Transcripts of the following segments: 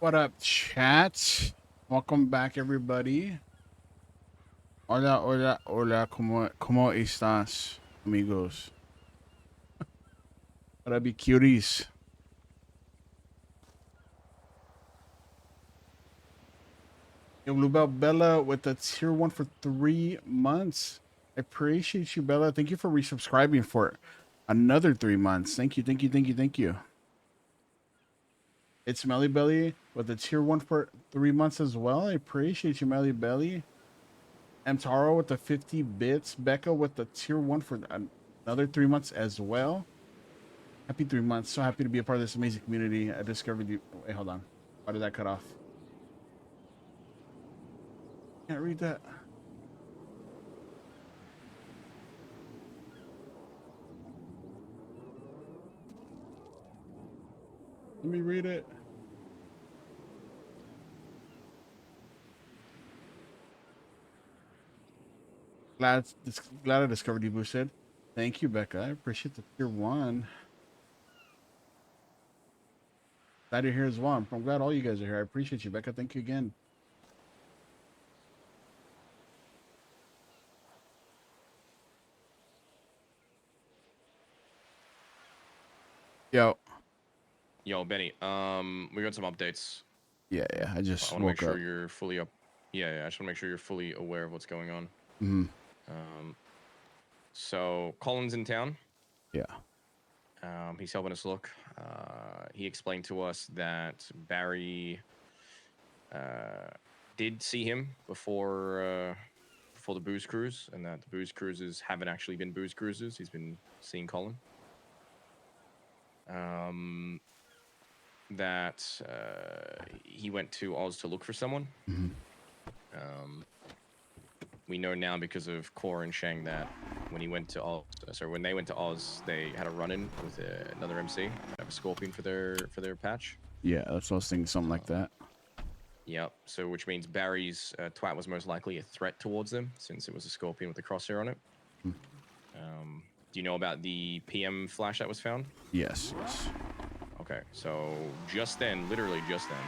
What up, chat? Welcome back, everybody. Hola, hola, hola. ¿Cómo estás, amigos? What up, you cuties? Yo, Blue Belt Bella with the tier 1 for 3 months. I appreciate you, Bella. Thank you for resubscribing for another 3 months. Thank you, thank you, thank you, thank you. It's Melly Belly with the tier 1 for 3 months as well. I appreciate you, Melly Belly. M Taro with the 50 bits. Becca with the tier 1 for another 3 months as well. Happy 3 months. So happy to be a part of this amazing community. I discovered you. Wait, hold on. Why did that cut off? Can't read that. Let me read it. Glad I discovered you, Boosted. Thank you, Becca. I appreciate the tier 1. Glad you're here as well. I'm glad all you guys are here. I appreciate you, Becca. Thank you again. Yo. Yo, Benny. We got some updates. Yeah. I just I want to make woke sure up. you're fully up. Yeah. I just want to make sure you're fully aware of what's going on. Mm-hmm. So Colin's in town. Yeah. He's helping us look. He explained to us that Barry did see him before the booze cruise, and that the booze cruises haven't actually been booze cruises. He's been seeing Colin. That he went to Oz to look for someone. Mm-hmm. We know now because of Core and Shang that when he went to Oz, when they went to Oz, they had a run-in with another MC. Have a Scorpion for their patch. Yeah, that's what I was thinking. Something like that. Yep. So which means Barry's twat was most likely a threat towards them since it was a Scorpion with a crosshair on it. Do you know about the PM flash that was found? Yes. Okay. So just then, literally just then,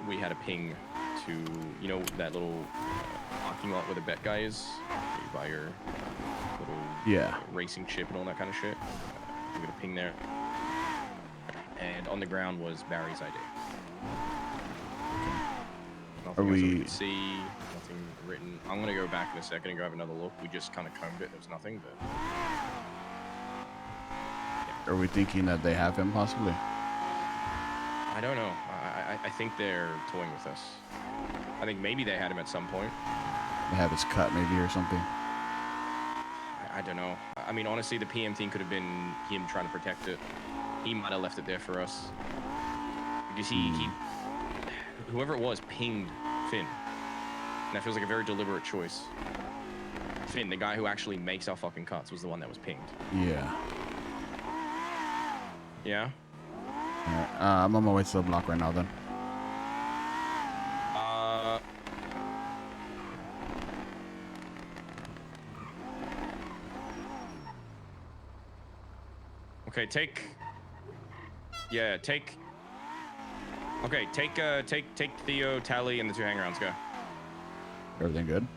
we had a ping to that little parking lot where the bet guy is. You buy your little racing chip and all that kind of shit. We got a ping there, and on the ground was Barry's ID. Nothing else that we could see, nothing written. I'm gonna go back in a second and go have another look. We just kind of combed it. There was nothing, but. Yeah. Are we thinking that they have him possibly? I don't know. I think they're toying with us. I think maybe they had him at some point. They have his cut maybe or something. I don't know. I mean, honestly, the PM thing could have been him trying to protect it. He might have left it there for us. Because whoever it was, pinged Finn. And that feels like a very deliberate choice. Finn, the guy who actually makes our fucking cuts, was the one that was pinged. Yeah. Yeah? Alright, I'm on my way to the block right now then. Okay, take Theo, Tally, and the 2 hang-arounds. Go. Everything good?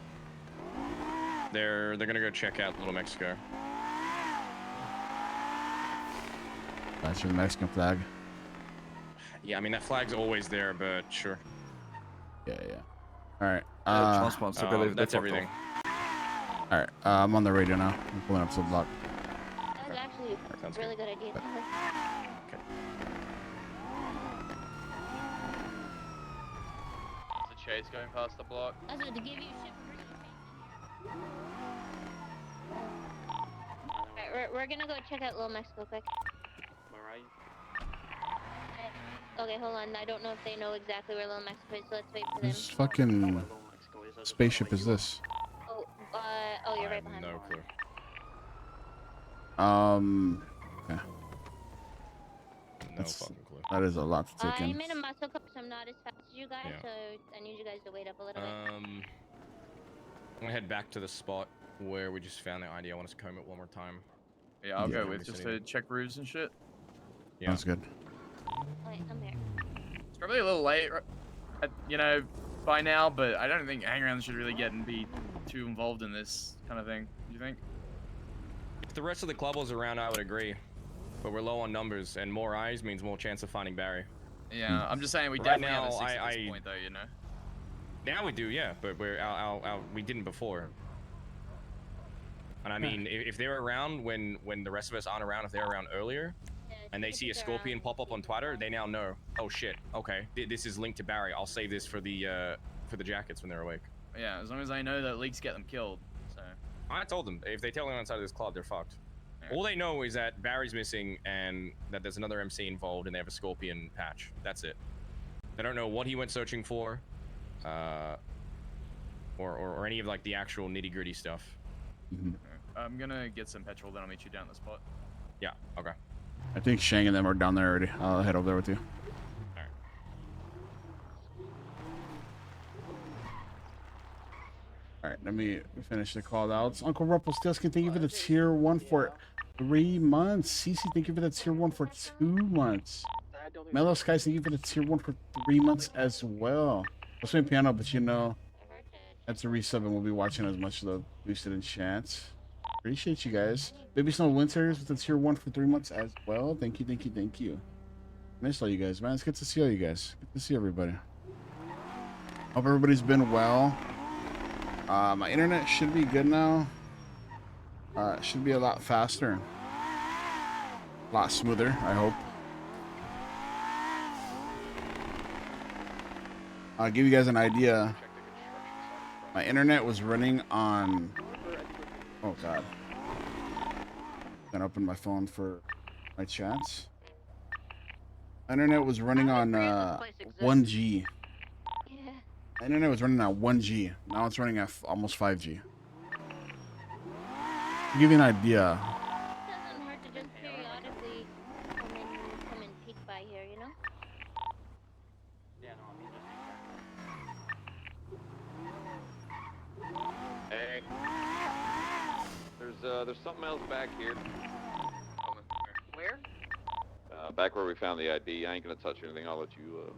They're gonna go check out Little Mexico. That's your Mexican flag. Yeah, I mean that flag's always there, but sure. Yeah. All right. That's everything. All right. I'm on the radio now. I'm pulling up to the block. That was actually a really good idea. Okay. There's a chase going past the block. Also, to give you shit Alright, we're gonna go check out Little Mexico quick. Where are you? Okay, hold on. I don't know if they know exactly where Little Mexico is, so let's wait for them. Whose fucking spaceship is this? Oh, you're right behind me. No clue. Okay. No fucking clue. That is a lot to take in. I'm in a muscle car, so I'm not as fast as you guys, so I need you guys to wait up a little bit. I'm gonna head back to the spot where we just found the ID. I want us to comb it one more time. Yeah, I'll go with just to check roofs and shit. Yeah. Sounds good. Alright, I'm here. Let's go probably a little late, you know, by now, but I don't think hangarounds should really get and be too involved in this kind of thing. Do you think? If the rest of the club was around, I would agree. But we're low on numbers, and more eyes means more chance of finding Barry. Yeah, I'm just saying we Right definitely have a now, 6 at this point, though, you know? Now we do, yeah, but we didn't before. And I mean, if they're around when the rest of us aren't around, if they're around earlier, and they see a scorpion pop up on Twitter, they now know, oh shit, okay, this is linked to Barry. I'll save this for the jackets when they're awake. Yeah, as long as I know that leaks get them killed, so. I told them, if they tell anyone outside of this club, they're fucked. Yeah. All they know is that Barry's missing and that there's another MC involved and they have a scorpion patch. That's it. They don't know what he went searching for, or any of like the actual nitty gritty stuff. Mm-hmm. I'm gonna get some petrol, then I'll meet you down the spot. Yeah, okay. I think Shang and them are down there already. I'll head over there with you. Alright. Alright, let me finish the call outs. Uncle Rumpelstiltskin, thank you for the tier 1 for 3 months. Cece, thank you for the tier 1 for 2 months. Mellow Skies, thank you for the tier 1 for 3 months as well. I was playing piano, but you know, that's a resub and we'll be watching as much of the boosted enchants. Appreciate you guys. Baby Snow Winters with the tier 1 for 3 months as well. Thank you, thank you, thank you. Missed all you guys, man. It's good to see all you guys. Good to see everybody. Hope everybody's been well. My internet should be good now. It should be a lot faster. A lot smoother, I hope. I'll give you guys an idea. My internet was running on... Oh, God. I'm gonna open my phone for my chats. My internet was running on 1G. Yeah. My internet was running on 1G. Now it's running at almost 5G. To give you an idea. It doesn't hurt to just periodically come and peek by here, you know? Yeah, no, I mean just Hey. There's something else back here. Where? Back where we found the ID. I ain't gonna touch anything. I'll let you,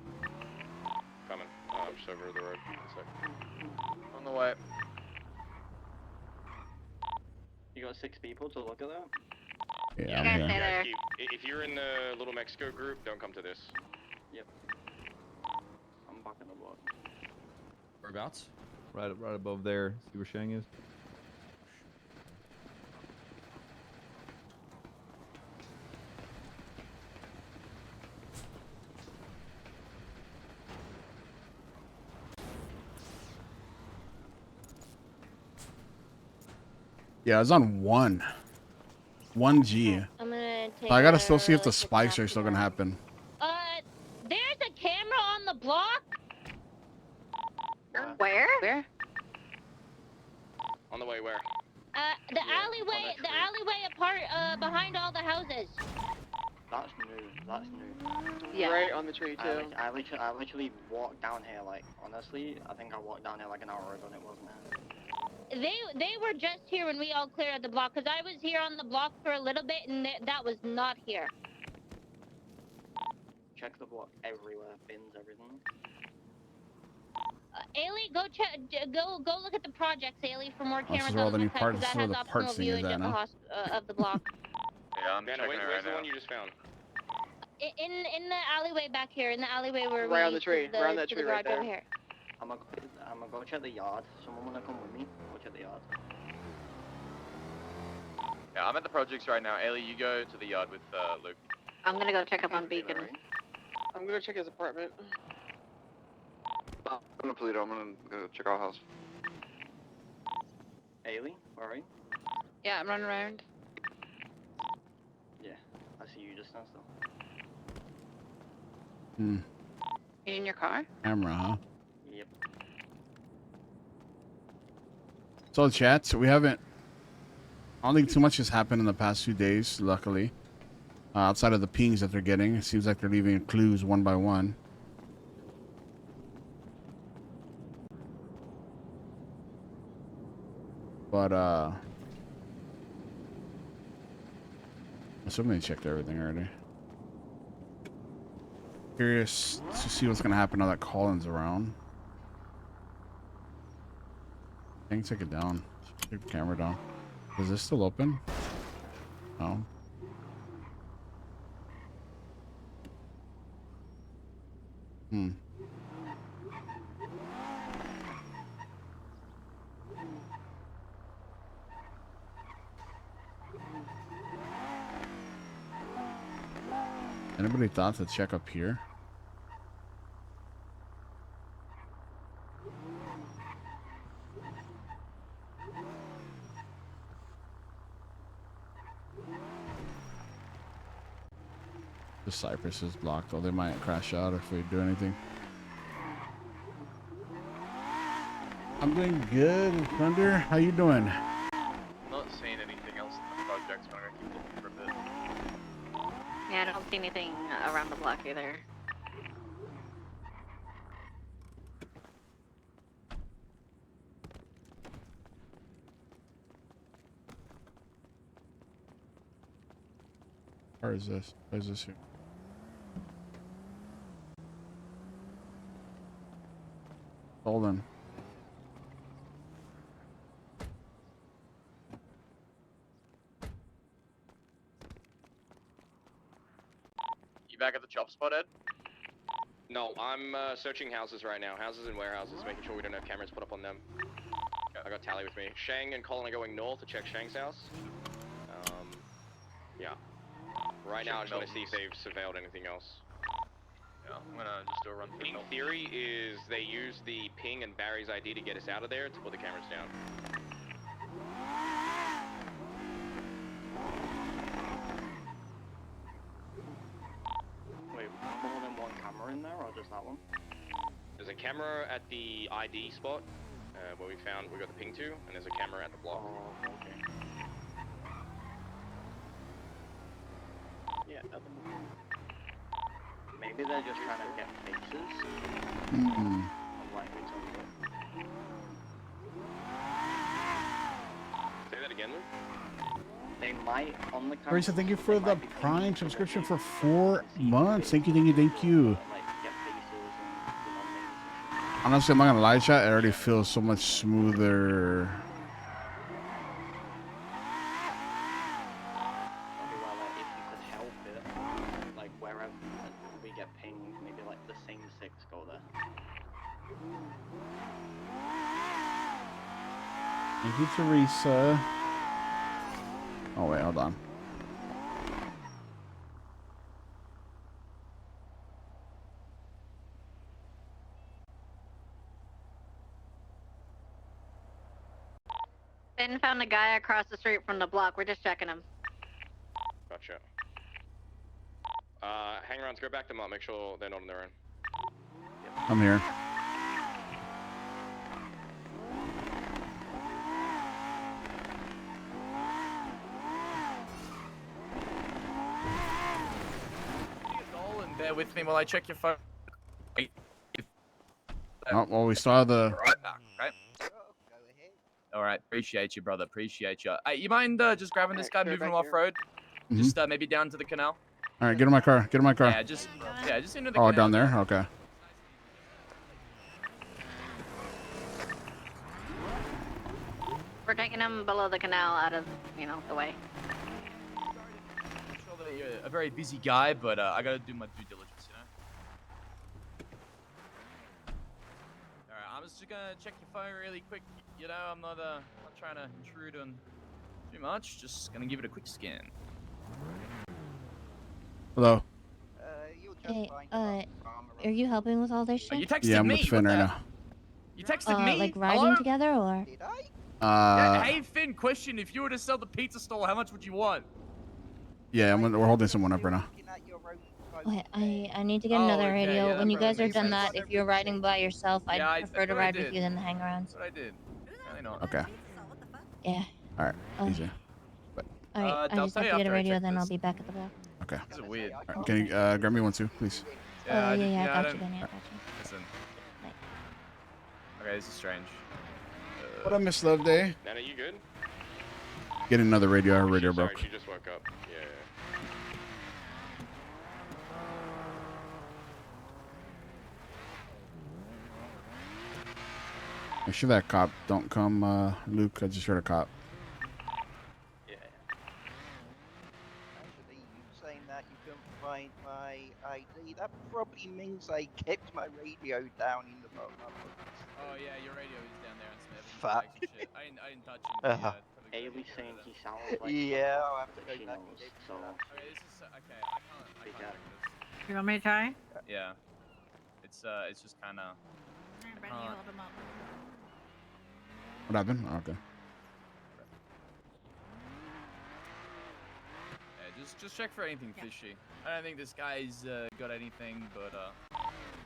Coming. Just over the road. 1 second. On the way. you got 6 people to look at that? Yeah, You guys I'm stay here. there. If you're in the Little Mexico group, don't come to this. I'm back in the block. Whereabouts? Right above there. See where Shang is? Yeah, I was on 1G. I'm gonna take So I gotta still see if the quick spikes nap are still gonna now. happen. There's a camera on the block. Where? Where? On the way where? The alleyway apart, behind all the houses. That's new. That's new. Yeah. Right on the tree, too. I literally walked down here, like, honestly, I think I walked down here like an hour ago and it wasn't there. They were just here when we all cleared the block, because I was here on the block for a little bit, and that was not here. Check the block everywhere, bins, everything. Ailey, go look at the projects, Ailey, for more Oh, this cameras is where all on the the new side, parts- because this that is where has the parts optimal thing is viewing at of now. of the block. Yeah, I'm Vanna, checking it where's right the one now. you just found? In the alleyway back here, in the alleyway where Right we on the tree, to right on that to tree the right garage over there. here. I'm gonna go check the yard. Someone wanna come with me? Go check the yard. Yeah, I'm at the projects right now. Ellie, you go to the yard with Luke. I'm gonna go check up on Beacon. I'm gonna check his apartment. I'm gonna Toledo. I'm gonna go check our house. Ailey, where are you? Yeah, I'm running around. Yeah, I see you just now still. You in your car? Camera, huh? Yep. So chat, so we haven't... I don't think too much has happened in the past few days, luckily. Outside of the pings that they're getting. It seems like they're leaving clues one by one. But, I'm assuming they checked everything already. Curious to see what's gonna happen now that Colin's around. I can take it down. Take the camera down. Is this still open? No. Hmm. Anybody thought to check up here? The Cypress is blocked, though. They might crash out if we do anything. I'm doing good, Thunder. How you doing? Not seeing anything else in the project, so I'm gonna keep looking for a bit. Yeah, I don't see anything around the block either. Where is this? Where is this here? Hold on. You back at the chop spot, Ed? No, I'm searching houses right now. Houses and warehouses, making sure we don't have cameras put up on them. I got Tally with me. Shang and Colin are going north to check Shang's house. Yeah. Right now, I just want to see if they've surveilled anything else. Yeah, I'm gonna just do a run through. In theory is they use the ping and Barry's ID to get us out of there to put the cameras down. Wait, more than one camera in there, or just that one? There's a camera at the ID spot where we got the ping to, and there's a camera at the block. Oh, okay. Yeah, at the moment. Maybe they're just trying to get faces. Mm-hmm. Unlikely to look. Say that again, Luke? They might on the camera. Teresa, thank you for the Prime subscription for 4 months. Thank you, thank you, thank you. Like get faces and names and shit. Honestly, I'm not gonna lie, chat. It already feels so much smoother. Well, if you could help it, like wherever we get pinged, maybe like the same 6 go there. Thank you, Teresa. Oh wait, hold on. Ben found a guy across the street from the block. We're just checking him. Gotcha. Hang-arounds, go back them up. Make sure they're not on their own. I'm here. And bear with me while I check your phone. Oh, well, we saw the. Right back, right? All right, appreciate you, brother. Appreciate you. Hey, you mind just grabbing this guy, moving him off road? Just maybe down to the canal. All right, get in my car. Get in my car. Yeah, just into the Oh, canal. down there. Okay. We're taking him below the canal out of, the way. I'm sure that you're a very busy guy, but I gotta do my due diligence, Alright, I'm just gonna check your phone really quick. I'm not trying to intrude on too much. Just gonna give it a quick scan. Hello. Hey, are you helping with all this Oh, shit? you texted Yeah, I'm me. with Finn what right the- now. You texted me. Like riding Hello? together, or? Yeah, hey Finn, question: if you were to sell the pizza stall, how much would you want? Yeah, we're holding someone up right now. Okay, I need to get Oh, another okay, radio. yeah, when that you guys probably are makes done sense. that, if you're riding by yourself, I'd Yeah, prefer to that's what I ride with did. you than the hang-arounds. That's what I did. Really not. Okay. Yeah. All right. Okay. Easy. All right, I I'll just tell have you to get a after I radio, check then I'll this. be back at the block. Okay. This is weird. All right, can you grab me one too, please? Yeah, Yeah, I got don't- you, Benny, I got you. Listen. Right. Okay, this is strange. What up, Miss Love Day? Nana, you good? Get another radio. Our radio Sorry, broke. she just woke up. Yeah. Make sure that cop don't come, Luke. I just heard a cop. Yeah. Actually, you saying that you couldn't find my ID, that probably means I kept my radio down in the bottom of my pockets. Oh yeah, your radio is down there and some evidence Fuck. bags and shit. I didn't touch it. Haley's saying he sounds like Yeah, the I'll cop have to that go she back and knows, get so that. Okay, this is okay. I Big can't up. check this. You want me to try? Yeah. It's just kind of. Brady, can't. hold him up. What happened? Oh, okay. Yeah, just check for anything fishy. I don't think this guy's got anything, but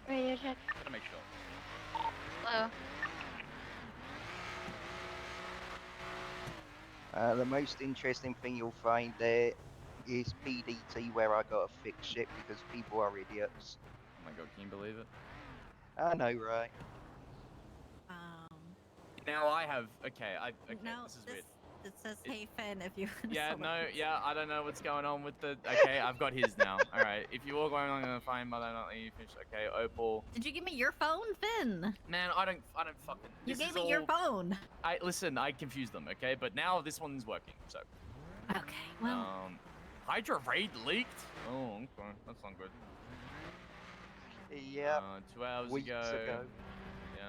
Radio check. gotta make sure. Hello. The most interesting thing you'll find there is PDT, where I got to fix shit because people are idiots. Oh my god, can you believe it? I know, right? Now I have. Okay, okay, No, this is weird. it says hey Finn if you. Yeah, no, yeah, I don't know what's going on with the. Okay, I've got his now. All right, if you all going on, I'm gonna find mother not let you finish. Okay, Opal. Did you give me your phone, Finn? Man, I don't fucking. You this gave is me your all- phone. listen. I confused them. Okay, but now this one's working. So. Okay, well. Hydra raid leaked. Oh, okay, that's not good. Yeah. 2 hours Weeks ago. ago. Yeah.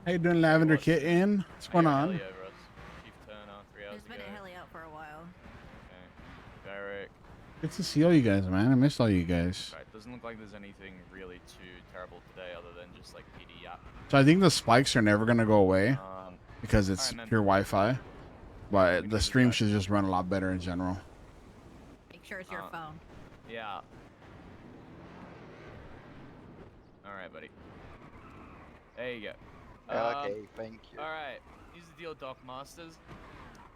How you doing, Lavender Kitten? What's going Hey, on? Heli over us. Chief Turner, 3 hours There's been ago. a heli out for a while. Okay. Derek. Good to see all you guys, man. I missed all you guys. Right, doesn't look like there's anything really too terrible today other than just like PD up. So I think the spikes are never gonna go away because it's alright, man. pure Wi-Fi. We But can the do stream that. should just run a lot better in general. Make sure it's your phone. Yeah. Alright, buddy. There you go. Okay, thank you. Alright, here's the deal, Doc Masters.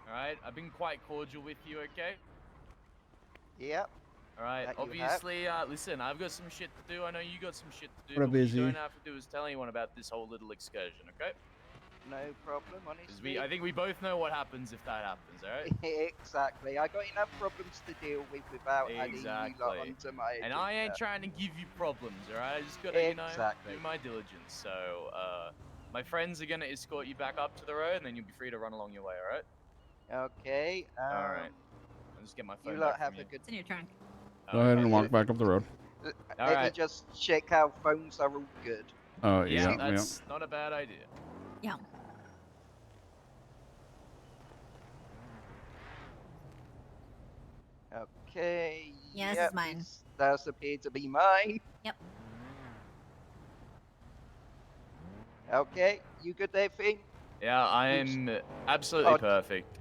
Alright, I've been quite cordial with you, okay? Yep. Alright, That you obviously, listen, I've got some shit to do. I know you got some shit to do. What up, but what Izzy? you don't have to do is tell anyone about this whole little excursion, okay? No problem, Because honestly. I think we both know what happens if that happens, alright? Exactly. I got enough problems to deal with without adding you lot Exactly. onto my And I ain't agenda. trying to give you problems, alright? I just gotta, you know, Exactly. do my diligence. So, my friends are gonna escort you back up to the road, and then you'll be free to run along your way, alright? Okay. Alright. I'll just get my phone You back lot have from a you. good. It's in your trunk. Go ahead and Okay. walk back up the road. Let me Alright. just check how phones are all good. Oh Yeah, yeah, that's not a bad idea. Yeah. Okay. Yeah, this yep, is mine. this does appear to be mine. Yep. Okay, you good there, Finn? Yeah, I'm absolutely Oh, perfect.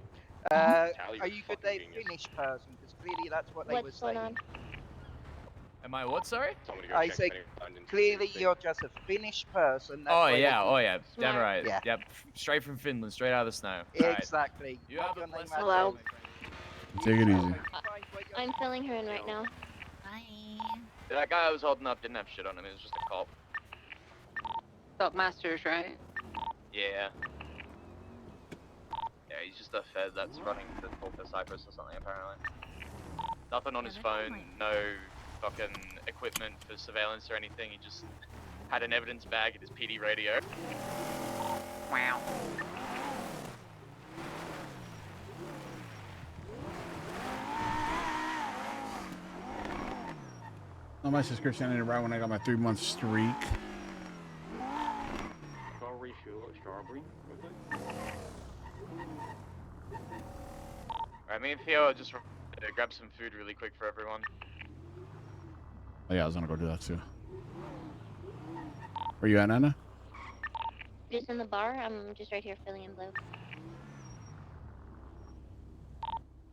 Are you're you good fucking there, genius. Finnish person? Because clearly that's what they were What's going saying. on? Am I what, sorry? Somebody go I check say if any abandoned clearly thing. you're just a Finnish person. That's Oh why they yeah, keep- oh yeah, damn Smart. right. Yeah. Yep, straight from Finland, straight out of the snow. Alright. Exactly. You What's have a your name, blessed madam? Hello. day, my friend. Take it easy. Hope you find where you're- I'm filling her in right now. Bye. That guy I was holding up didn't have shit on him. He was just a cop. Doc Masters, right? Yeah. Yeah, he's just a fed that's running to talk to Cyprus or something, apparently. Nothing on Yeah, his they're phone, fine. no fucking equipment for surveillance or anything. He just had an evidence bag at his PD radio. Wow. Oh, my subscription ended right when I got my 3-month streak. Go refuel at Strawberry quickly. Alright, me and Theo are just grab some food really quick for everyone. Oh yeah, I was gonna go do that too. Where you at, Nana? Just in the bar. I'm just right here filling in blue.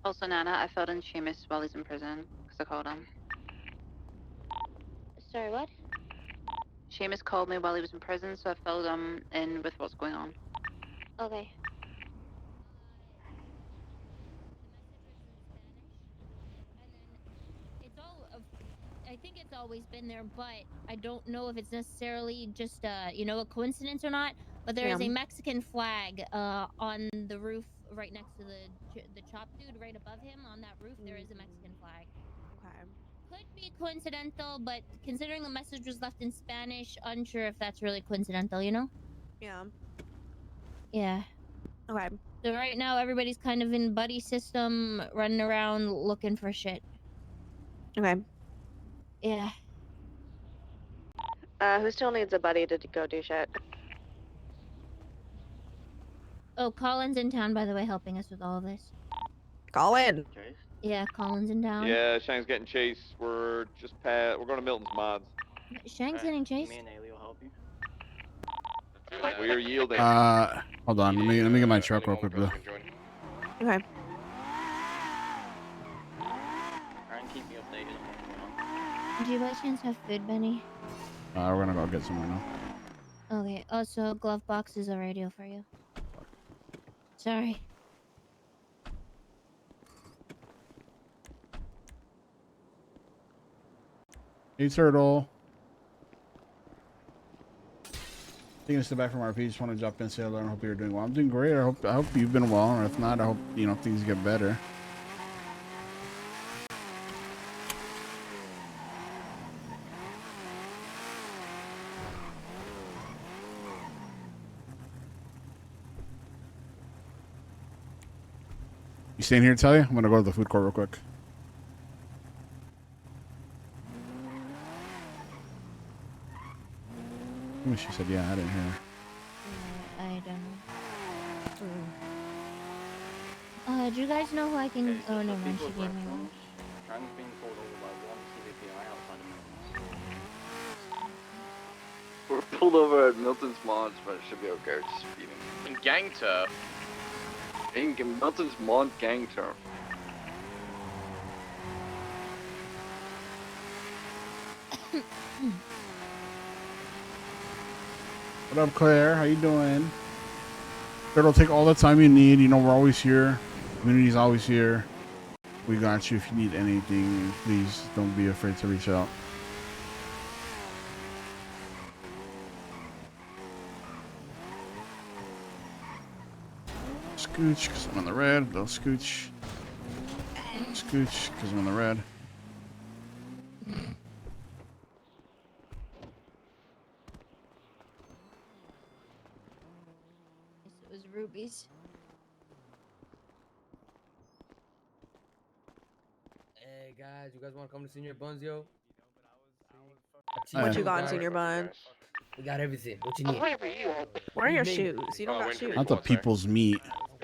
Also, Nana, I filled in Seamus while he's in prison because I called him. Sorry, what? Seamus called me while he was in prison, so I filled him in with what's going on. Okay. It's all. I think it's always been there, but I don't know if it's necessarily just a coincidence or not. But there is a Mexican flag on the roof right next to the chop dude right above him on that roof. There is a Mexican flag. Okay. Could be coincidental, but considering the message was left in Spanish, unsure if that's really coincidental. Yeah. Yeah. Okay. So right now everybody's kind of in buddy system, running around looking for shit. Okay. Yeah. Who still needs a buddy to go do shit? Oh, Colin's in town, by the way, helping us with all of this. Colin. Chase? Yeah, Colin's in town. Yeah, Shang's getting chased. We're just past. We're going to Milton's mods. Shank's getting chased. Me and Ailey will help you. We are yielding. Hold on. Let me get my truck real quick, Blue. Okay. Try and keep me updated on what's going on. Do you by chance have food, Benny? We're gonna go get some right now. Okay. Also, glove box is a radio for you. Sorry. Hey, Turtle. Taking a step back from RP, just want to jump in and say hello and hope you're doing well. I'm doing great. I hope you've been well, or if not, I hope things get better. You staying here to tell you? I'm gonna go to the food court real quick. She said, yeah, I didn't hear her. I don't know. Do you guys know who I can... Okay, so oh, no, for man, she people's gave me one. reference, Shang's being pulled over by one CVPI outside of Milton's. We're pulled over at Milton's mods, but it should be okay. We're just speeding. In gang turf. In Milton's mod gang turf. What up, Claire? How you doing? Turtle, take all the time you need. You know, we're always here. Community's always here. We got you if you need anything. Please don't be afraid to reach out. Scooch, because I'm on the red. They'll scooch. Scooch, because I'm on the red. It was rubies. Hey guys, you guys want to come to Senior Buns, yo? What you got in Senior Bun? We got everything. What you need? Where are your shoes? You don't got shoes. Not the people's meat.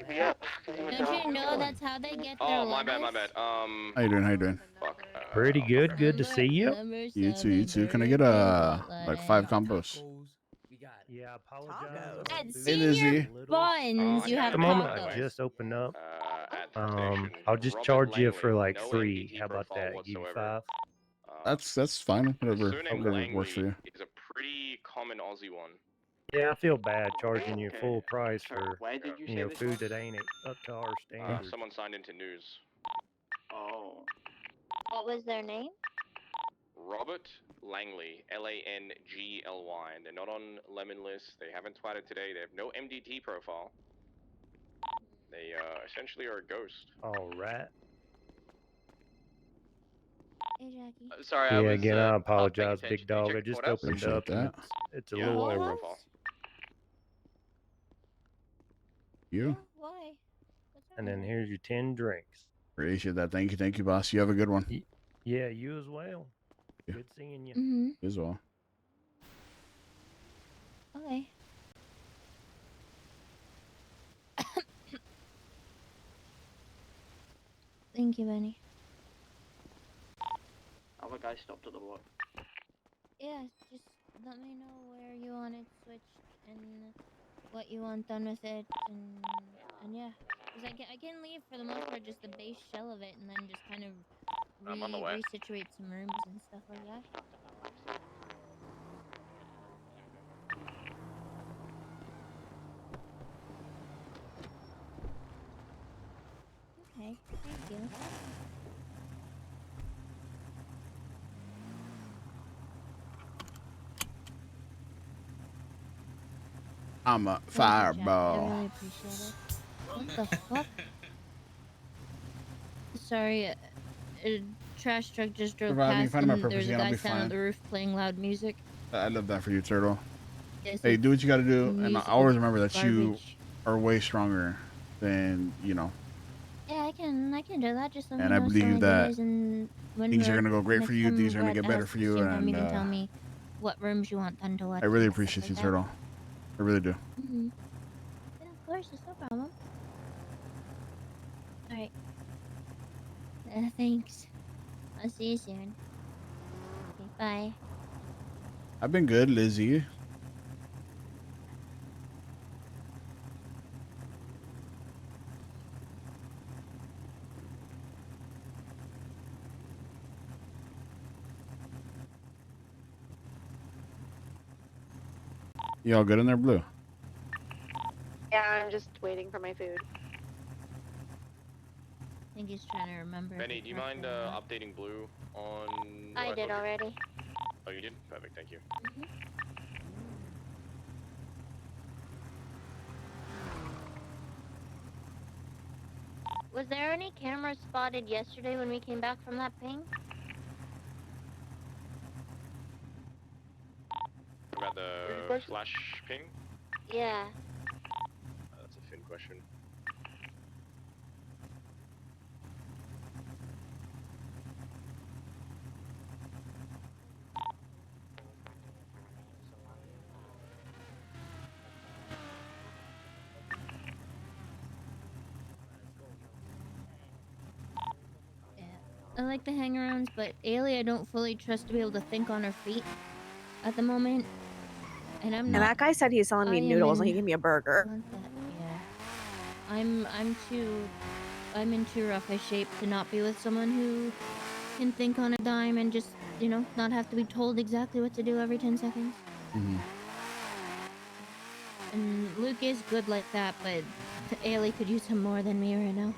Don't you know that's how they get their Oh, my bad, my lettuce? bad. How you doing? How you doing? Fuck. Pretty good. Good to see you. You too. You too. Can I get like 5 combos? Yeah, I apologize. At Hey, Senior Lizzie. Buns, you At have the moment, tacos. I just opened up. At I'll just Robert charge you Langley, for like no 3. MDT How about profile that? Give you whatsoever. 5. That's fine. Whatever Surname works for Langley you. is a pretty common Aussie one. Yeah, I feel bad charging you full price Sorry, for where did you say this food was? that ain't up to our standards. Someone signed into news. Oh. What was their name? Robert Langley, Langly. They're not on Lemon List. They haven't twatted today. They have no MDT profile. They essentially are a ghost. All right. Hey, Jackie. Sorry, Yeah, I was. again, I not paying apologize, attention. big Did you dog. check I the just courthouse? opened Appreciate up and that. it's a Yeah, little no over. profile. You? Why? And then here's your 10 drinks. Appreciate that. Thank you, boss. You have a good one. Yeah, you as well. Yeah. Good seeing you. Mm-hmm. You as well. Okay. Thank you, Benny. Other guy stopped at the block. Yeah, just let me know where you want it switched and what you want done with it, and yeah, because I can leave for the most part just the base shell of it, and then just kind of I'm on the way. resituate some rooms and stuff like that. Okay, thank you. I'm a Thank you, Jack. I fireball. really appreciate it. What the fuck? Sorry, a trash truck just drove Provide me past finding my and purpose there's a again, I'll guy be standing fine. on the roof playing loud music. I love that for you, Turtle. Yes, Hey, do what you gotta do, and I music always is remember that you garbage. are way stronger than Yeah, I can do that. Just let me and I know believe some that ideas, and when things are we're gonna go great for next you. time Things are we're gonna at get better for you, same time, you and can tell me what rooms you want done to what. I really and stuff appreciate like you, that. Turtle. I really do. Mhm. Yeah, of course, it's no problem. All right. Thanks. I'll see you soon. Okay, bye. I've been good, Lizzie. You all good in there, Blue? Yeah, I'm just waiting for my food. I think he's trying to remember. Benny, do you mind updating Blue on? I did already. Oh, you did? Perfect. Thank you. Was there any cameras spotted yesterday when we came back from that ping? About the flash ping? Yeah. That's a Finn question. I like the hangarounds, but Ailey I don't fully trust to be able to think on her feet at the moment. And I'm And not. that guy said he's selling me I am noodles and he in- gave me a burger. I want that, yeah. I'm in too rough a shape to not be with someone who can think on a dime and just, not have to be told exactly what to do every 10 seconds. Mm-hmm. And Luke is good like that, but Ailey could use him more than me right now.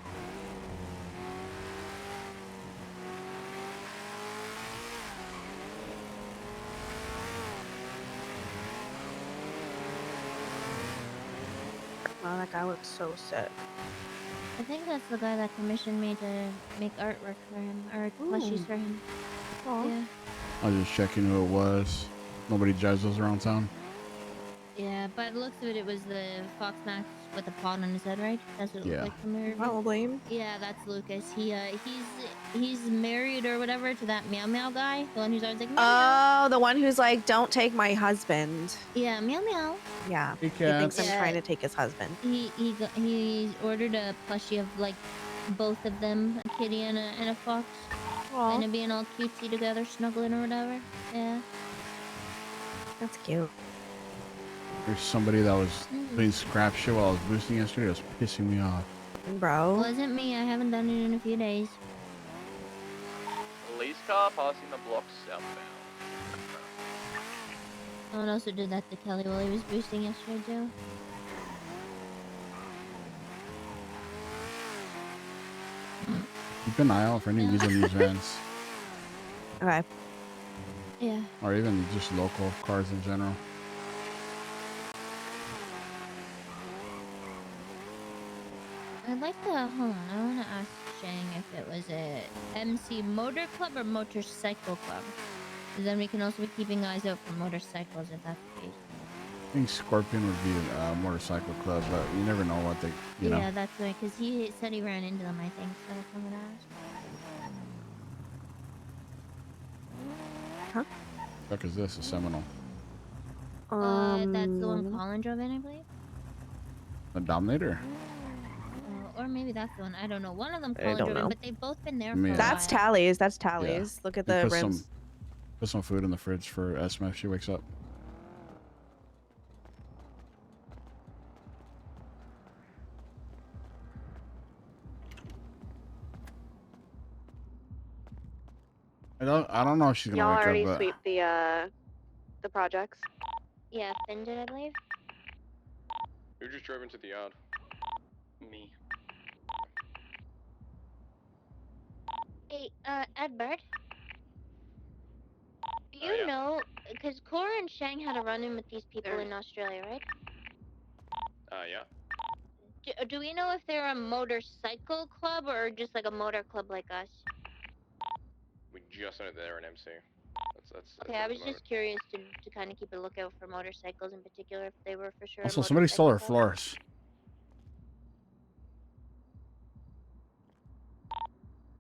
Wow, that guy looks so sick. I think that's the guy that commissioned me to make artwork for him, or plushies for him. Yeah. I was just checking who it was. Nobody drives those around town. Yeah, by the looks of it, it was the Fox Max with the pod on his head, right? That's what it looked Yeah. like from the review. Probably. Yeah, that's Lucas. He's married or whatever to that meow meow guy, the one who's always like meow meow. Oh, the one who's like, "Don't take my husband." Yeah, meow meow. Yeah, Hey, he thinks I'm cats. trying to take his husband. He ordered a plushie of like both of them, a kitty and a fox, Aw. and being all cutesy together, snuggling or whatever. Yeah. That's cute. There's somebody that was doing scrap shit while I was boosting yesterday. It was pissing me off. Bro. Wasn't me. I haven't done it in a few days. Police car passing the block southbound. Someone also did that to Kelly while he was boosting yesterday too. Keep an eye out for any using these vans. Okay. Yeah. Or even just local cars in general. I'd like to, hold on, I want to ask Shang if it was a MC Motor Club or Motorcycle Club. Because then we can also be keeping eyes out for motorcycles if that's the case. I think Scorpion would be a motorcycle club, but you never know what they, you know. Yeah, that's right, because he said he ran into them, I think, so that's what I'm going to ask. Huh? What is this? A Seminole? That's the one Colin drove in, I believe. A Dominator? Or maybe that's the one, I don't know. One of them I Colin don't drove in, know. but they've both been there Yeah. for a That's while. Tally's. That's Tally's. Yeah. Look at You the put rims. put some food in the fridge for Esma if she wakes up. I don't know if she's gonna Y'all wake already up, but sweep the projects. Yeah, Finn did, I believe. Who just drove into the yard? Me. Hey, Edbert. Do you yeah. know, because Cora and Shang had a run-in with these people in Australia, right? Yeah. Do we know if they're a motorcycle club or just like a motor club like us? We just know they're an MC. That's Okay, it I at was the just curious to kind of keep a lookout for motorcycles in particular, if they were for sure a also somebody stole motorcycle her club. floors.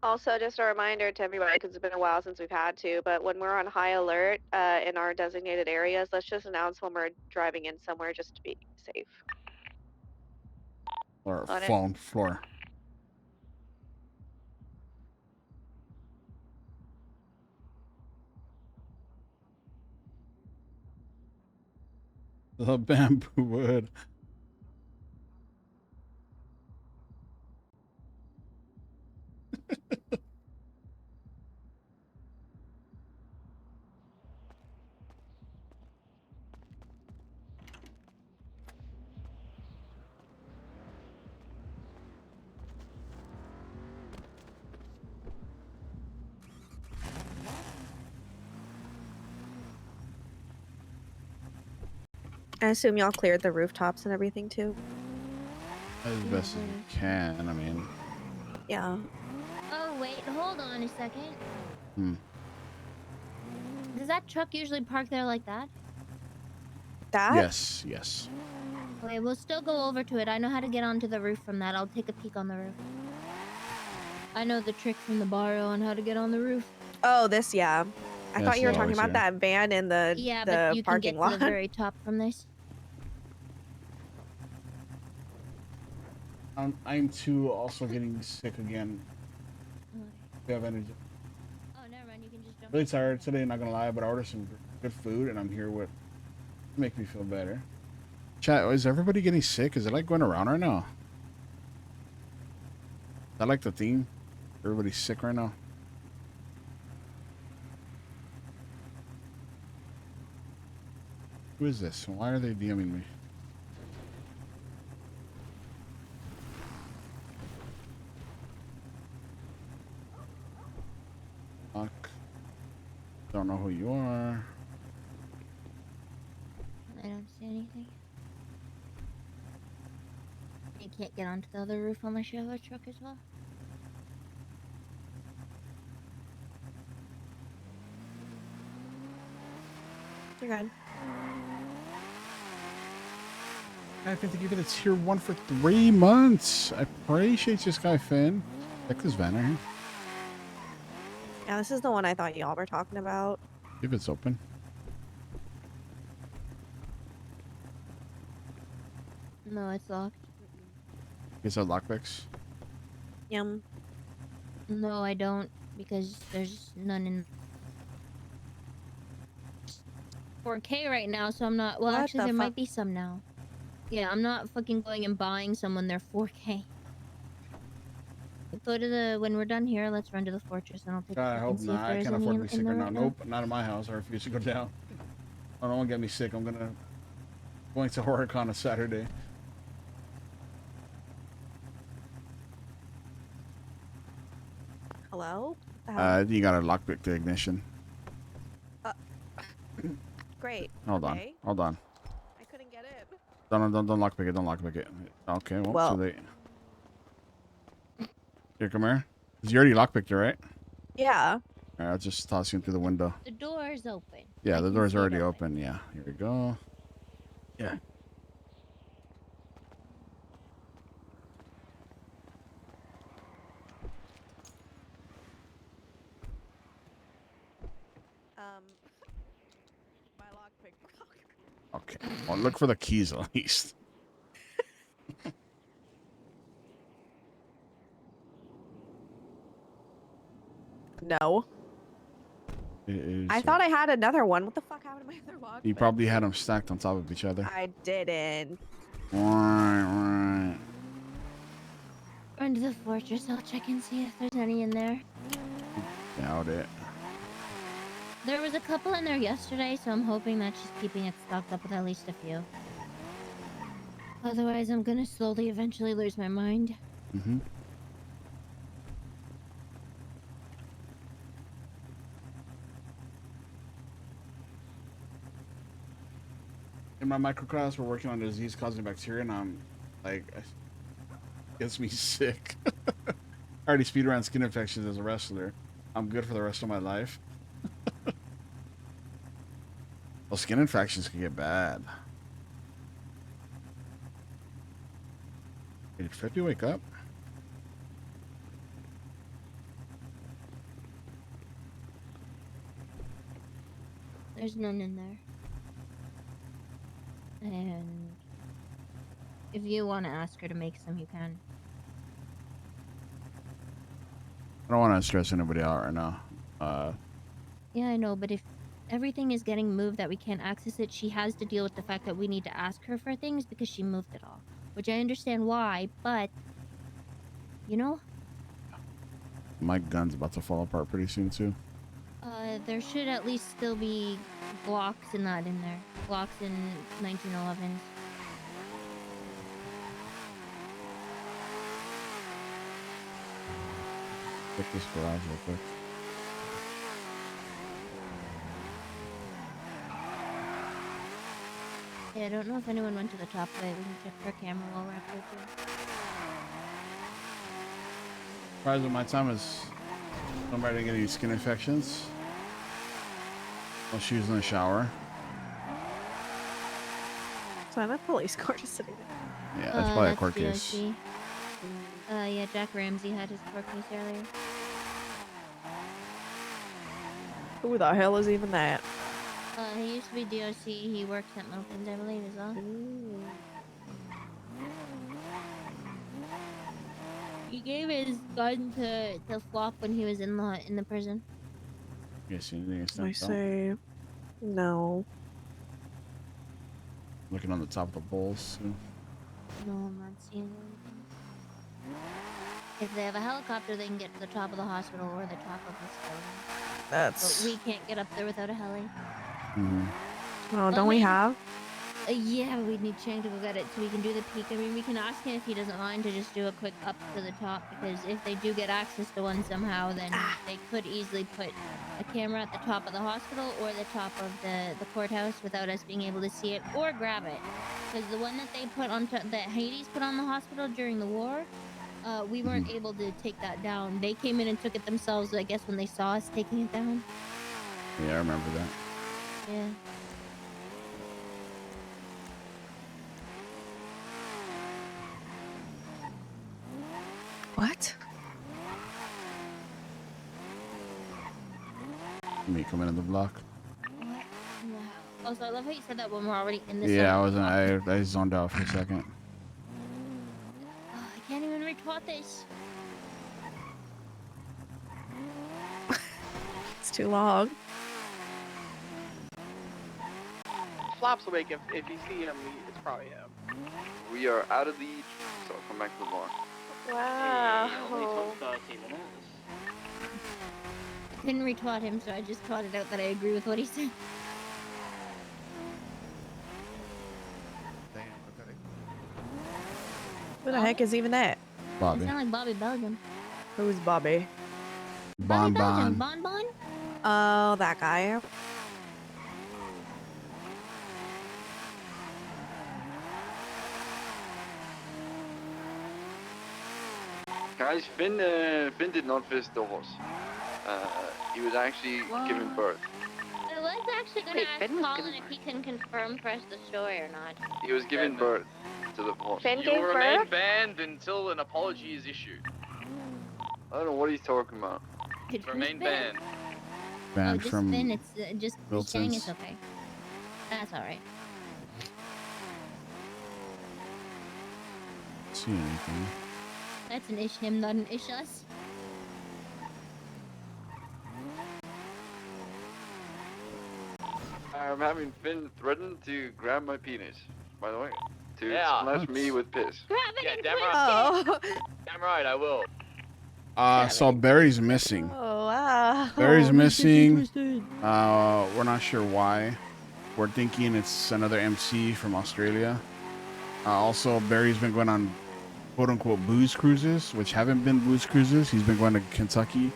Also, just a reminder to everybody, because it's been a while since we've had to, but when we're on high alert in our designated areas, let's just announce when we're driving in somewhere just to be safe. Or On it. phone floor. The bamboo wood. I assume y'all cleared the rooftops and everything too. As best as you can. I mean. Yeah. Oh wait, hold on a second. Hmm. Does that truck usually park there like that? That? Yes. Yes. Okay, we'll still go over to it. I know how to get onto the roof from that. I'll take a peek on the roof. I know the trick from the barrio on how to get on the roof. Oh, this, yeah. I thought you were Yes, talking always about here. that van in the Yeah, the but you can parking get lot. to the very top from this. I'm too also getting sick again. Okay. We have energy. Oh, never mind. You can just jump. Really tired today, not gonna lie, but I ordered some good food and I'm here with make me feel better. Chat, is everybody getting sick? Is it like going around right now? Is that like the theme? Everybody's sick right now. Who is this? Why are they DMing me? Fuck. Don't know who you are. I don't see anything. You can't get onto the other roof unless you have a truck as well. You're good. I think they give it a tier 1 for 3 months. I appreciate this guy, Finn. Check this van right here. Yeah, this is the one I thought y'all were talking about. If it's open. No, it's locked. Is that lockpicks? Yum. No, I don't, because there's none in 4K right now, so I'm not. Well, What actually, the there fuck? might be some now. Yeah, I'm not fucking going and buying some when they're 4K. Go to the when we're done here. Let's run to the fortress, and I'll take God, a I peek hope and see not. if I there's can't any afford to be in sick there right now. right now. Nope, not in my house. I refuse to go down. I don't want to get me sick. I'm going to HorrorCon on a Saturday. Hello? What the hell? You got to lockpick the ignition. Great. Hold okay. on. Hold on. I couldn't get in. Don't lockpick it. Don't lockpick it. Okay, well, too late. Here, come here. 'Cause you already lockpicked it, right? Yeah. All right, I'll just toss you in through the window. The door's open. Yeah, I the can door's see it already open. Yeah, here we go. Yeah. My lockpick broke. Okay. Well, look for the keys at least. No. It is. I thought I had another one. What the fuck happened to my other lockpick? You probably had them stacked on top of each other. I didn't. Right. Run to the fortress. I'll check and see if there's any in there. Doubt it. There was a couple in there yesterday, so I'm hoping that's just keeping it stocked up with at least a few. Otherwise, I'm gonna slowly, eventually lose my mind. Mm-hmm. In my microclass, we're working on a disease-causing bacteria, and I'm like, it gets me sick. I already speed around skin infections as a wrestler. I'm good for the rest of my life. Well, skin infections can get bad. Did Fippy wake up? There's none in there. And if you want to ask her to make some, you can. I don't want to stress anybody out right now. Yeah, I know, but if everything is getting moved that we can't access it, she has to deal with the fact that we need to ask her for things because she moved it all. Which I understand why, but you know, My gun's about to fall apart pretty soon too. there should at least still be Glocks and that in there. Glocks in 1911s. Check this garage real quick. Yeah, I don't know if anyone went to the top of it. We can check her camera while we're up there too. Surprised with my time is nobody didn't get any skin infections. While she was in the shower. So that police car just sitting there. Yeah, that's probably a court case. DOC. Yeah, Jack Ramsey had his court case earlier. Who the hell is even that? He used to be DOC. He works at Milton's, I believe, as well. He gave his gun to Flop when he was in the prison. Yes, you need I say no. Looking on the top of the bowls too. No, I'm not seeing anything. If they have a helicopter, they can get to the top of the hospital or the top of this building. That's. But we can't get up there without a heli. Oh, don't we have? Yeah, we need Chang to go get it so we can do the peak. I mean, we can ask him if he doesn't mind to just do a quick up to the top, because if they do get access to one somehow, then they could easily put a camera at the top of the hospital or the top of the courthouse without us being able to see it or grab it. Because the one that they put on that Hades put on the hospital during the war, we weren't able to take that down. They came in and took it themselves, I guess, when they saw us taking it down. Yeah, I remember that. Yeah. What? Me coming in the block. Also, I love how you said that when we're already in this. Yeah, I zoned out for a second. Oh, I can't even retweet this. It's too long. Flop's awake. If you see him, it's probably him. We are out of the lead, so come back to the bar. Wow. Only took 30 minutes. I couldn't retweet him, so I just tweeted out that I agree with what he said. Damn, pathetic. Who the heck is even that? Bobby. You sound like Bobby Belgium. Who's Bobby? Bon Belgium. Bon. Bon Bon? Oh, that guy. Guys, Finn did not visit the horse. He was actually giving birth. I was actually going to ask Colin if he can confirm for us the story or not. He was giving birth to the horse. Finn You gave will remain birth? banned until an apology is issued. I don't know what he's talking about. Remain banned. Banned just from Finn, it's just saying it's Wilson's. okay. That's alright. See anything? That's an ish him, not an ish us. I'm having Finn threaten to grab my penis, by the way. To Yeah. splash me with piss. Yeah, damn right. Oh. Damn right, I will. So Barry's missing. Oh, wow. Barry's missing. We're not sure why. We're thinking it's another MC from Australia. Also, Barry's been going on quote-unquote booze cruises, which haven't been booze cruises. He's been going to Kentucky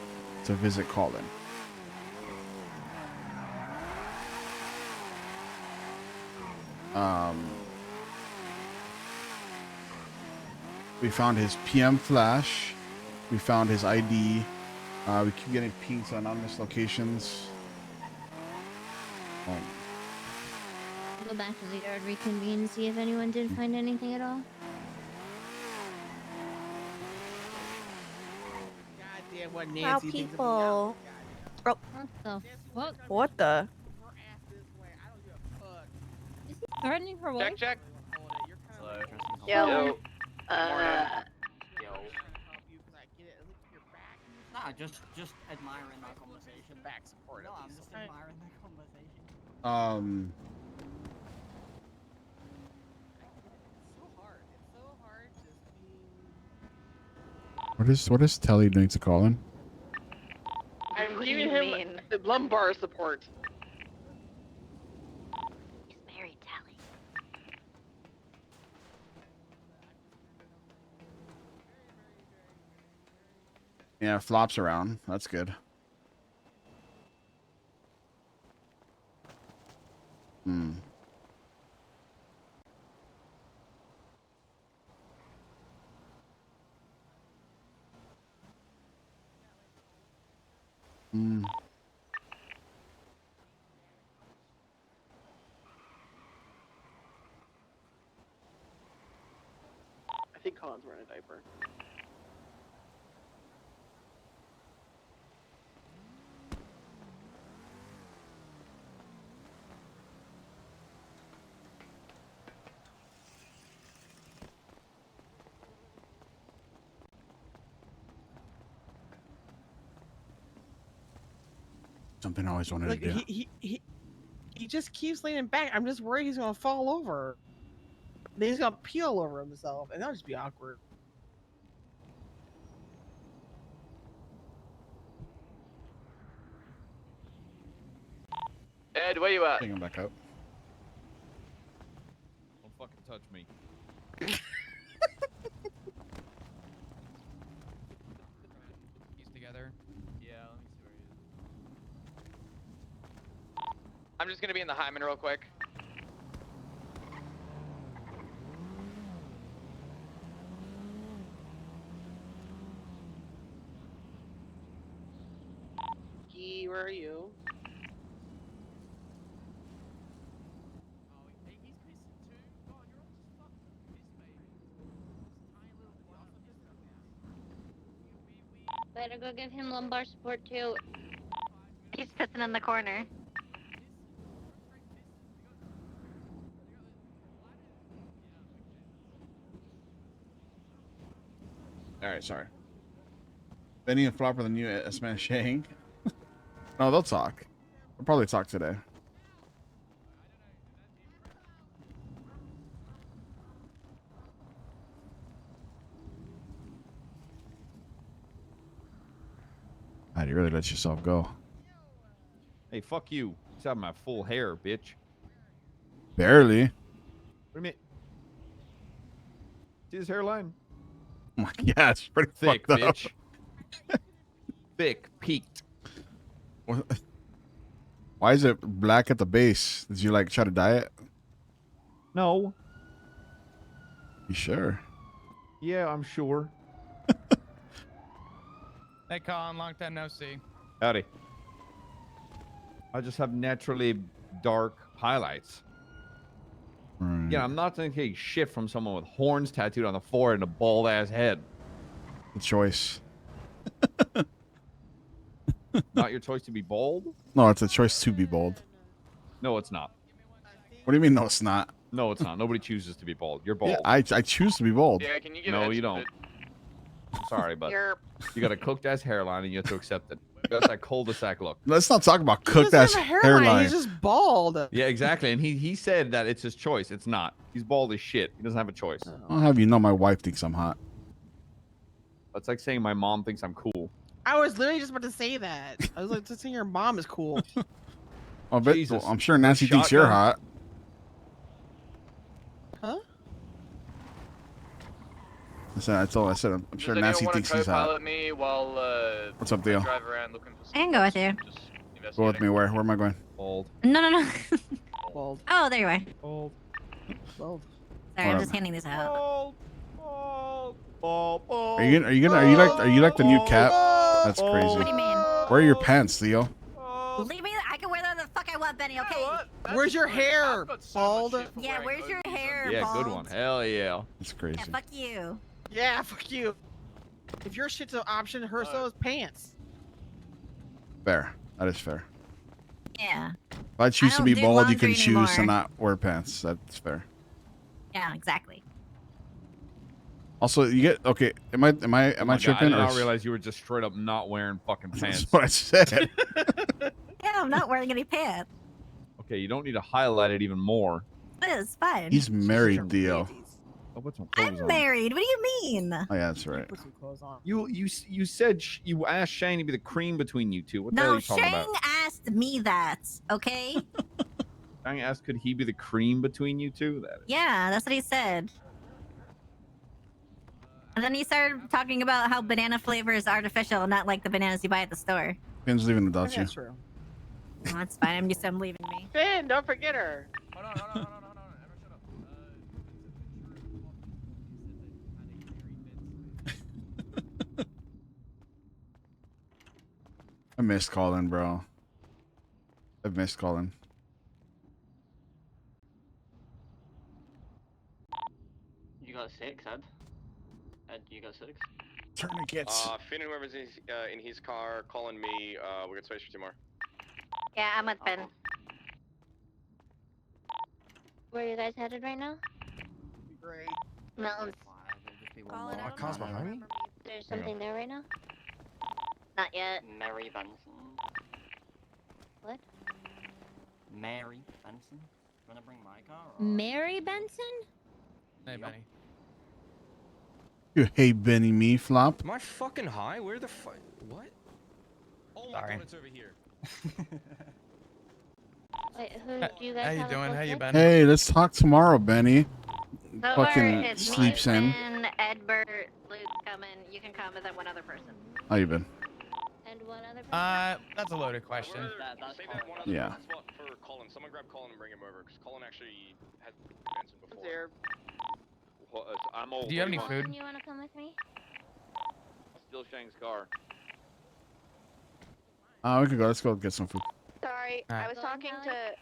to visit Colin. We found his PM flash. We found his ID. We keep getting pings to anonymous locations. Go back to the yard, reconvene, and see if anyone did find anything at all. Goddamn, what Wow, Nancy thinks of me. people. Oh, What the fuck? what the? Threatening for what? Check. Yo. Nah, just admiring that conversation. Back support. No, I'm just admiring that conversation. What is Telly doing to Colin? I'm What do giving you him mean? the lumbar support. He's married, Tally. Yeah, flops around. That's good. Hmm. Hmm. I think Colin's wearing a diaper. Something I always wanted Like, to do. he just keeps leaning back. I'm just worried he's gonna fall over. Then he's gonna pee all over himself, and that'll just be awkward. Ed, where you at? Bring him back up. Don't fucking touch me. He's together. Yeah, let me see where he is. I'm just gonna be in the Hyman real quick. Key, where are you? Better go give him lumbar support too. He's pissing in the corner. All right, sorry. Benny and Flop are the new S-Man Shang. No, they'll talk. They'll probably talk today. How do you really let yourself go? Hey, fuck you. He's having my full hair, bitch. Barely. What do you mean? See his hairline? Oh my God, it's pretty Thick, fucked up. bitch. Thick, peaked. Why is it black at the base? Did you like try to dye it? No. You sure? Yeah, I'm sure. Hey, Colin, long time no see. Howdy. I just have naturally dark highlights. Right. Yeah, I'm not taking shit from someone with horns tattooed on the forehead and a bald ass head. The choice. Not your choice to be bald? No, it's a choice to be bold. No, it's not. What do you mean? No, it's not. No, it's not. Nobody chooses to be bald. You're bald. Yeah, I choose to be bold. Yeah, can you give No, Ed you some don't. bit? I'm sorry, but You're you got a cooked ass hairline and you have to accept it. You got that cul-de-sac look. Let's not talk about He cooked doesn't ass have a hairline. hairline. He's just bald. Yeah, exactly. And he said that it's his choice. It's not. He's bald as shit. He doesn't have a choice. I'll have you know my wife thinks I'm hot. That's like saying my mom thinks I'm cool. I was literally just about to say that. I was like, just saying your mom is cool. I bet, Jesus. I'm sure Nancy thinks you're Shotgun. hot. Huh? I said, I'm sure Does Nancy anyone thinks want he's to hot. co-pilot me while What's up, I Theo? drive around looking for I can go with you. Go with me. Where am I going? Bald. No. Bald. Oh, there you are. Bald. Bald. Sorry, I'm Hold just up. handing this out. Bald. Bald. Bald. Bald. Are you like the new cat? That's crazy. What do you mean? Where are your pants, Theo? Leave me. I can wear whatever the fuck I want, Benny. Okay. Where's your hair, bald? Yeah. Where's your hair, Yeah, bald? good one. Hell yeah. That's crazy. Yeah. Fuck you. Yeah, fuck you. If your shit's an option, her so is pants. Fair. That is fair. Yeah. If I choose to don't be do bald, you can laundry choose to anymore. not wear pants. That's fair. Yeah, exactly. Also, you get okay. Am I Oh my God, I tripping? did not or realize you were just straight up not wearing fucking pants. That's what I said. Yeah, I'm not wearing any pants. Okay, you don't need to highlight it even more. It's fine. He's married, Theo. I'll put some clothes I'm on. married. What do you mean? Oh yeah, that's right. Put some clothes on. You said you asked Shane to be the cream between you two. What the hell are No, you talking Shane about? asked me that. Okay. Shane asked, could he be the cream between you two? That Yeah, that's what he said. And then he started talking about how banana flavor is artificial, not like the bananas you buy at the store. Finn's leaving without you. That's true. Well, that's fine. I'm used to him leaving me. Finn, don't forget her. Hold on. Emma, shut up. I missed Colin, bro. I've missed Colin. You got 6, Ed? Ed, you got 6? Tourniquets. Finn and whoever's in his car, calling me. We got space for 2 more. Yeah, I'm with Ben. Where are you guys headed right now? Great. Mountains. Colin, I don't car's know if you behind me? remember me. There's something there right now? Not yet. Mary Benson. What? Mary Benson? Wanna bring my car? Or... Mary Benson? Hey, Benny. You hate Benny me flop. Am I fucking high? Where the fuck? What? Oh my God, it's over here. Wait, who do you guys have a How you close been? Hey, let's talk tomorrow, Benny. Don't Fucking worry, it's sleeps me, in. Ben, Edbert, Luke's coming. You can come and then one other person. How you been? with? And one other person? That's a loaded question. That's Save that one other Yeah. spot for Colin. Someone grab Colin and bring him over, because Colin actually has Benson before. There. I'm old. Do you have any What food? Colin, you want to come with me? Still Shane's car. We could go. Let's go get some food. Sorry, Alright. I was talking to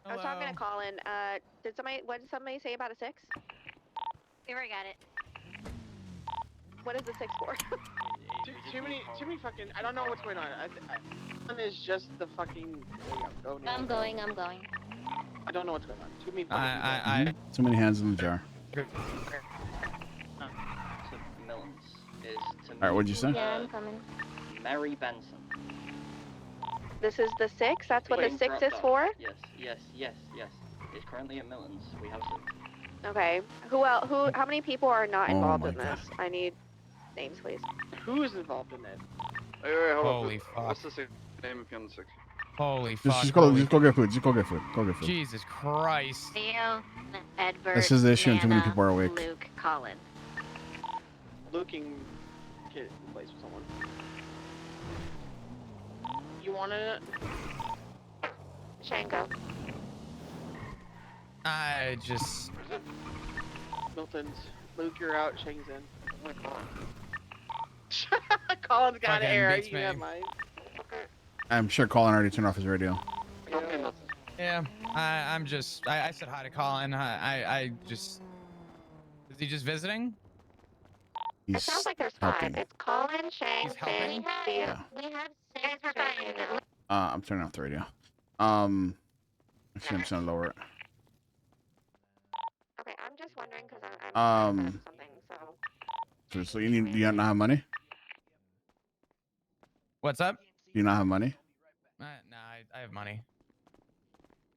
I was talking to Colin. What did somebody say about a 6? We already got it. What is the 6 for? Too many fucking. I don't know what's going on. One is just the fucking. Go now. I'm going. I don't know what's going on. Too many. Too many hands in the jar. To Milton's is to All right, what'd you say? Yeah, I'm coming. Mary Benson. This is the 6? That's what the Wait, 6 dropped is off. for? Yes. It's currently at Milton's. We have 6. Okay. Who else? How many people are not Oh involved my in this? I need names, please. Who is involved in it? Wait, hold Holy on. fuck. What's the name if you're on the 6? Holy fuck. Just go get food. Just go get food. Go get food. Jesus Christ. Theo, Edbert, This is the issue and too many Nana, people are awake. Luke, Colin. Looking kid plays with someone. You wanna? Shango. I just. Milton's. Luke, you're out. Shang's in. Colin's got Fucking air. beats You can have me. mine. I'm sure Colin already turned off his radio. Yeah, I'm just. I said hi to Colin. I just. Is he just visiting? It sounds like there's 5. It's Colin, Shang, He's helping? Theo. We have 6 right. I'm turning off the radio. Actually, I'm just gonna lower it. Okay, I'm just wondering because I'm something, so. So do you not have money? What's up? Do you not have money? Nah, I have money.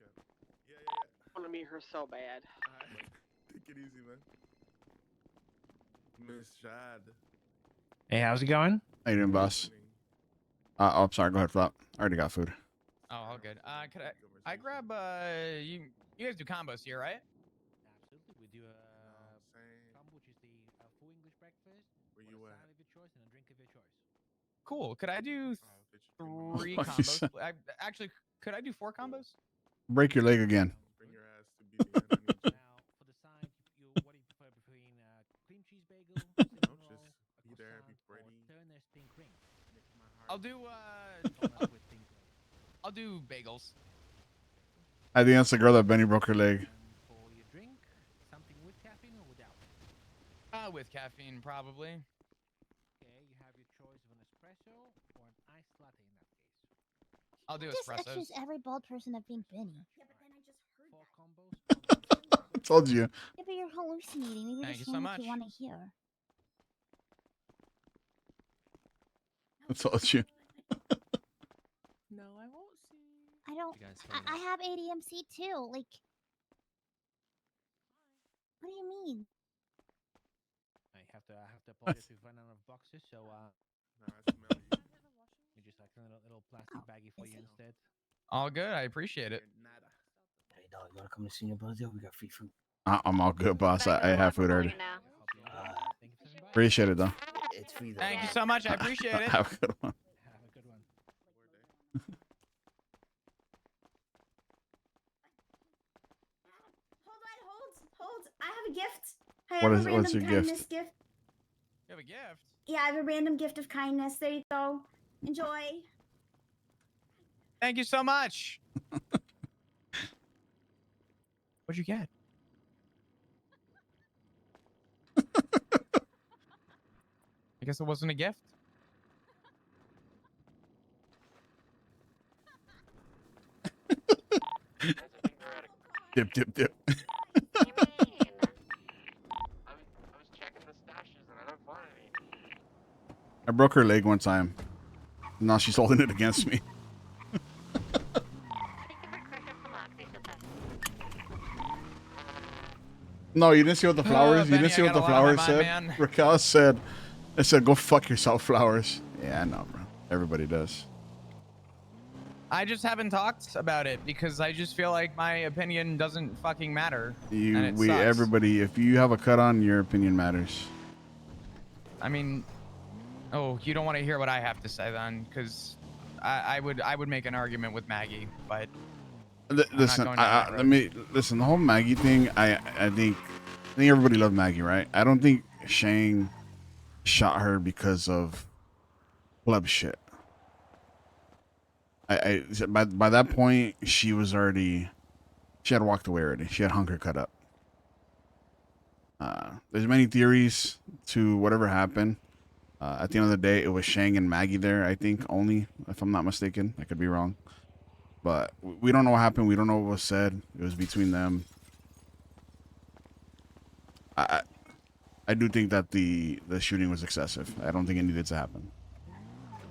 I want to meet her so bad. Take it easy, man. Miss Shad. Hey, how's it going? How you doing, boss? Oh, sorry. Go ahead, Flop. I already got food. Oh, all good. Could I grab you guys do combos here, right? Absolutely. We do a combo, which is the full English breakfast, Where you with a at? salad of your choice and a drink of your choice. Cool. Could I do Oh, 3 What you combos? said? Actually, could I do 4 combos? Break your leg again. Bring your ass to BD. I need you. Now, for the side, what do you prefer between cream cheese bagel, cinnamon roll, Just be a there, be croissant, or pretty. Turner spin cream? I'll do With pink glaze. I'll do bagels. I think that's the girl that Benny broke her leg. For your drink, something with caffeine or without? With caffeine, probably. Okay, you have your choice of an espresso or an iced I'll do Just espressos. accuse every bald person of being Benny. I told you. Yeah, but you're hallucinating. Maybe you're Thank just you so hearing what much. you want to hear. I told you. No, I won't see. I don't. You guys I have ADMC too. Like, what do you mean? I have to apologize if we run out of boxes, so Nah, I smell you. we just like a little plastic baggie for you instead. All good. I appreciate it. Nada. Hey, dog, you want to come to Senior Buzzio? We got free food. I'm all good, boss. I have food already. Thank you for inviting. Appreciate it though. It's free though. Thank you so much. I appreciate it. Have a good one. Have a good one. Hold. I have a gift. I What have is- a what's random your kindness gift? gift. You have a gift. Yeah, I have a random gift of kindness. There you go. Enjoy. Thank you so much. What'd you get? I guess it wasn't a gift. Dip. I was checking the stashes and I don't find any. I broke her leg one time. Now she's holding it against me. No, you didn't see what the flowers. You Benny, didn't see I what the got a lot on my flowers mind, said. man. Raquel said, "I said go fuck yourself, flowers." Yeah, I know, bro. Everybody does. I just haven't talked about it because I just feel like my opinion doesn't fucking matter. and it sucks. Everybody. If you have a cut on, your opinion matters. I mean, oh, you don't want to hear what I have to say then, because I would make an argument with Maggie, but Listen, going down that let me listen. The whole Maggie thing, I think everybody loved Maggie, right? I don't think Shang shot her because of pleb shit. By that point, she had walked away already. She had hung her cut up. There's many theories to whatever happened. At the end of the day, it was Shang and Maggie there, I think, only, if I'm not mistaken. I could be wrong. But we don't know what happened. We don't know what was said. It was between them. I do think that the shooting was excessive. I don't think it needed to happen.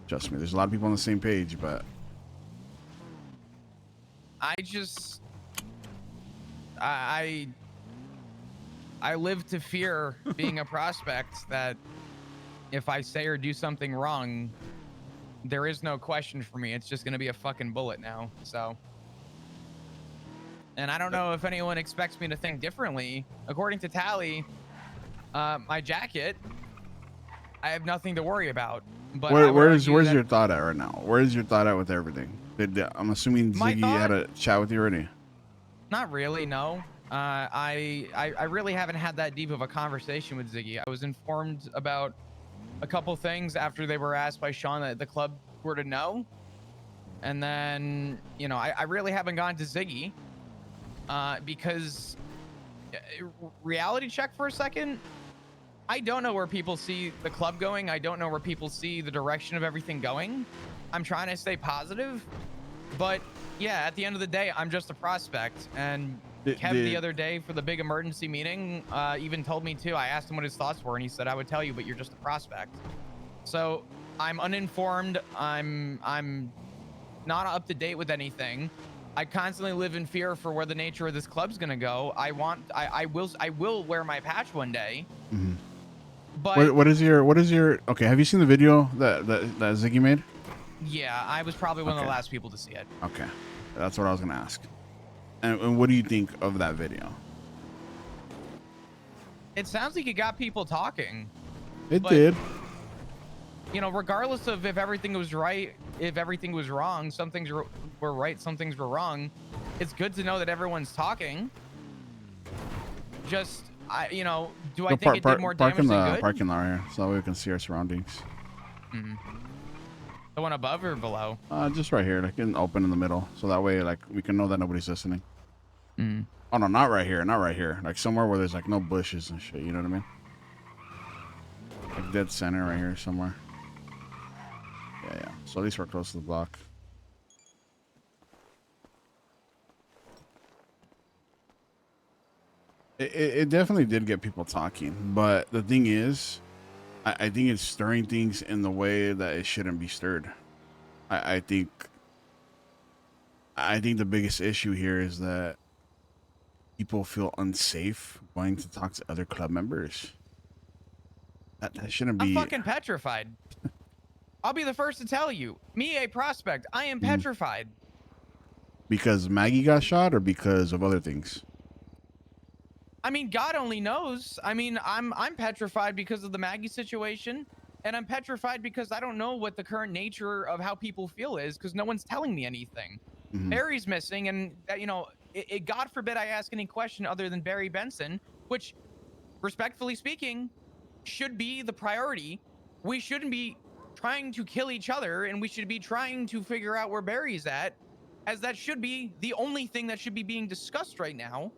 Trust me. There's a lot of people on the same page, but I just I live to fear being a prospect that if I say or do something wrong, there is no question for me. It's just going to be a fucking bullet now. So, and I don't know if anyone expects me to think differently. According to Tally, my jacket, I have nothing to worry about. But where's your thought at right now? Where's your thought at with everything? I'm assuming Ziggy had a chat with you already. Not really, no. I really haven't had that deep of a conversation with Ziggy. I was informed about a couple things after they were asked by Sean that the club were to know. And then, you know, I really haven't gone to Ziggy because reality check for a second. I don't know where people see the club going. I don't know where people see the direction of everything going. I'm trying to stay positive, but yeah, at the end of the day, I'm just a prospect. And Kev the other day for the big emergency meeting even told me too. I asked him what his thoughts were, and he said, "I would tell you, but you're just a prospect." So I'm uninformed. I'm not up to date with anything. I constantly live in fear for where the nature of this club's gonna go. I will wear my patch one day. Mm-hmm. But what is your okay? Have you seen the video that Ziggy made? Yeah, I was probably one of the last people to see it. Okay, that's what I was gonna ask. And what do you think of that video? It sounds like it got people talking. It did. You know, regardless of if everything was right, if everything was wrong, some things were right, some things were wrong. It's good to know that everyone's talking. Just, you know, do I think it did more damage in the than good? parking lot here, so that way we can see our surroundings. Mm-hmm. The one above or below? Just right here, like open in the middle, so that way, like, we can know that nobody's listening. Mm. Oh no, not right here, not right here. Like somewhere where there's like no bushes and shit. You know what I mean? Like dead center right here somewhere. Yeah. So at least we're close to the block. It definitely did get people talking, but the thing is, I think it's stirring things in the way that it shouldn't be stirred. I think the biggest issue here is that people feel unsafe going to talk to other club members. That shouldn't be. I'm fucking petrified. I'll be the first to tell you. Me, a prospect, I am petrified. Because Maggie got shot or because of other things? I mean, God only knows. I mean, I'm petrified because of the Maggie situation, and I'm petrified because I don't know what the current nature of how people feel is because no one's telling me anything. Barry's missing, and you know, God forbid I ask any question other than Barry Benson, which, respectfully speaking, should be the priority. We shouldn't be trying to kill each other, and we should be trying to figure out where Barry's at, as that should be the only thing that should be being discussed right now.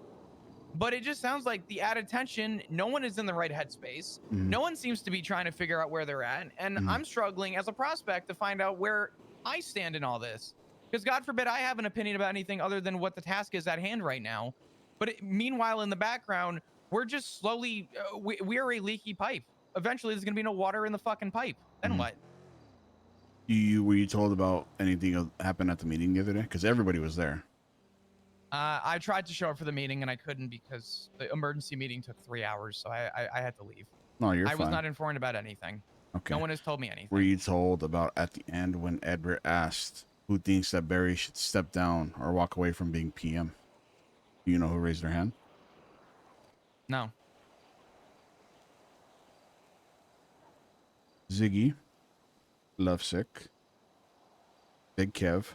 But it just sounds like the added tension, no one is in the right headspace. No one seems to be trying to figure out where they're at. And I'm struggling as a prospect to find out where I stand in all this. Because God forbid I have an opinion about anything other than what the task is at hand right now. But meanwhile, in the background, we're just slowly, we are a leaky pipe. Eventually, there's going to be no water in the fucking pipe. Then what? Were you told about anything that happened at the meeting the other day? Because everybody was there. I tried to show up for the meeting and I couldn't because the emergency meeting took 3 hours, so I had to leave. No, you're I was fine. not informed about anything. Okay. No one has told me anything. Were you told about at the end when Edward asked who thinks that Barry should step down or walk away from being PM? Do you know who raised their hand? No. Ziggy, Lovesick, Big Kev,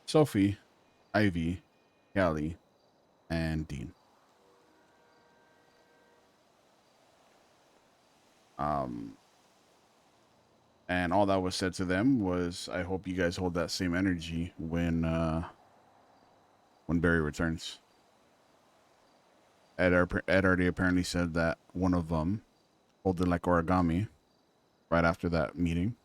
Sophie, Ivy, Callie, and Dean. And all that was said to them was, I hope you guys hold that same energy when Barry returns. Ed already apparently said that one of them folded like origami right after that meeting.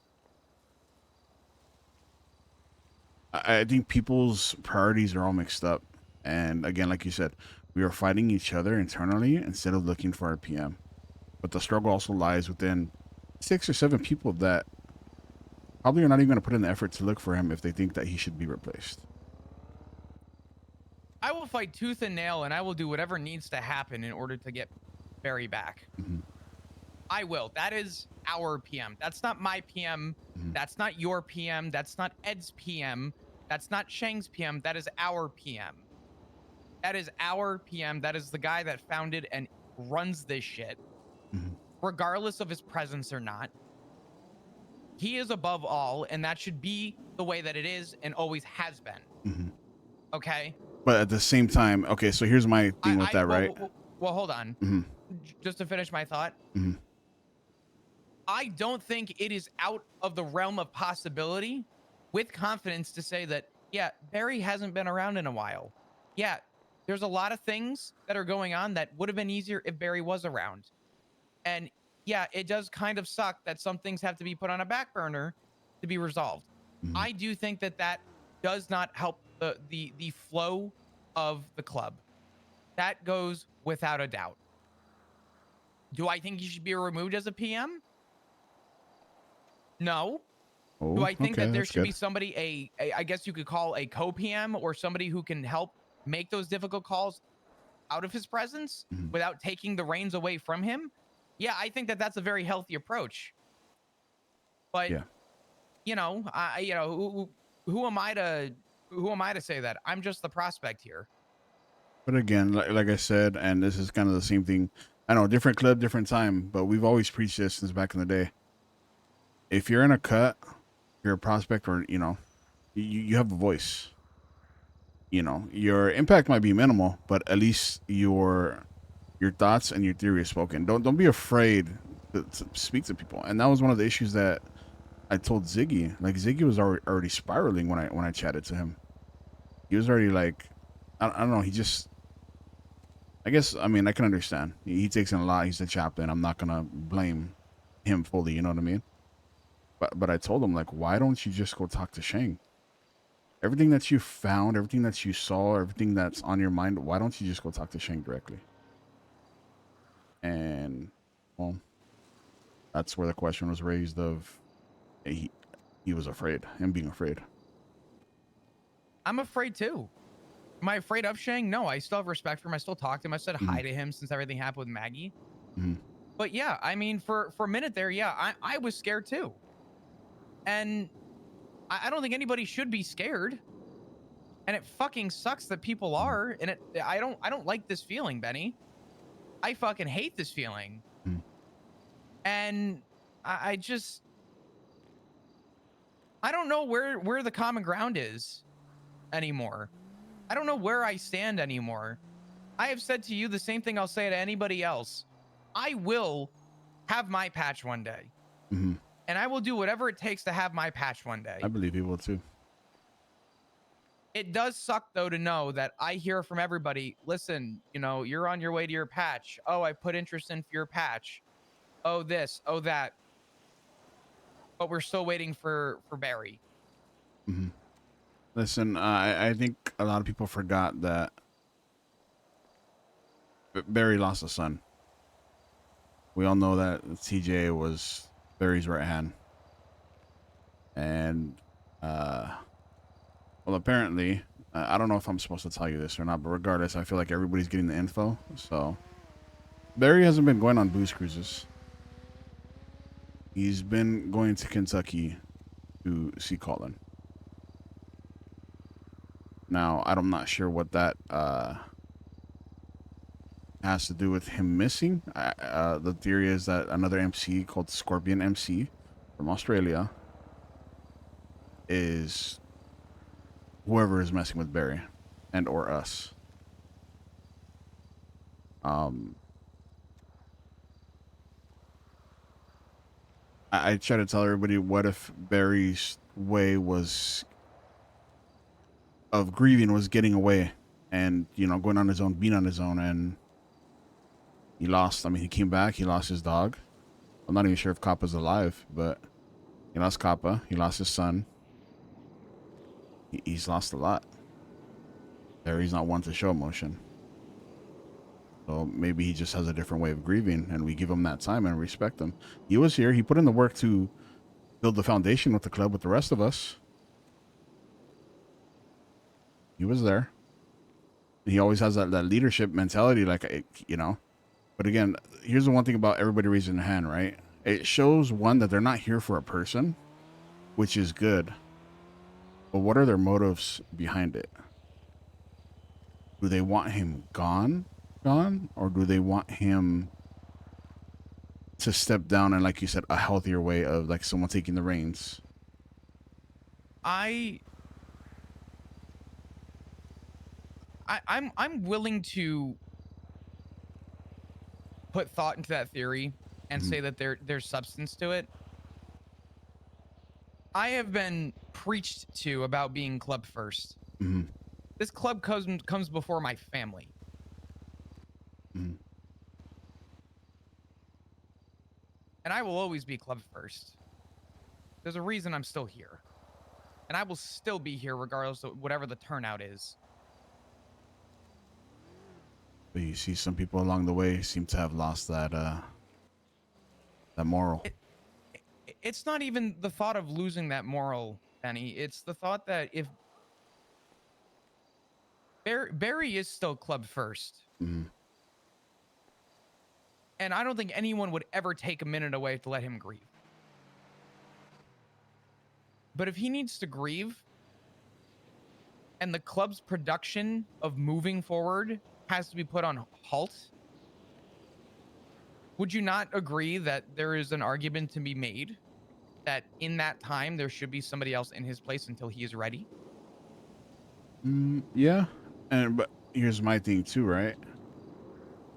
I think people's priorities are all mixed up. And again, like you said, we are fighting each other internally instead of looking for our PM. But the struggle also lies within 6 or 7 people that probably are not even going to put in the effort to look for him if they think that he should be replaced. I will fight tooth and nail and I will do whatever needs to happen in order to get Barry back. I will. That is our PM. That's not my PM. That's not your PM. That's not Ed's PM. That's not Shang's PM. That is our PM. That is our PM. That is the guy that founded and runs this shit, regardless of his presence or not. He is above all, and that should be the way that it is and always has been. Okay? But at the same time, okay, so here's my thing with that, right? Well, hold on. Just to finish my thought. I don't think it is out of the realm of possibility with confidence to say that, yeah, Barry hasn't been around in a while. Yeah, there's a lot of things that are going on that would have been easier if Barry was around. And yeah, it does kind of suck that some things have to be put on a back burner to be resolved. I do think that that does not help the flow of the club. That goes without a doubt. Do I think he should be removed as a PM? No. Do I think that there should be somebody, I guess you could call a co-PM or somebody who can help make those difficult calls out of his presence without taking the reins away from him? Yeah, I think that that's a very healthy approach. But, you know, who am I to say that? I'm just the prospect here. But again, like I said, and this is kind of the same thing. I know, different club, different time, but we've always preached this since back in the day. If you're in a cut, you're a prospect, or, you know, you have a voice. You know, your impact might be minimal, but at least your thoughts and your theory is spoken. Don't be afraid to speak to people. And that was one of the issues that I told Ziggy. Like, Ziggy was already spiraling when I chatted to him. He was already like, I don't know. He just, I guess, I mean, I can understand. He takes in a lot. He's the chaplain. I'm not gonna blame him fully. You know what I mean? But I told him, like, why don't you just go talk to Shang? everything that you found, everything that you saw, everything that's on your mind, why don't you just go talk to Shank directly? And well, that's where the question was raised of he was afraid, him being afraid. I'm afraid too. Am I afraid of Shang? No, I still have respect for him. I still talk to him. I said hi to him since everything happened with Maggie. But yeah, I mean, for a minute there, yeah, I was scared too. And I don't think anybody should be scared. And it fucking sucks that people are. And I don't like this feeling, Benny. I fucking hate this feeling. And I just, I don't know where the common ground is anymore. I don't know where I stand anymore. I have said to you the same thing I'll say to anybody else. I will have my patch one day. And I will do whatever it takes to have my patch one day. I believe he will too. It does suck though to know that I hear from everybody, listen, you know, you're on your way to your patch. Oh, I put interest in for your patch. Oh, this, oh, that. But we're still waiting for Barry. Listen, I think a lot of people forgot that Barry lost a son. We all know that TJ was Barry's right hand. And, well, apparently, I don't know if I'm supposed to tell you this or not, but regardless, I feel like everybody's getting the info. So, Barry hasn't been going on booze cruises. He's been going to Kentucky to see Colin. Now, I'm not sure what that has to do with him missing. The theory is that another MC called Scorpion MC from Australia is whoever is messing with Barry and or us. I try to tell everybody, what if Barry's way of grieving was getting away and, you know, going on his own, being on his own, and he lost. I mean, he came back, he lost his dog. I'm not even sure if Kappa's alive, but he lost Kappa, he lost his son. He's lost a lot. Barry's not one to show emotion. So maybe he just has a different way of grieving, and we give him that time and respect him. He was here. He put in the work to build the foundation with the club with the rest of us. He was there. He always has that leadership mentality, like, you know. But again, here's the one thing about everybody raising their hand, right? It shows, one, that they're not here for a person, which is good. But what are their motives behind it? Do they want him gone? Or do they want him to step down and, like you said, a healthier way of, like, someone taking the reins? I'm willing to put thought into that theory and say that there's substance to it. I have been preached to about being club first. This club comes before my family. And I will always be club first. There's a reason I'm still here. And I will still be here regardless of whatever the turnout is. But you see, some people along the way seem to have lost that moral. It's not even the thought of losing that moral, Benny. It's the thought that if Barry is still club first. And I don't think anyone would ever take a minute away to let him grieve. But if he needs to grieve and the club's production of moving forward has to be put on halt, would you not agree that there is an argument to be made that in that time there should be somebody else in his place until he is ready? Yeah. But here's my thing too, right?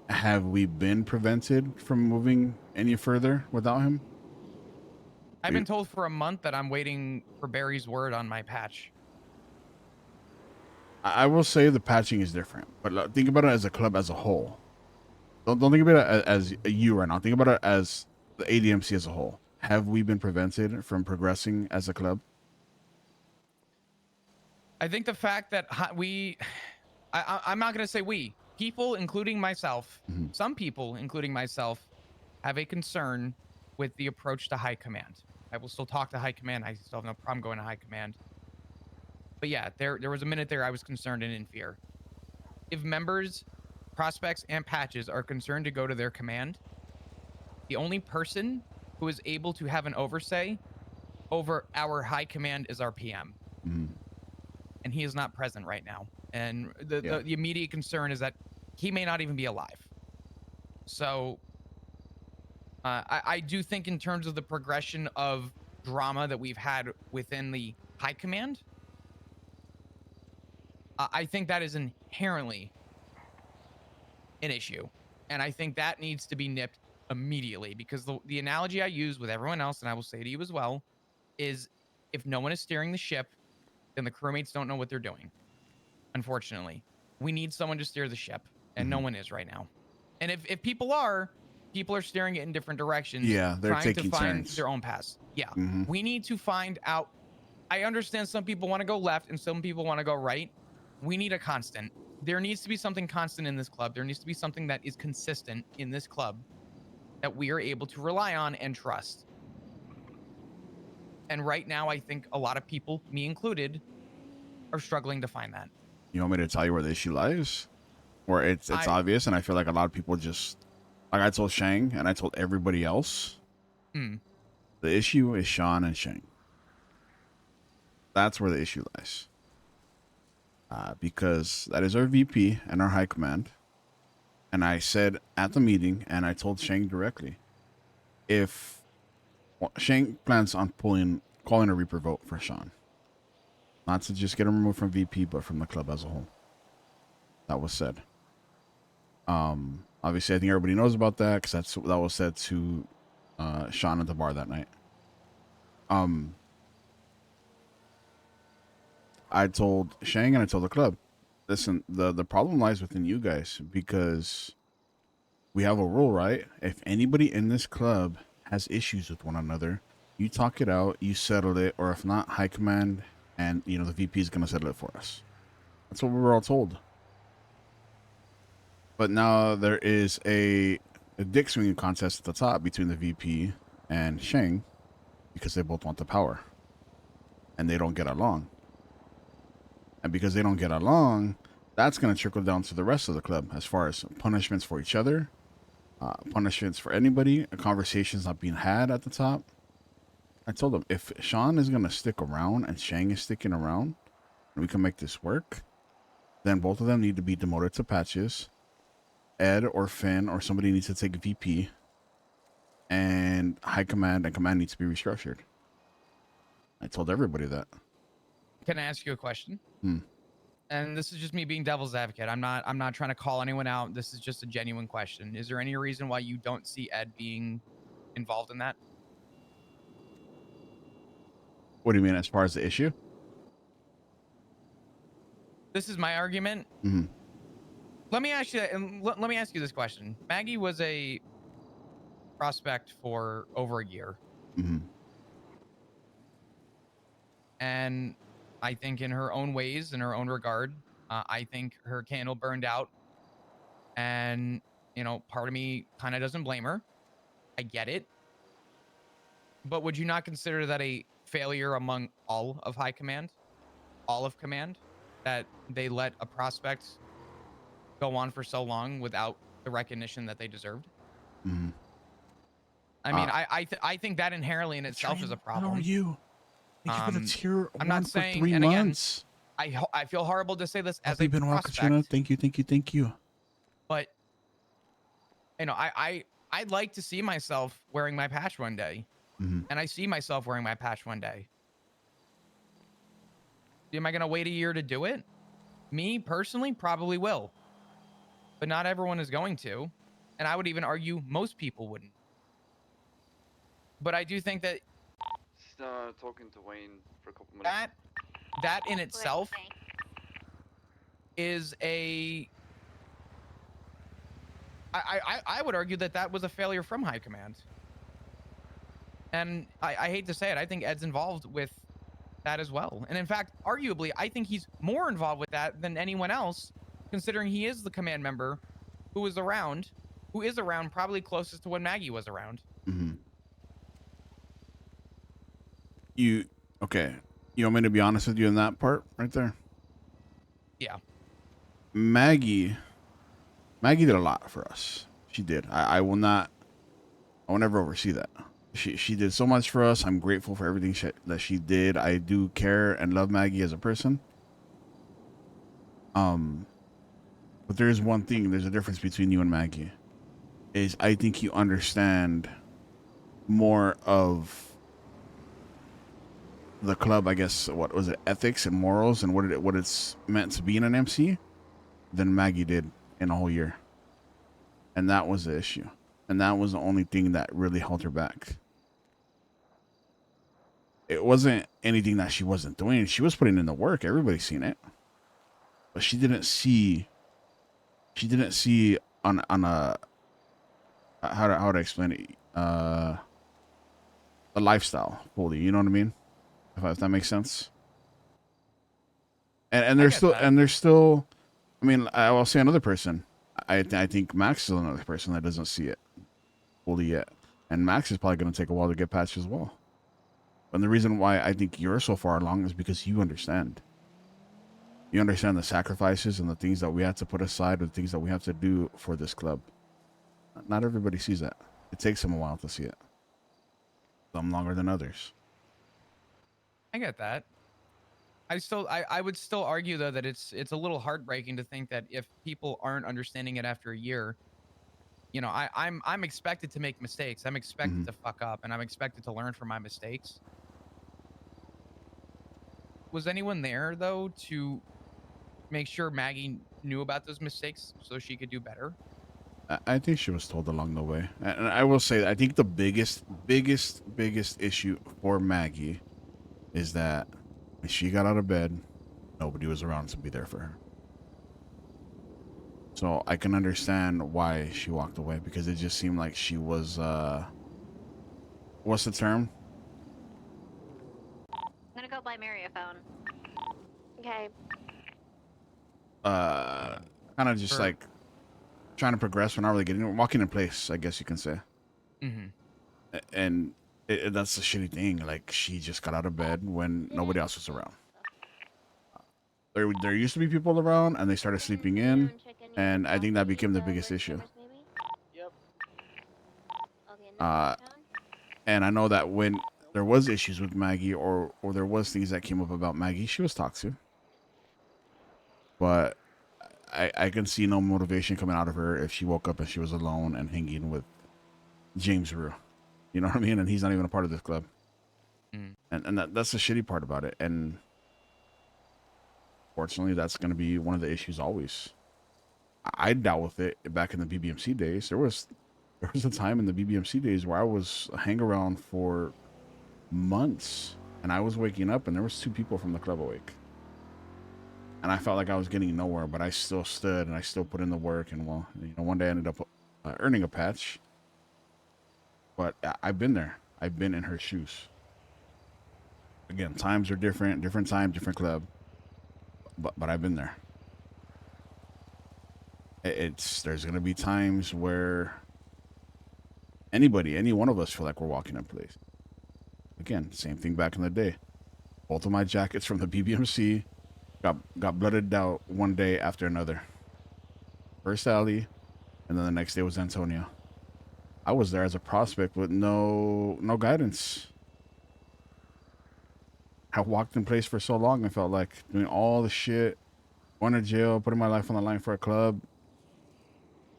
Have we been prevented from moving any further without him? I've been told for a month that I'm waiting for Barry's word on my patch. I will say the patching is different, but think about it as a club as a whole. Don't think about it as you right now. Think about it as the ADMC as a whole. Have we been prevented from progressing as a club? I think the fact that I'm not going to say we, people, including myself, some people, including myself, have a concern with the approach to high command. I will still talk to high command. I still have no problem going to high command. But yeah, there was a minute there I was concerned and in fear. If members, prospects, and patches are concerned to go to their command, the only person who is able to have an oversight over our high command is our PM. And he is not present right now. And the immediate concern is that he may not even be alive. So I do think in terms of the progression of drama that we've had within the high command, I think that is inherently an issue. And I think that needs to be nipped immediately, because the analogy I use with everyone else, and I will say to you as well, is if no one is steering the ship, then the crewmates don't know what they're doing. Unfortunately, we need someone to steer the ship, and no one is right now. And if people are steering it in different directions. Yeah, they're trying to taking find turns. their own paths. Yeah, we need to find out. I understand some people want to go left and some people want to go right. We need a constant. There needs to be something constant in this club. There needs to be something that is consistent in this club that we are able to rely on and trust. And right now, I think a lot of people, me included, are struggling to find that. You want me to tell you where the issue lies? Where it's obvious, and I feel like a lot of people just, like I told Shang and I told everybody else, the issue is Sean and Shang. That's where the issue lies. Because that is our VP and our high command. And I said at the meeting, and I told Shang directly, if Shang plans on calling a Reaper vote for Sean, not to just get him removed from VP, but from the club as a whole. That was said. Obviously, I think everybody knows about that because that was said to Sean at the bar that night. I told Shang and I told the club, listen, the problem lies within you guys, because we have a rule, right? If anybody in this club has issues with one another, you talk it out, you settle it, or if not, high command and the VP is going to settle it for us. That's what we were all told. But now there is a dick swinging contest at the top between the VP and Shang, because they both want the power and they don't get along. And because they don't get along, that's going to trickle down to the rest of the club as far as punishments for each other, punishments for anybody, conversations not being had at the top. I told them, if Sean is going to stick around and Shang is sticking around and we can make this work, then both of them need to be demoted to patches. Ed or Finn or somebody needs to take VP, and high command and command needs to be restructured. I told everybody that. Can I ask you a question? And this is just me being devil's advocate. I'm not trying to call anyone out. This is just a genuine question. Is there any reason why you don't see Ed being involved in that? What do you mean as far as the issue? This is my argument. Let me ask you this question. Maggie was a prospect for over a year. And I think in her own ways, in her own regard, I think her candle burned out. And, part of me kind of doesn't blame her. I get it. But would you not consider that a failure among all of high command? All of command? That they let a prospect go on for so long without the recognition that they deserved? I mean, I think that inherently in itself is a problem. How are you? Thank you for the tier I'm 1 not for saying, 3 and again, months. I feel horrible to say this as Happy a been well, prospect. Katrina. Thank you. But I'd like to see myself wearing my patch one day, and I see myself wearing my patch one day. Am I gonna wait a year to do it? Me personally, probably will, but not everyone is going to, and I would even argue most people wouldn't. But I do think that talking to Wayne for a couple minutes. That in itself is I would argue that was a failure from high command. And I hate to say it, I think Ed's involved with that as well. And in fact, arguably, I think he's more involved with that than anyone else, considering he is the command member who is around probably closest to when Maggie was around. Mm-hmm. Okay? You want me to be honest with you in that part right there? Yeah. Maggie did a lot for us. She did. I will never oversee that. She did so much for us. I'm grateful for everything that she did. I do care and love Maggie as a person. But there is one thing. There's a difference between you and Maggie. Is I think you understand more of the club. I guess what was it? Ethics and morals and what it's meant to be in an MC than Maggie did in a whole year. And that was the issue. And that was the only thing that really held her back. It wasn't anything that she wasn't doing. She was putting in the work. Everybody's seen it. But she didn't see on a, how to explain it, a lifestyle fully, you know what I mean? If that makes sense. And there's still, I mean, I will say another person. I think Max is another person that doesn't see it fully yet. And Max is probably going to take a while to get patched as well. And the reason why I think you're so far along is because you understand. You understand the sacrifices and the things that we have to put aside, the things that we have to do for this club. Not everybody sees that. It takes them a while to see it. Some longer than others. I get that. I would still argue though that it's a little heartbreaking to think that if people aren't understanding it after a year, you know, I'm expected to make mistakes. I'm expected to fuck up, and I'm expected to learn from my mistakes. Was anyone there though to make sure Maggie knew about those mistakes so she could do better? I think she was told along the way. And I will say, I think the biggest issue for Maggie is that when she got out of bed, nobody was around to be there for her. So I can understand why she walked away, because it just seemed like she was, what's the term? I'm gonna go buy Mary a phone. Okay. Kind of just like trying to progress. We're not really getting, walking in place, I guess you can say. Mm-hmm. And that's the shitty thing. Like, she just got out of bed when nobody else was around. There used to be people around, and they started sleeping in, and I think that became the biggest issue. And I know that when there was issues with Maggie, or there was things that came up about Maggie, she was talked to. But I can see no motivation coming out of her if she woke up and she was alone and hanging with James Rue. You know what I mean? And he's not even a part of this club. And that's the shitty part about it. And fortunately, that's going to be one of the issues always. I dealt with it back in the BBMC days. There was a time in the BBMC days where I was hang around for months, and I was waking up and there was 2 people from the club awake. And I felt like I was getting nowhere, but I still stood and I still put in the work. And well, you know, one day I ended up earning a patch. But I've been there. I've been in her shoes. Again, times are different time, different club. But I've been there. There's gonna be times where any one of us feel like we're walking in place. Again, same thing back in the day. Both of my jackets from the BBMC got blooded out one day after another. First Alley, and then the next day was Antonio. I was there as a prospect with no guidance. I walked in place for so long, I felt like doing all the shit, going to jail, putting my life on the line for a club,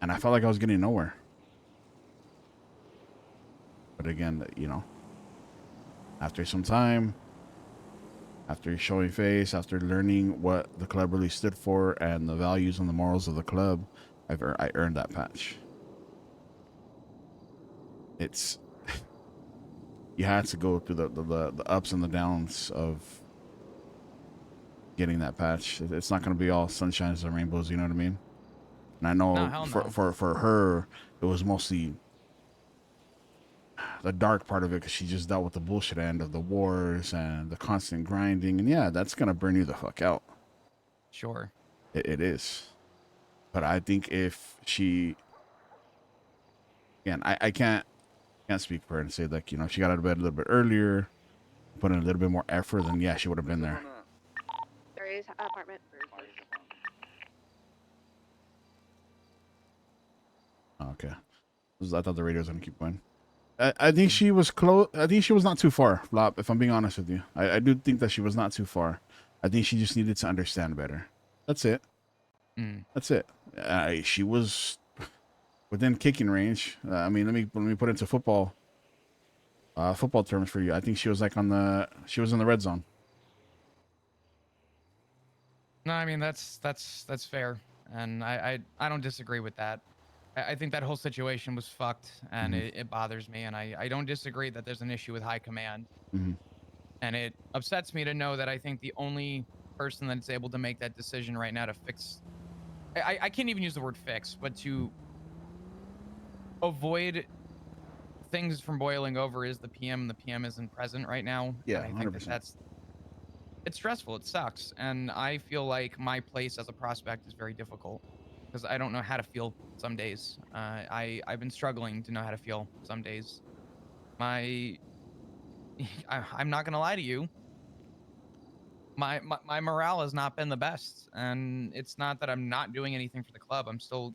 and I felt like I was getting nowhere. But again, you know, after some time, after showing face, after learning what the club really stood for and the values and the morals of the club, I earned that patch. It's you had to go through the ups and the downs of getting that patch. It's not going to be all sunshines and rainbows, you know what I mean? And I know for her, it was mostly the dark part of it because she just dealt with the bullshit end of the wars and the constant grinding, and yeah, that's gonna burn you the fuck out. Sure. It is. But I think if she, again, I can't speak for her and say like, you know, if she got out of bed a little bit earlier, put in a little bit more effort, then yeah, she would have been there. There is apartment. Okay. I thought the radio was gonna keep going. I think she was close. I think she was not too far, Flop, if I'm being honest with you. I do think that she was not too far. I think she just needed to understand better. That's it. That's it. She was within kicking range. I mean, let me put it into football terms for you. I think she was like she was in the red zone. No, I mean that's fair, and I don't disagree with that. I think that whole situation was fucked, and it bothers me, and I don't disagree that there's an issue with high command, and it upsets me to know that I think the only person that's able to make that decision right now to fix, I can't even use the word fix, but to avoid things from boiling over is the PM. The PM isn't present right now. Yeah, and I think 100%. it's stressful. It sucks, and I feel like my place as a prospect is very difficult because I don't know how to feel some days. I've been struggling to know how to feel some days. I'm not gonna lie to you. My morale has not been the best, and it's not that I'm not doing anything for the club. I'm still.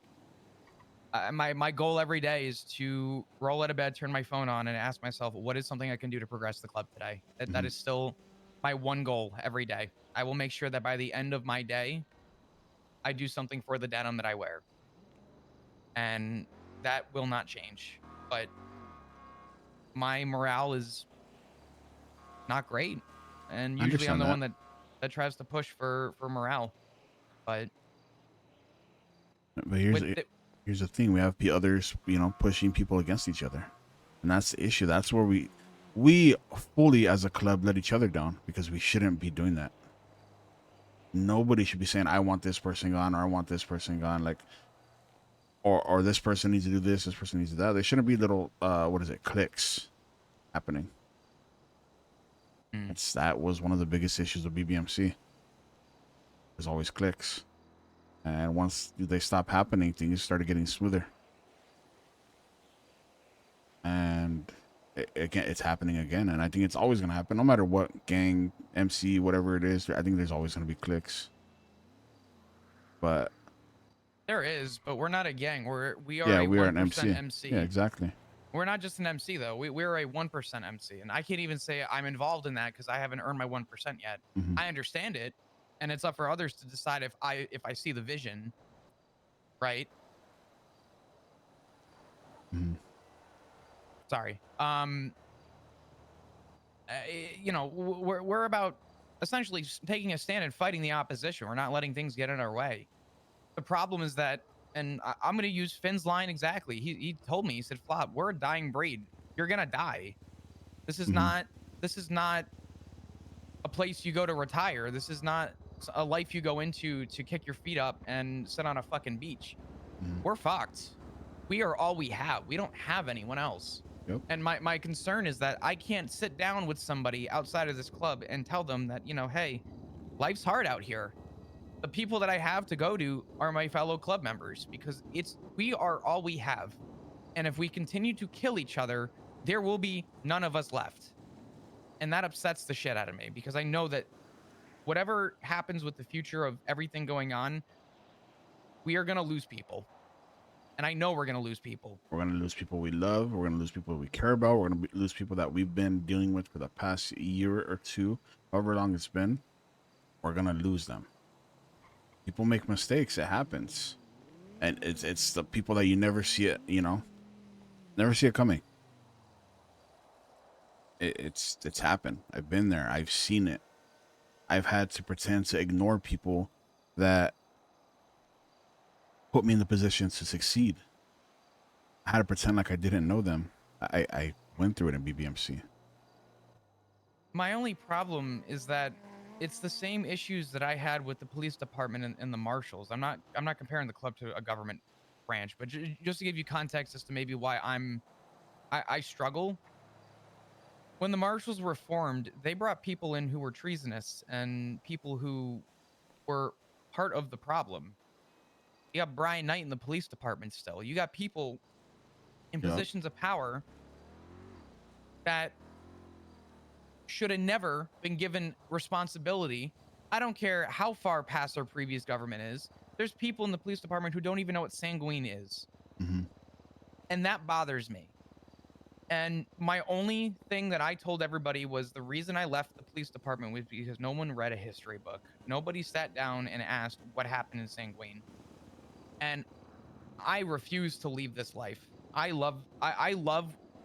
My goal every day is to roll out of bed, turn my phone on, and ask myself, what is something I can do to progress the club today? That is still my one goal every day. I will make sure that by the end of my day, I do something for the denim that I wear. And that will not change. But my morale is not great. And usually I'm the one that tries to push for morale. But here's the thing: we have others, you know, pushing people against each other, and that's the issue. That's where we fully as a club let each other down because we shouldn't be doing that. Nobody should be saying, "I want this person gone," or "I want this person gone," like, or this person needs to do this person needs to do that. There shouldn't be little cliques happening. That was one of the biggest issues with BBMC. There's always cliques. And once they stop happening, things started getting smoother. And again, it's happening again. And I think it's always going to happen. No matter what gang, MC, whatever it is, I think there's always going to be cliques. But there is, but we're not a gang. We are yeah, a we are 1% an MC. MC. Yeah, exactly. We're not just an MC though. We're a 1% MC, and I can't even say I'm involved in that because I haven't earned my 1% yet. I understand it, and it's up for others to decide if I see the vision, right? Sorry. You know, we're about essentially taking a stand and fighting the opposition. We're not letting things get in our way. The problem is that, and I'm going to use Finn's line exactly. He told me, he said, Flop, we're a dying breed. You're going to die. This is not a place you go to retire. This is not a life you go into to kick your feet up and sit on a fucking beach. We're fucked. We are all we have. We don't have anyone else. Yep. And my concern is that I can't sit down with somebody outside of this club and tell them that, you know, hey, life's hard out here. The people that I have to go to are my fellow club members because we are all we have. And if we continue to kill each other, there will be none of us left. And that upsets the shit out of me because I know that whatever happens with the future of everything going on, we are going to lose people. And I know we're going to lose people. We're going to lose people we love. We're going to lose people we care about. We're going to lose people that we've been dealing with for the past year or two, however long it's been. We're going to lose them. People make mistakes. It happens. And it's the people that you never see it, you know, never see it coming. It's happened. I've been there. I've seen it. I've had to pretend to ignore people that put me in the position to succeed. I had to pretend like I didn't know them. I went through it in BBMC. My only problem is that it's the same issues that I had with the police department and the marshals. I'm not comparing the club to a government branch, but just to give you context as to maybe why I struggle when the marshals were formed, they brought people in who were treasonous and people who were part of the problem. You got Brian Knight in the police department still. You got people in positions of power that should have never been given responsibility. I don't care how far past their previous government is. There's people in the police department who don't even know what sanguine is. And that bothers me. And my only thing that I told everybody was the reason I left the police department was because no one read a history book. Nobody sat down and asked what happened in Sanguine. And I refuse to leave this life. I love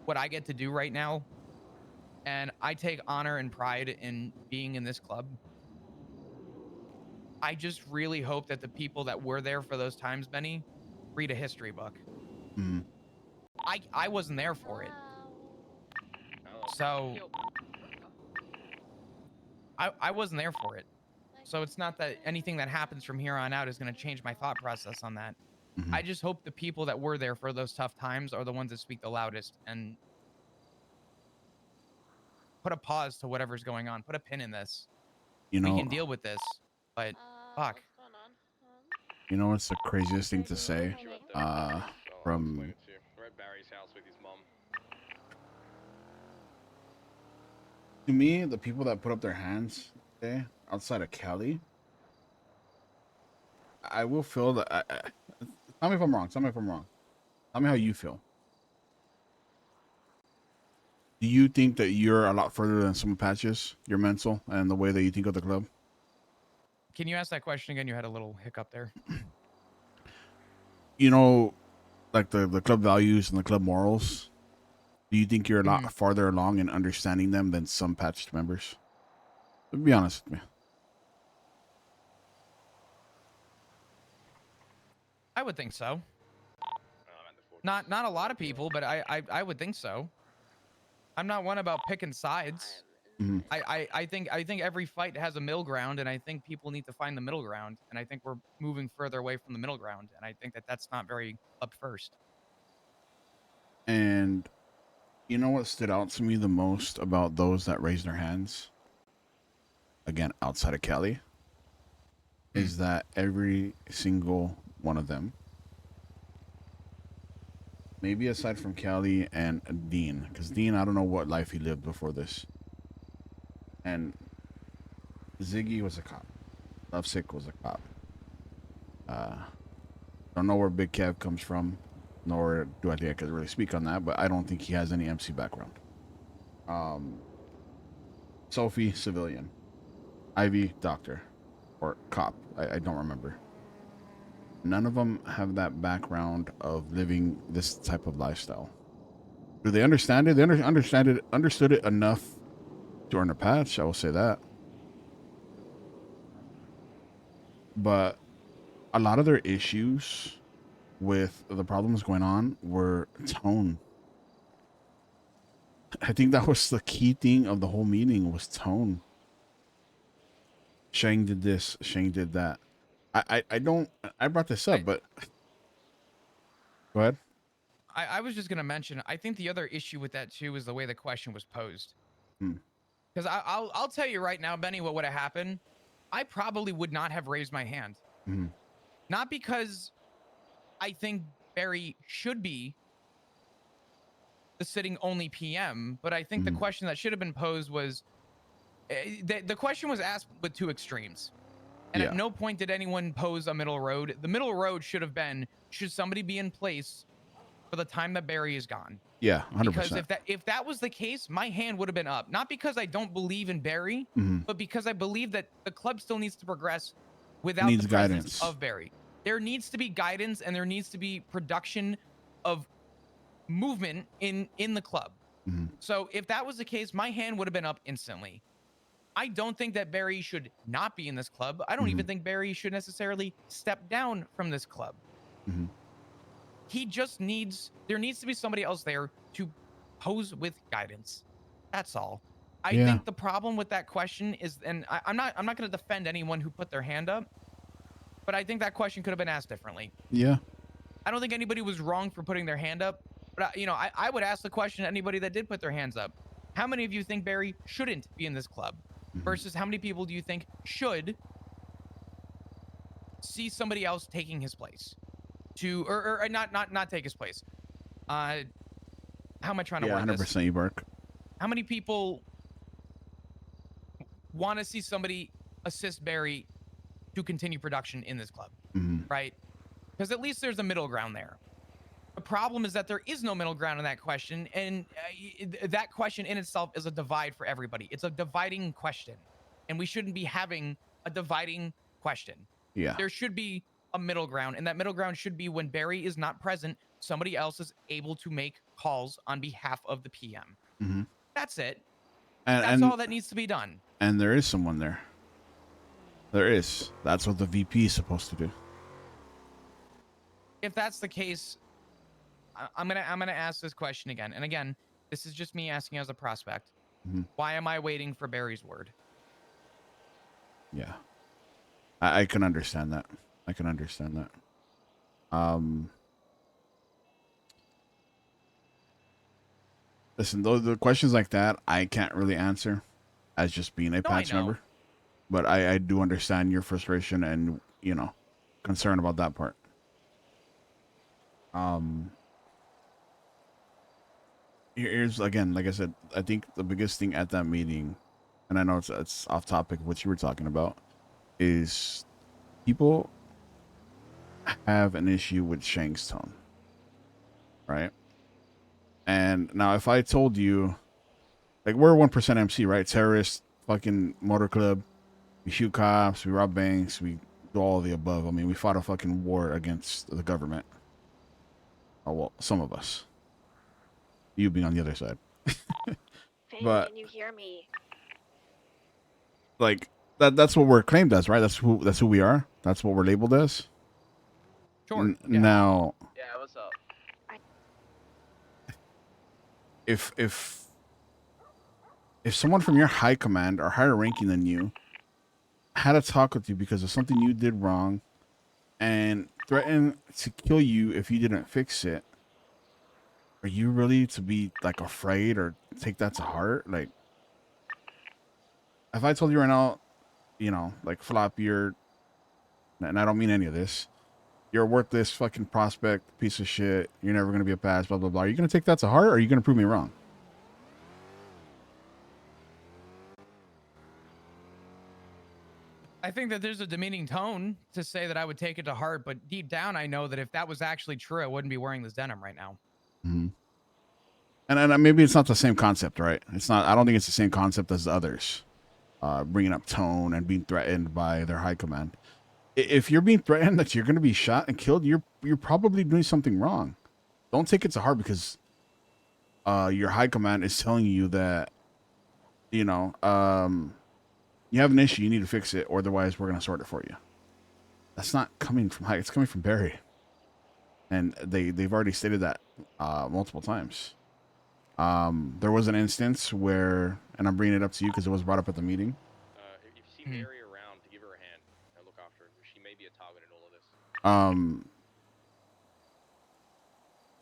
what I get to do right now. And I take honor and pride in being in this club. I just really hope that the people that were there for those times, Benny, read a history book. I wasn't there for it. So I wasn't there for it. So it's not that anything that happens from here on out is going to change my thought process on that. I just hope the people that were there for those tough times are the ones that speak the loudest and put a pause to whatever's going on. Put a pin in this. You know, we can deal with this, but fuck. You know what's the craziest thing to say? From We're at Barry's house with his mom. to me, the people that put up their hands outside of Cali, I will feel that. Tell me if I'm wrong. Tell me if I'm wrong. Tell me how you feel. Do you think that you're a lot further than some Apaches, your mental and the way that you think of the club? Can you ask that question again? You had a little hiccup there. You know, like the club values and the club morals. Do you think you're a lot farther along in understanding them than some patched members? Be honest with me. I would think so. Not a lot of people, but I would think so. I'm not one about picking sides. I think every fight has a middle ground, and I think people need to find the middle ground. And I think we're moving further away from the middle ground, and I think that that's not very up first. And you know what stood out to me the most about those that raised their hands, again, outside of Cali, is that every single one of them, maybe aside from Cali and Dean, because Dean, I don't know what life he lived before this. And Ziggy was a cop. Lovesick was a cop. Don't know where Big Kev comes from, nor do I think I could really speak on that, but I don't think he has any MC background. Sophie, civilian. Ivy, doctor. Or cop. I don't remember. None of them have that background of living this type of lifestyle. Do they understand it? They understood it enough to earn a patch, I will say that. But a lot of their issues with the problems going on were tone. I think that was the key thing of the whole meeting was tone. Shang did this, Shang did that. I brought this up, but go ahead. I was just going to mention, I think the other issue with that too is the way the question was posed. Because I'll tell you right now, Benny, what would have happened. I probably would not have raised my hand. Not because I think Barry should be the sitting only PM, but I think the question that should have been posed was, the question was asked with two extremes. And at no point did anyone pose a middle road. The middle road should have been, should somebody be in place for the time that Barry is gone? Yeah, 100%. Because if that was the case, my hand would have been up. Not because I don't believe in Barry, but because I believe that the club still needs to progress without the presence of Barry. There needs to be guidance and there needs to be production of movement in the club. So if that was the case, my hand would have been up instantly. I don't think that Barry should not be in this club. I don't even think Barry should necessarily step down from this club. He just there needs to be somebody else there to pose with guidance. That's all. I think the problem with that question is, and I'm not going to defend anyone who put their hand up, but I think that question could have been asked differently. Yeah. I don't think anybody was wrong for putting their hand up, but I would ask the question to anybody that did put their hands up. How many of you think Barry shouldn't be in this club? Versus how many people do you think should see somebody else taking his place? Or not take his place. How am I trying to Yeah, word this? 100% you bark. How many people want to see somebody assist Barry to continue production in this club, right? Because at least there's a middle ground there. The problem is that there is no middle ground in that question, and that question in itself is a divide for everybody. It's a dividing question, and we shouldn't be having a dividing question. Yeah. There should be a middle ground, and that middle ground should be when Barry is not present, somebody else is able to make calls on behalf of the PM. Mm-hmm. That's it. And, That's all that needs to be done. And there is someone there. There is. That's what the VP is supposed to do. If that's the case, I'm gonna ask this question again. And again, this is just me asking as a prospect. Why am I waiting for Barry's word? Yeah. I can understand that. I can understand that. Listen, the questions like that, I can't really answer as just being a patch member. But I do understand your frustration and, you know, concern about that part. Here's, again, like I said, I think the biggest thing at that meeting, and I know it's off topic of what you were talking about, is people have an issue with Shang's tone, right? And now if I told you, like, we're 1% MC, right? Terrorist, fucking motor club, we shoot cops, we rob banks, we do all of the above. I mean, we fought a fucking war against the government. Oh, well, some of us. You being on the other side. But can you hear me? like that's what we're claimed as, right? That's who we are. That's what we're labeled as. Sure. Now, Yeah, what's up? if someone from your high command or higher ranking than you had a talk with you because of something you did wrong and threatened to kill you if you didn't fix it, are you really to be like afraid or take that to heart? Like, if I told you right now, you know, like, Flop, you're, and I don't mean any of this, you're a worthless fucking prospect, piece of shit, you're never going to be a pass, blah, blah, blah. Are you going to take that to heart or are you going to prove me wrong? I think that there's a demeaning tone to say that I would take it to heart, but deep down, I know that if that was actually true, I wouldn't be wearing this denim right now. Mm-hmm. And maybe it's not the same concept, right? It's not. I don't think it's the same concept as the others, bringing up tone and being threatened by their high command. If you're being threatened that you're going to be shot and killed, you're probably doing something wrong. Don't take it to heart because your high command is telling you that, you know, you have an issue, you need to fix it, or otherwise we're going to sort it for you. That's not coming from high. It's coming from Barry, and they've already stated that multiple times. There was an instance where, and I'm bringing it up to you because it was brought up at the meeting. If you see Mary around, to give her a hand and look after her. She may be a target in all of this.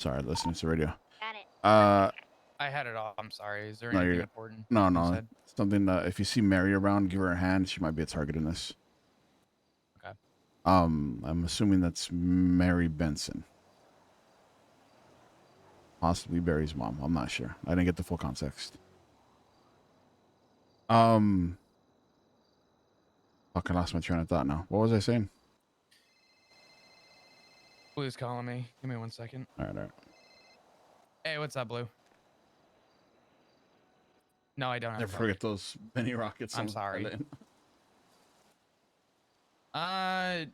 Sorry, listening to the radio. Got it. I had it off. I'm sorry. Is there No, anything you're important? no. you said? Something. If you see Mary around, give her a hand. She might be a target in this. Okay. I'm assuming that's Mary Benson. Possibly Barry's mom. I'm not sure. I didn't get the full context. Fuck, I lost my train of thought now. What was I saying? Blue's calling me. Give me 1 second. All right. Hey, what's up, Blue? No, I don't have Never a forget phone. those mini rockets. I'm sorry. I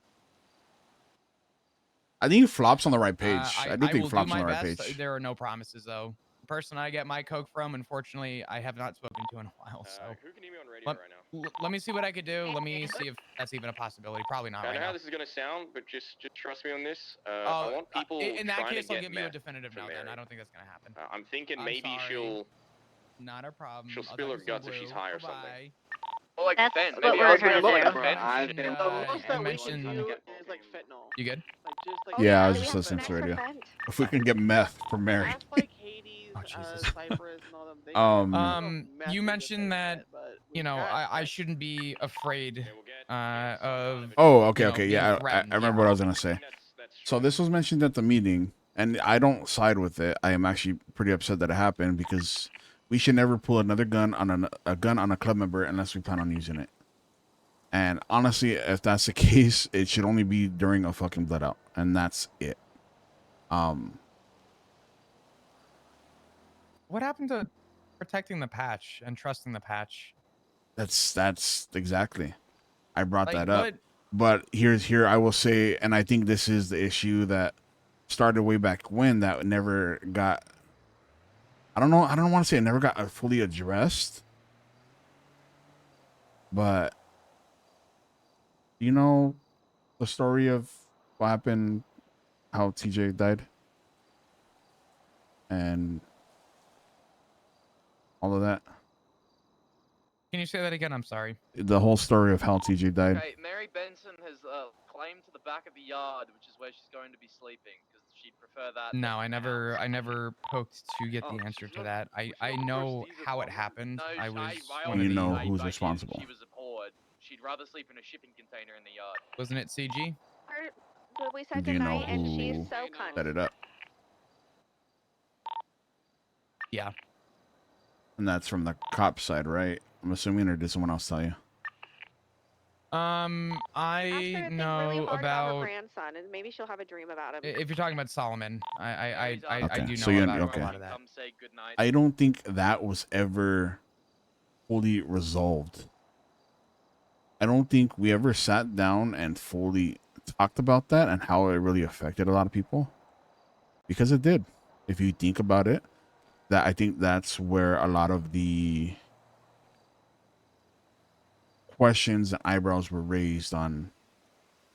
think Flop's on the right page. I do will think Flop's do on my the right best. page. There are no promises, though. The person I get my coke from, unfortunately, I have not spoken to in a while. So Who can hear me on radio right now? let me see what I could do. Let me see if that's even a possibility. Probably not I right know how now. this is gonna sound, but just trust me on this. I want people in that trying case, to I'll get give you a meth definitive from no. Then Mary. I don't think that's gonna happen. I'm thinking I'm maybe sorry. Not a problem. she'll I'll spill her talk to you guts if she's Blue. high or Bye-bye. something. Well, like That's fent. what Maybe we're I was trying to gonna do. look at I've fent. been- The most that we mentioned- can do is like fentanyl. You good? Like just like Yeah, I was do we just have listening to the snacks or radio. fent? If we can get meth from Mary. that's like Hades, Oh, Jesus. Cypress, and all them You mentioned that you know I shouldn't be afraid of. Oh, okay, you know, okay, being yeah. I threatened, remember what I was gonna say. So this was mentioned at the meeting, and I don't side with it. I am actually pretty upset that it happened because we should never pull another gun on a gun on a club member unless we plan on using it. And honestly, if that's the case, it should only be during a fucking blood out, and that's it. What happened to protecting the patch and trusting the patch? That's exactly. I brought Like, that up. what? But here I will say, and I think this is the issue that started way back when that never got. I don't know. I don't want to say it never got fully addressed. But you know, the story of what happened, how TJ died, and all of that. Can you say that again? I'm sorry. The whole story of how TJ died. Okay, Mary Benson has claimed to the back of the yard, which is where she's going to be sleeping, because she'd prefer that. No, I never poked to get the answer to that. I know how it happened. No, I was I one of You the. know who's responsible. She was abhorred. She'd rather sleep in a shipping container in the yard. Wasn't it CG? But we said Do you know goodnight, and she's who so cunt. set it up? Yeah. And that's from the cop side, right? I'm assuming, or did someone else tell you? I know Really hard on her about. grandson, and maybe she'll have a dream about him. If you're talking about Solomon, I Okay, do know so you about okay. a lot of that. I don't think that was ever fully resolved. I don't think we ever sat down and fully talked about that and how it really affected a lot of people. Because it did. If you think about it, that I think that's where a lot of the questions and eyebrows were raised on,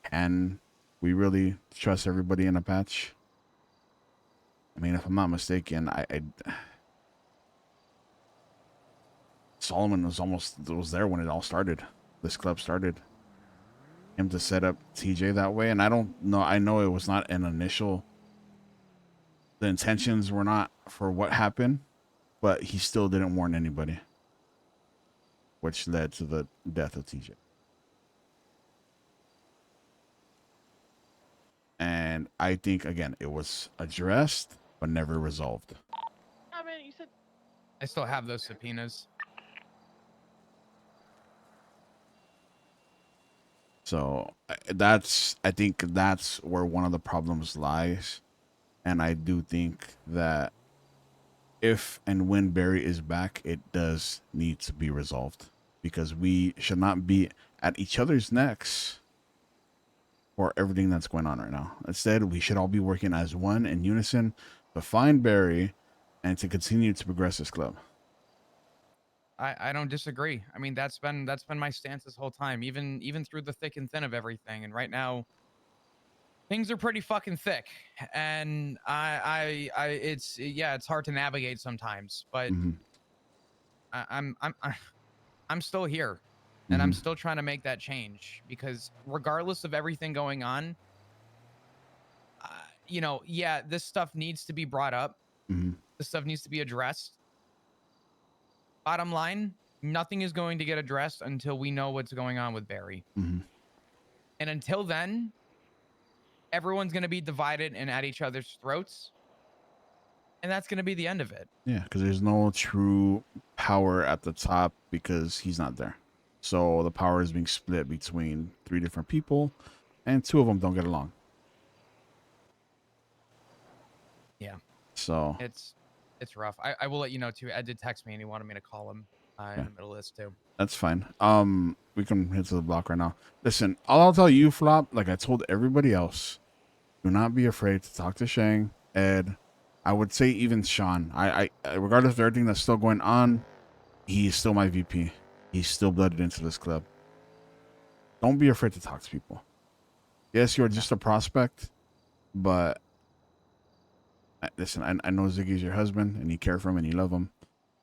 can we really trust everybody in a patch? I mean, if I'm not mistaken, Solomon was there when it all started. This club started. Him to set up TJ that way, and I don't know. I know it was not an initial. The intentions were not for what happened, but he still didn't warn anybody, which led to the death of TJ. And I think again, it was addressed but never resolved. I mean, you said. I still have those subpoenas. So I think that's where one of the problems lies. And I do think that if and when Barry is back, it does need to be resolved, because we should not be at each other's necks for everything that's going on right now. Instead, we should all be working as one in unison to find Barry and to continue to progress this club. I don't disagree. I mean, that's been my stance this whole time, even through the thick and thin of everything. And right now, things are pretty fucking thick, and it's hard to navigate sometimes. But I'm still here, and I'm still trying to make that change, because regardless of everything going on, this stuff needs to be brought up. This stuff needs to be addressed. Bottom line, nothing is going to get addressed until we know what's going on with Barry. And until then, everyone's going to be divided and at each other's throats. And that's going to be the end of it. Yeah, because there's no true power at the top because he's not there. So the power is being split between 3 different people, and 2 of them don't get along. Yeah. So it's rough. I will let you know too. Ed did text me and he wanted me to call him in the middle of this too. that's fine. We can hit to the block right now. Listen, all I'll tell you, Flop, like I told everybody else, do not be afraid to talk to Shang, Ed. I would say even Sean. I regardless of everything that's still going on, he's still my VP. He's still blooded into this club. Don't be afraid to talk to people. Yes, you're just a prospect, but listen, I know Ziggy's your husband and you care for him and you love him,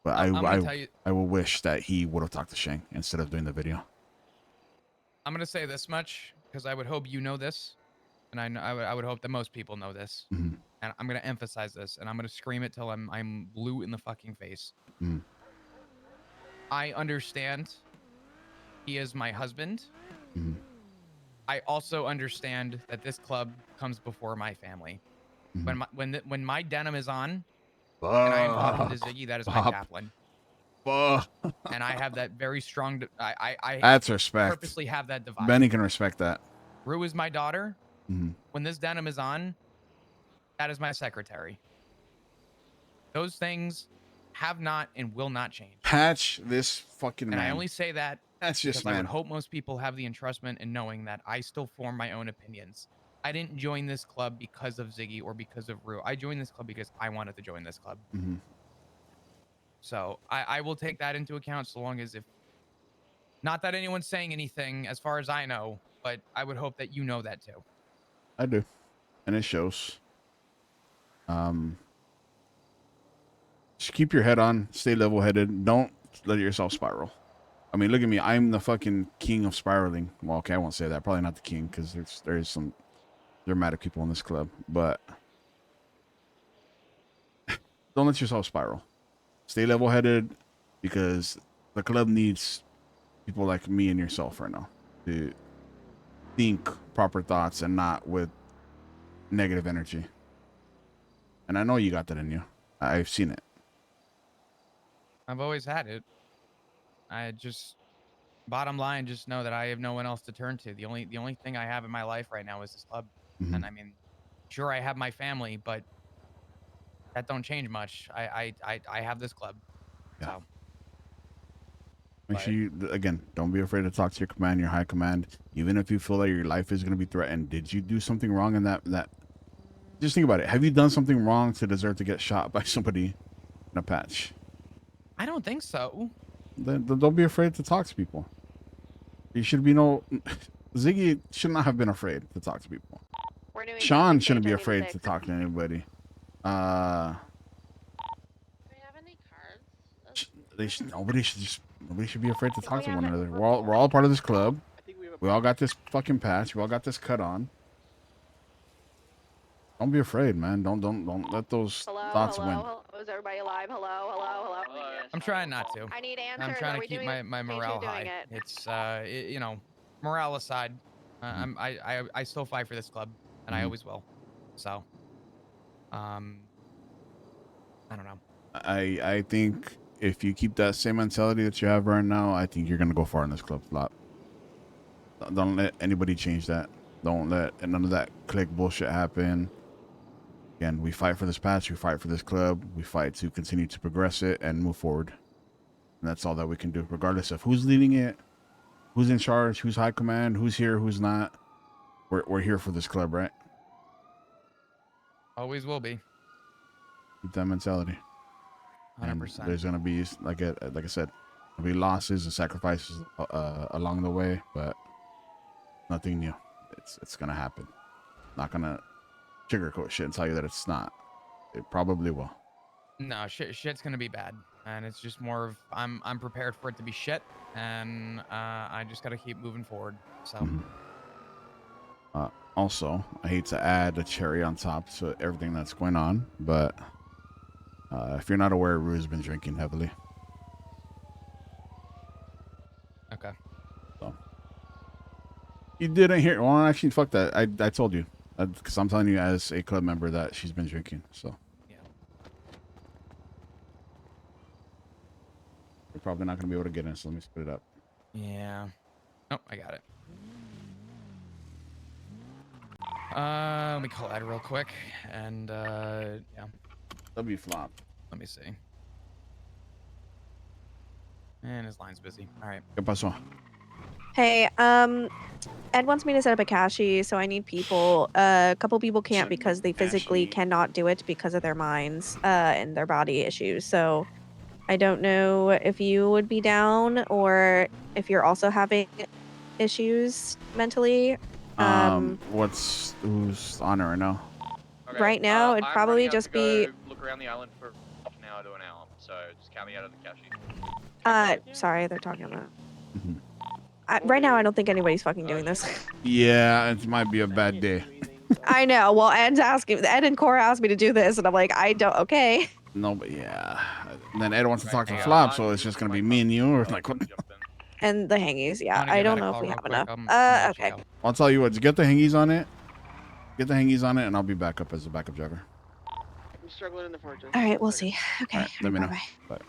but I will wish that he would have talked to Shang instead of doing the video. I'm going to say this much because I would hope you know this, and I would hope that most people know this. and I'm gonna emphasize this, and I'm gonna scream it till I'm blue in the fucking face. Mm. I understand he is my husband. Mm. I also understand that this club comes before my family. Mm. When my denim is on, and I am talking to Fuck. Ziggy, that is my Fuck. chaplain. Fuck. And I have that very strong. I That's respect. purposely have that divide. Benny can respect that. Rue is my daughter. Mhm. When this denim is on, that is my secretary. Those things have not and will not change. Patch this fucking And man. I only say that That's because just I would man. hope most people have the entrustment in knowing that I still form my own opinions. I didn't join this club because of Ziggy or because of Rue. I joined this club because I wanted to join this club. Mm-hmm. So I will take that into account so long as if, not that anyone's saying anything as far as I know, but I would hope that you know that too. I do, and it shows. Just keep your head on, stay level-headed. Don't let yourself spiral. I mean, look at me. I'm the fucking king of spiraling. Well, okay, I won't say that. Probably not the king because there's some dramatic people in this club. But don't let yourself spiral. Stay level-headed because the club needs people like me and yourself right now to think proper thoughts and not with negative energy. And I know you got that in you. I've seen it. I've always had it. I just, bottom line, just know that I have no one else to turn to. The only thing I have in my life right now is this club. Mm-hmm. And I mean, sure, I have my family, but that don't change much. I have this club. Yeah. So Make sure you, again, don't be afraid to talk to your command, your high command, even if you feel like your life is going to be threatened. Did you do something wrong in that? Just think about it. Have you done something wrong to deserve to get shot by somebody in a patch? I don't think so. Then don't be afraid to talk to people. You should be Ziggy should not have been afraid to talk to people. Sean shouldn't be afraid to talk to anybody. Nobody should be afraid to talk to one another. We're all part of this club. We all got this fucking patch. We all got this cut on. Don't be afraid, man. Don't let those thoughts win. Hello? Is everybody alive? Hello? I'm trying not to. I need answers. I'm trying Are to we keep doing my in case morale you're doing high. it? It's you know, morale aside, I still fight for this club, and I always will. So, I don't know. I think if you keep that same mentality that you have right now, I think you're gonna go far in this club. Don't let anybody change that. Don't let none of that click bullshit happen. Again, we fight for this patch. We fight for this club. We fight to continue to progress it and move forward. And that's all that we can do, regardless of who's leading it, who's in charge, who's high command, who's here, who's not. We're here for this club, right? Always will be. Keep that mentality. 100%. There's gonna be, like I said, there'll be losses and sacrifices along the way, but nothing new. It's gonna happen. Not gonna sugarcoat shit and tell you that it's not. It probably will. No, shit's gonna be bad, and it's just more of I'm prepared for it to be shit, and I just gotta keep moving forward. So. Mm-hmm. Also, I hate to add a cherry on top to everything that's going on, but if you're not aware, Rue's been drinking heavily. Okay. So you didn't hear? Well, actually, fuck that. I told you, because I'm telling you as a club member that she's been drinking. So yeah, you're probably not gonna be able to get in. So let me split it up. Yeah. Oh, I got it. Let me call Ed real quick, and yeah. W flop. Let me see. And his line's busy. All right. ¿Qué pasó? Hey, Ed wants me to set up a cache, so I need people. A couple people can't because they physically cannot do it because of their minds and their body issues. So I don't know if you would be down or if you're also having issues mentally. Who's on it right now? Okay, right now, it'd I'm probably running out just to go be. look around the island for half an hour to an hour, so just count me out of the cache. Sorry, they're talking about. Right now, I don't think anybody's fucking doing this. Yeah, it might be a bad day. I know. Well, Ed and Cora asked me to do this, and I'm like, I don't. Okay. No, but yeah. And then Ed wants to talk to hang on. Flop, so it's just gonna be me and you, or like what? And the hangies. Yeah, gonna I give don't Ed a know if call we real have quick. enough. I'm gonna let you Okay. go. I'll tell you what. Get the hangies on it. Get the hangies on it, and I'll be back up as a backup driver. I'm struggling in the fortress. All right, we'll see. Okay. All right, let me know. Bye-bye. Bye.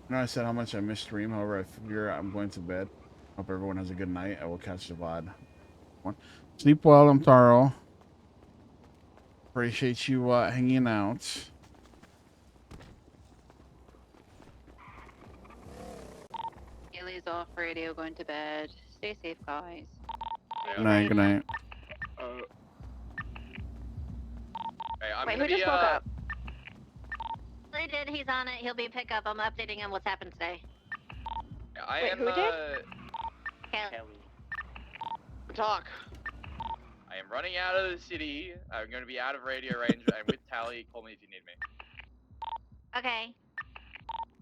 You know, I said how much I miss stream. However, I figure I'm going to bed. Hope everyone has a good night. I will catch the VOD. Sleep well, I'm Taro. Appreciate you hanging out. Haley's off radio, going to bed. Stay safe, guys. Good night. Good night. Wait, who just woke up? He did. He's on it. He'll be pickup. I'm updating him what's happened today. I Wait, am, who did? Kelly. Talk. I am running out of the city. I'm going to be out of radio range. I'm with Tally. Call me if you need me. Okay.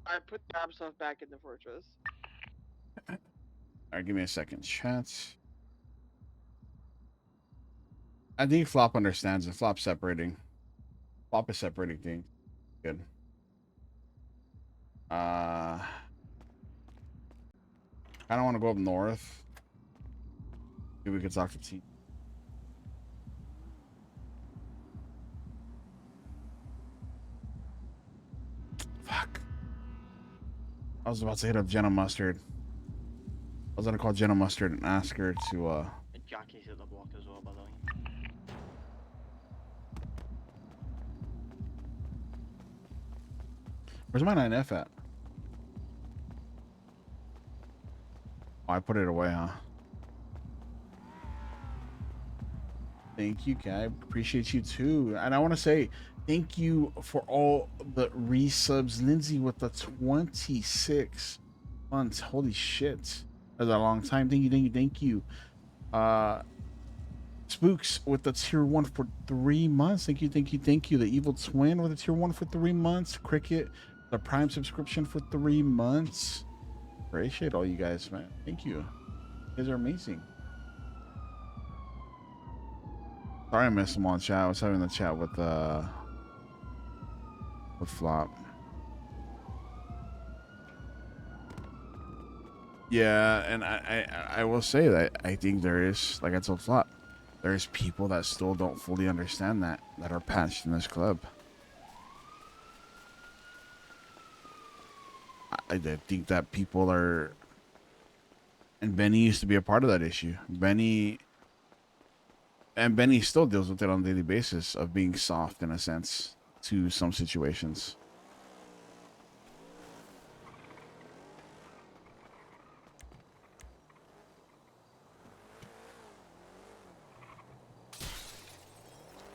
I put the lab stuff back in the fortress. All right, give me a second, chat. I think Flop understands it. Flop's separating. Flop is separating things. Good. I don't want to go up north. Maybe we could talk to T. Fuck. I was about to hit up Jenna Mustard. I was gonna call Jenna Mustard and ask her to Jackie's at the block as well, by the way. Where's my 9F at? Oh, I put it away, huh? Thank you, Kai. Appreciate you too. And I want to say thank you for all the resubs. Lindsay with the 26 months. Holy shit. That's a long time. Thank you, thank you, thank you. Spooks with the tier 1 for 3 months. Thank you, thank you, thank you. The Evil Twin with a tier 1 for 3 months. Cricket, the Prime subscription for 3 months. Appreciate all you guys, man. Thank you. You guys are amazing. Sorry I missed them on chat. I was having the chat with Flop. Yeah, and I will say that I think there is, like I told Flop, there's people that still don't fully understand that are patched in this club. I think that people are, and Benny used to be a part of that issue. Benny still deals with it on a daily basis of being soft in a sense to some situations.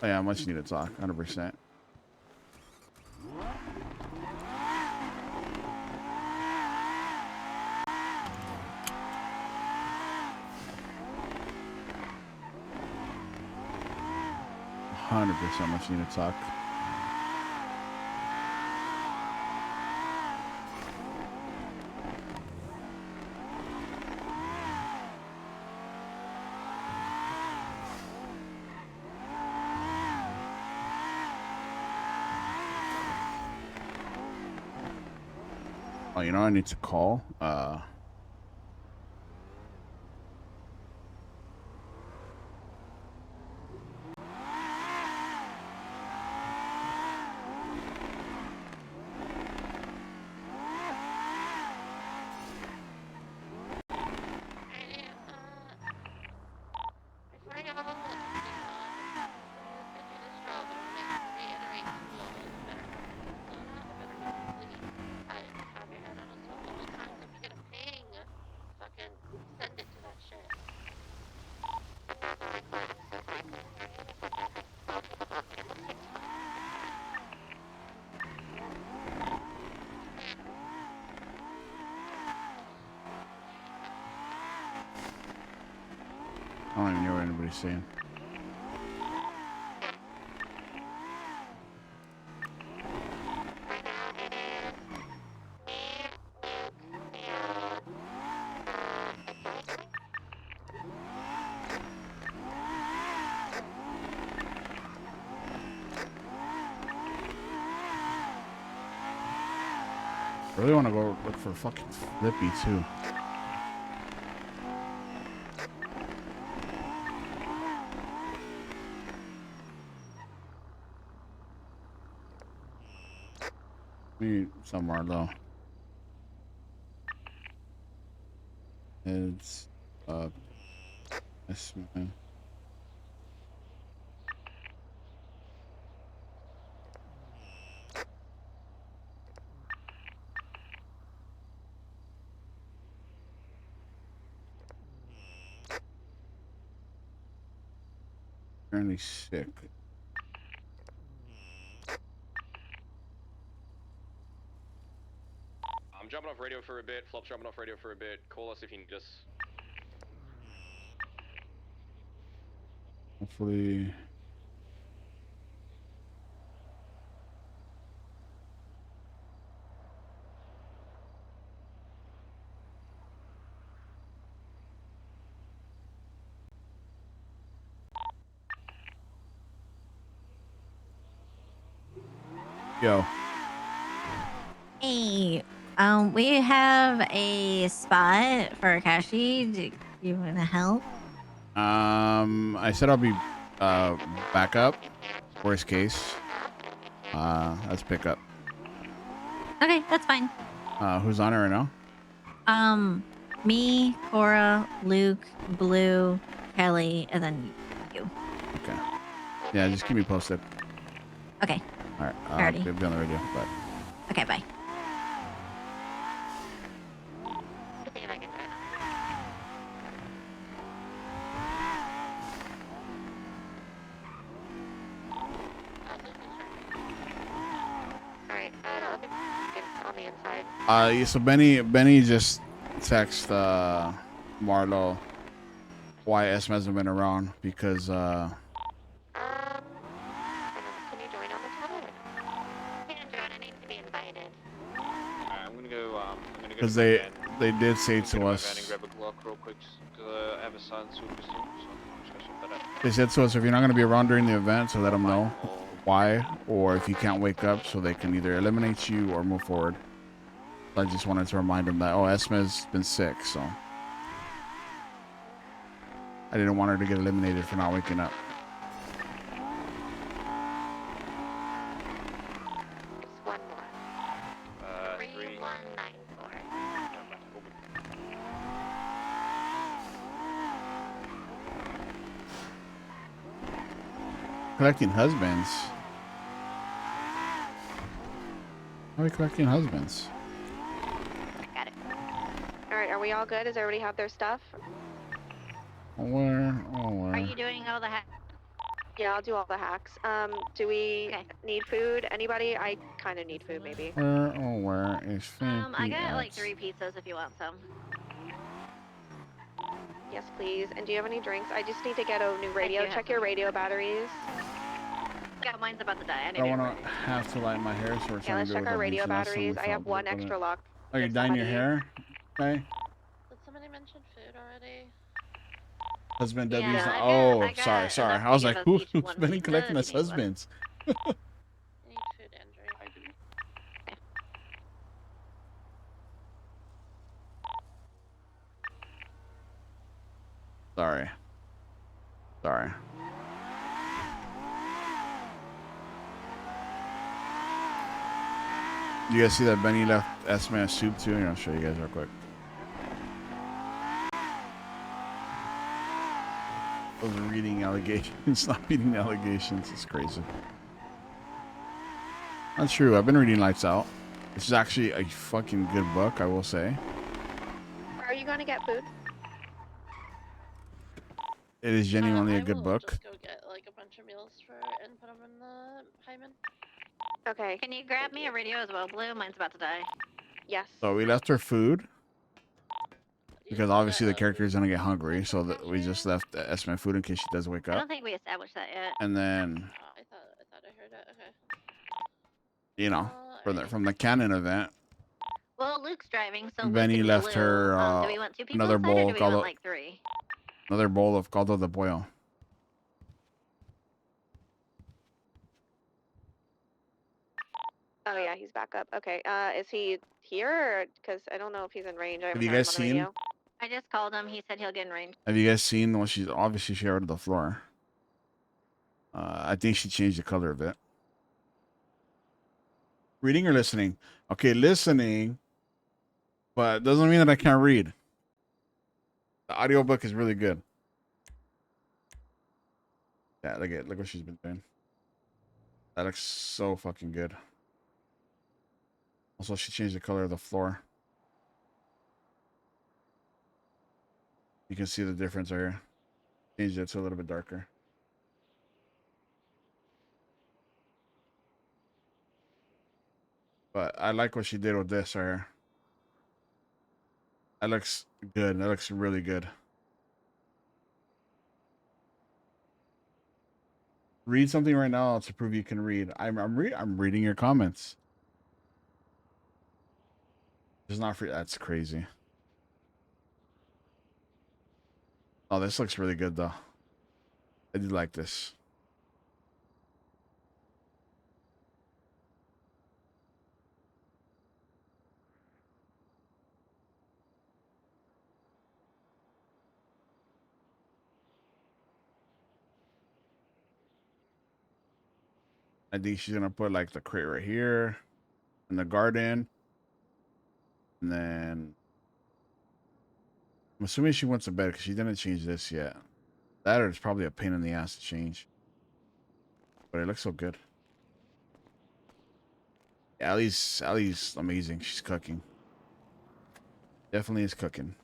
Oh yeah, much needed talk, 100%. Much needed talk. Oh, you know, I need to call. I don't even know what anybody's saying. I really want to go look for fucking Flippy too. Maybe somewhere though. It's yes, man. Apparently sick. I'm jumping off radio for a bit. Flop's jumping off radio for a bit. Call us if you need us. Hopefully. Yo. Hey, we have a spot for Akashi. Do you want to help? I said I'll be back up. Worst case. Let's pick up. Okay, that's fine. Who's on it right now? Me, Cora, Luke, Blue, Kelly, and then you. Okay. Yeah, just keep me posted. Okay. All right. Alrighty. Be on the radio. Bye. Okay, bye. Yeah, so Benny just text Marlo why Esme hasn't been around because Can you join on the channel? Can't join. I need to be invited. I'm gonna go. because they did say to us, grab a Glock real quick because I have a son super soon. So I'm just gonna set that up. they said to us, if you're not going to be around during the event, so let them know why, or if you can't wake up, so they can either eliminate you or move forward. I just wanted to remind them that, oh, Esme's been sick, so I didn't want her to get eliminated for not waking up. It's one more. 3194. Collecting husbands. How are we collecting husbands? Got it. Alright, are we all good? Does everybody have their stuff? Where? Are you doing all the Yeah, I'll do all the hacks. Do we need food? Anybody? I kind of need food, maybe. Where is I got like 3 pizzas if you want some. Yes, please. And do you have any drinks? I just need to get a new radio. do have Check your radio batteries. Yeah, mine's about to die. I don't want to have to light my hair, so we're Yeah, trying let's to do it check with our a radio bleach, and that's batteries. something I we have felt one good, extra but- lock. Oh, you're Fix the dyeing your honey. hair? Okay. Did somebody mention food already? Husband Yeah, W's. I Oh, got sorry. enough I was to like, give who, us each who's one been pizza collecting if us you need one. husbands? I need food and drink. Sorry. Sorry. You guys see that Benny left Esme a soup too? Here, I'll show you guys real quick. Those are reading allegations, not reading allegations. It's crazy. That's true. I've been reading Lights Out. This is actually a fucking good book, I will say. Are you going to get food? It is genuinely I a good will book. just go get like a bunch of meals for and put them in the hymen. Okay. Can you grab me a radio as well, Blue? Mine's about to die. Yes. So we left her food because obviously the character is gonna get hungry, so that we just left Esme food in case she does wake I up. don't think we established that yet. And then, I thought I heard it. Okay. you know, from the canon event, Well, Luke's driving, so Benny Luke and left Blue, her do we want 2 people another inside, or bowl do of we want caldo, like 3? another bowl of caldo de pollo. Oh yeah, he's back up. Okay. Is he here? Because I don't know if he's in range. I Have haven't you heard him guys on the seen? radio. I just called him. He said he'll get in range. Have you guys seen? Well, she's obviously she out of the floor. I think she changed the color of it. Reading or listening? Okay, listening, but doesn't mean that I can't read. The audiobook is really good. Yeah, look what she's been doing. That looks so fucking good. Also, she changed the color of the floor. You can see the difference right here. Changed it to a little bit darker. But I like what she did with this right here. That looks good. That looks really good. Read something right now to prove you can read. I'm reading your comments. It's not free. That's crazy. Oh, this looks really good though. I do like this. I think she's gonna put like the crate right here in the garden. And then I'm assuming she went to bed because she didn't change this yet. That or it's probably a pain in the ass to change. But it looks so good. Allie's amazing. She's cooking. Definitely is cooking.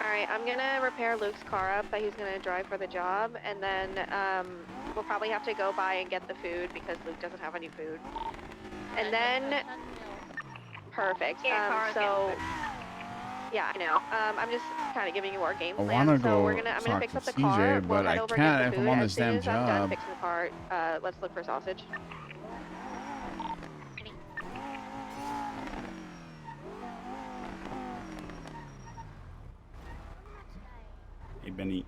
Alright, I'm gonna repair Luke's car up that he's gonna drive for the job, and then we'll probably have to go by and get the food because Luke doesn't have any food. And then perfect. So yeah, I know. I'm just kind of giving you our game I plan. want to So go I'm gonna talk fix to up the CJ, car. We'll but head I over can't and if get the I'm food. on As this soon damn as I'm done job. fixing the car, let's look for sausage. Hey, Benny.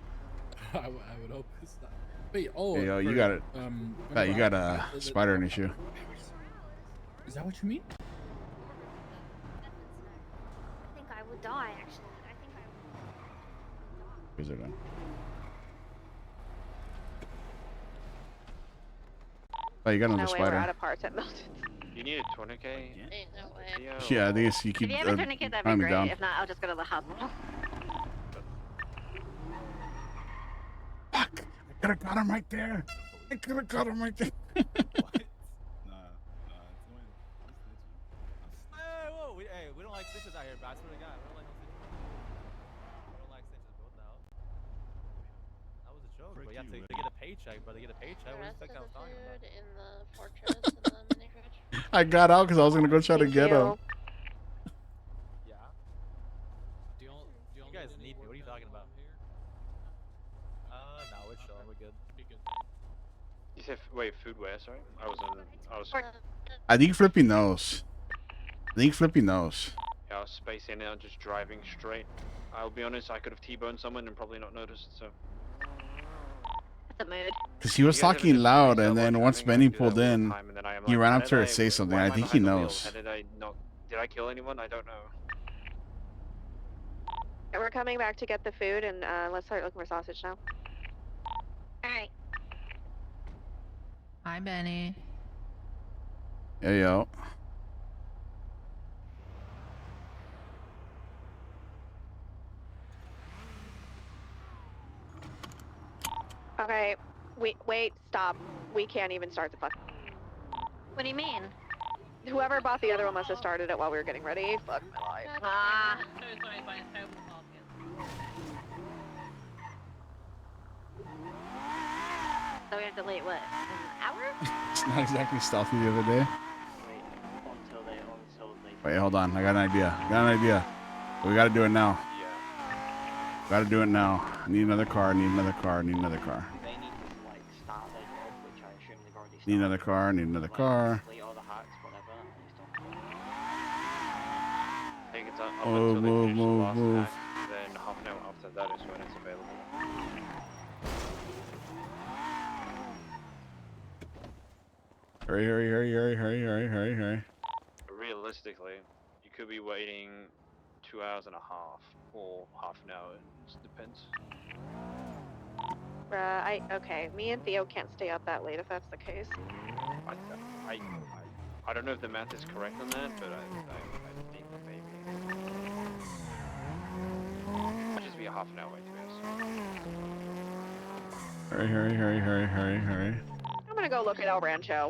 I would hope it's not. Wait, oh. Hey, yo, you for, got it. whenever You got I- a spider in your shoe. Is that what you mean? I think I would die, actually. I think I would. Where's it going? Oh, you got another No way, we're out spider. of parts at Milton. You need a tourniquet? Ain't no way. Yeah, I think it's, you keep If you have a tourniquet, that'd be me great. down. If not, I'll just go to the hospital. I could have got him right there. I could have got him right there. Hey, whoa, we don't like stitches out here, bro. I swear to God, we don't like no stitches. We don't like stitches, bro. What the hell? That was a joke, bro. Yeah, they get a paycheck, bro. They get a paycheck. What the heck I was talking about? In the fortress and the mini fridge. I got out because I was gonna go try to get him. Yeah. You guys need me. What are you talking about? No, we're chilling. We're good. You said, wait, food where? Sorry? I was. I think Flippy knows. Yeah, I was spacing out, just driving straight. I'll be honest, I could have T-boned someone and probably not noticed, so. That's a mood. because he was talking loud, and then once Benny pulled in, he ran up to her to say something. I think he knows. How did I not? Did I kill anyone? I don't know. And we're coming back to get the food, and let's start looking for sausage now. Alright. Hi, Benny. Yeah, yo. Okay, wait, stop. We can't even start the fuck. What do you mean? Whoever bought the other one must have started it while we were getting ready. Fuck my life. Ah. So we have to wait, what, an hour? It's not exactly stealthy the other day. Until they Wait, hold on. I got an idea. But we gotta do it now. Gotta do it now. I need another car. Need another car. Need another car. All the hacks, whatever. I think it's up Move, until they move, finish the move, last move. hack, then half an hour after that is when it's available. Hurry, hurry, hurry, hurry, hurry, hurry, hurry, hurry. Realistically, you could be waiting 2 hours and a half or half an hour. It just depends. Okay, me and Theo can't stay up that late if that's the case. I don't know if the math is correct on that, but I think maybe. Might just be a half an hour wait, to be honest. Hurry, hurry, hurry, hurry, hurry, hurry. I'm gonna go look at El Rancho.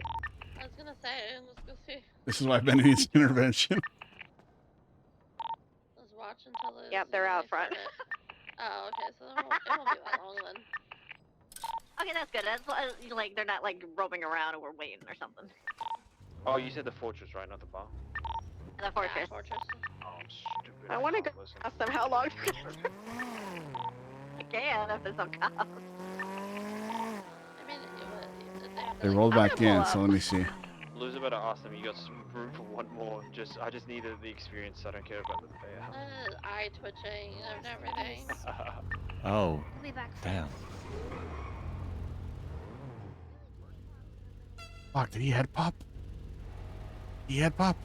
I was gonna say, let's go see. This is why Ben needs intervention. Let's watch until it's. Yep, they're out front. Oh, okay, so it won't be that long then. Okay, that's good. That's like they're not like roaming around and we're waiting or something. Oh, you said the fortress, right? Not the bar? The fortress. Yeah, fortress. Oh, I'm stupid. I want to go listen. ask them how long. I can if there's some cops. I mean, They rolled back in, so let me see. Loser better ask them. You got some room for one more. I just needed the experience. I don't care about the payout. Eye twitching and everything. Oh, We'll be back. damn. Fuck, did he head pop? He head pop.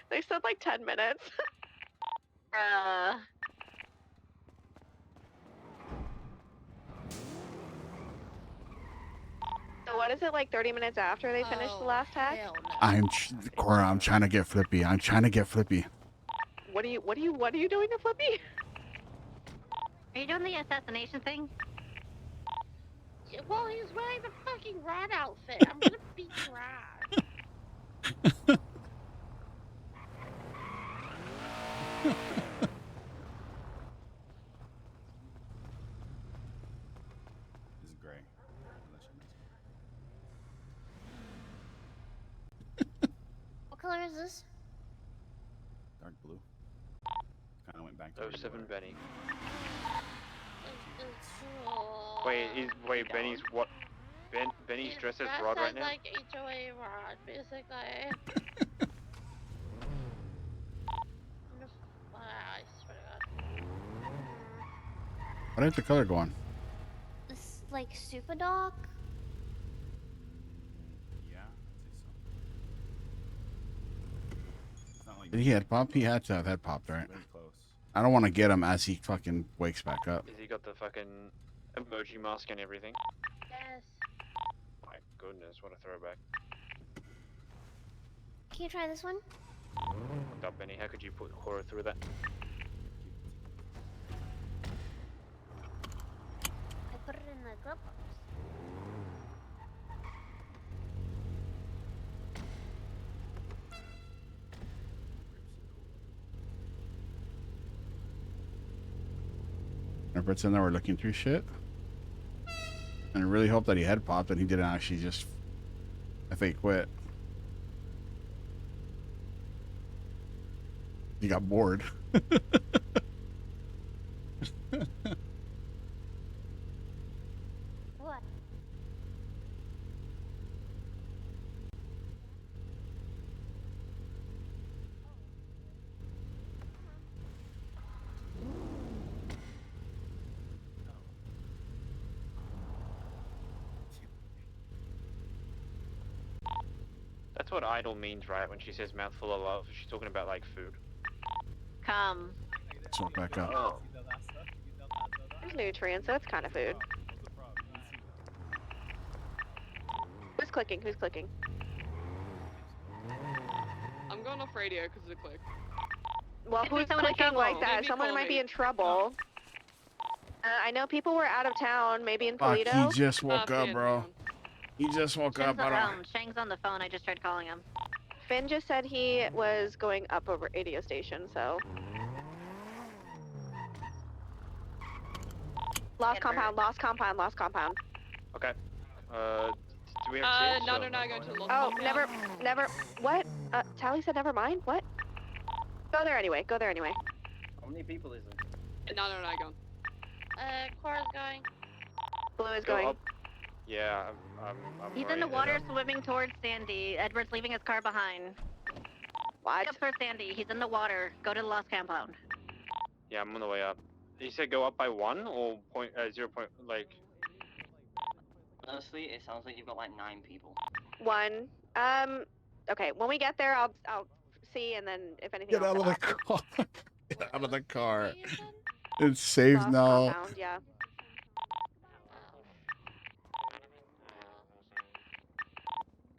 They said like 10 minutes. So what is it, like 30 minutes after they finish the last hack? Cora, I'm trying to get flippy. I'm trying to get flippy. What are you doing to Flippy? Are you doing the assassination thing? Yeah, well, he's wearing the fucking rat outfit. I'm gonna beat your ass. This is gray. What color is this? Dark blue. Kind of went back to 07 Benny. It's Wait, Benny's what? Benny's dressed as Rod right now? like HOA Rod, basically. I swear to God. What did the color go on? This like super dog. Did he head pop? He had to have head popped, right? I don't want to get him as he fucking wakes back up. Has he got the fucking emoji mask and everything? Yes. My goodness, what a throwback. Can you try this one? What up, Benny? How could you put horror through that? I put it in the glove box. Everett's in there, we're looking through shit. And I really hope that he head popped and he didn't actually just fake quit. He got bored. What? That's what idle means, right? When she says mouthful of love, she's talking about like food. Come. Let's walk back up. Oh. There's nutrients, so it's kind of food. Who's clicking? Who's clicking? I'm going off radio because of the click. Well, who's clicking like that? Someone might be in trouble. I know people were out of town, maybe in Fuck, Toledo. he just woke up, bro. He just woke up. I don't... Shang's on the phone. I just tried calling him. Finn just said he was going up a radio station, so. Lost compound, lost compound, lost compound. Okay. Do we have tips? No, they're not going to look. Oh, never. What? Tally said never mind. What? Go there anyway. Go there anyway. How many people is it? No, I go. Cora's going. Blue is Go going. up. Yeah, I'm He's in already the headed water up. swimming towards Sandy. Edward's leaving his car behind. What? Up for Sandy. He's in the water. Go to the Lost Compound. Yeah, I'm on the way up. You said go up by 1 or 0 point, like... Honestly, it sounds like you've got like 9 people. 1. Okay. When we get there, I'll see, and then if anything Get else. out of the after. car. Get out of the car. It's safe Lost now. Compound, yeah.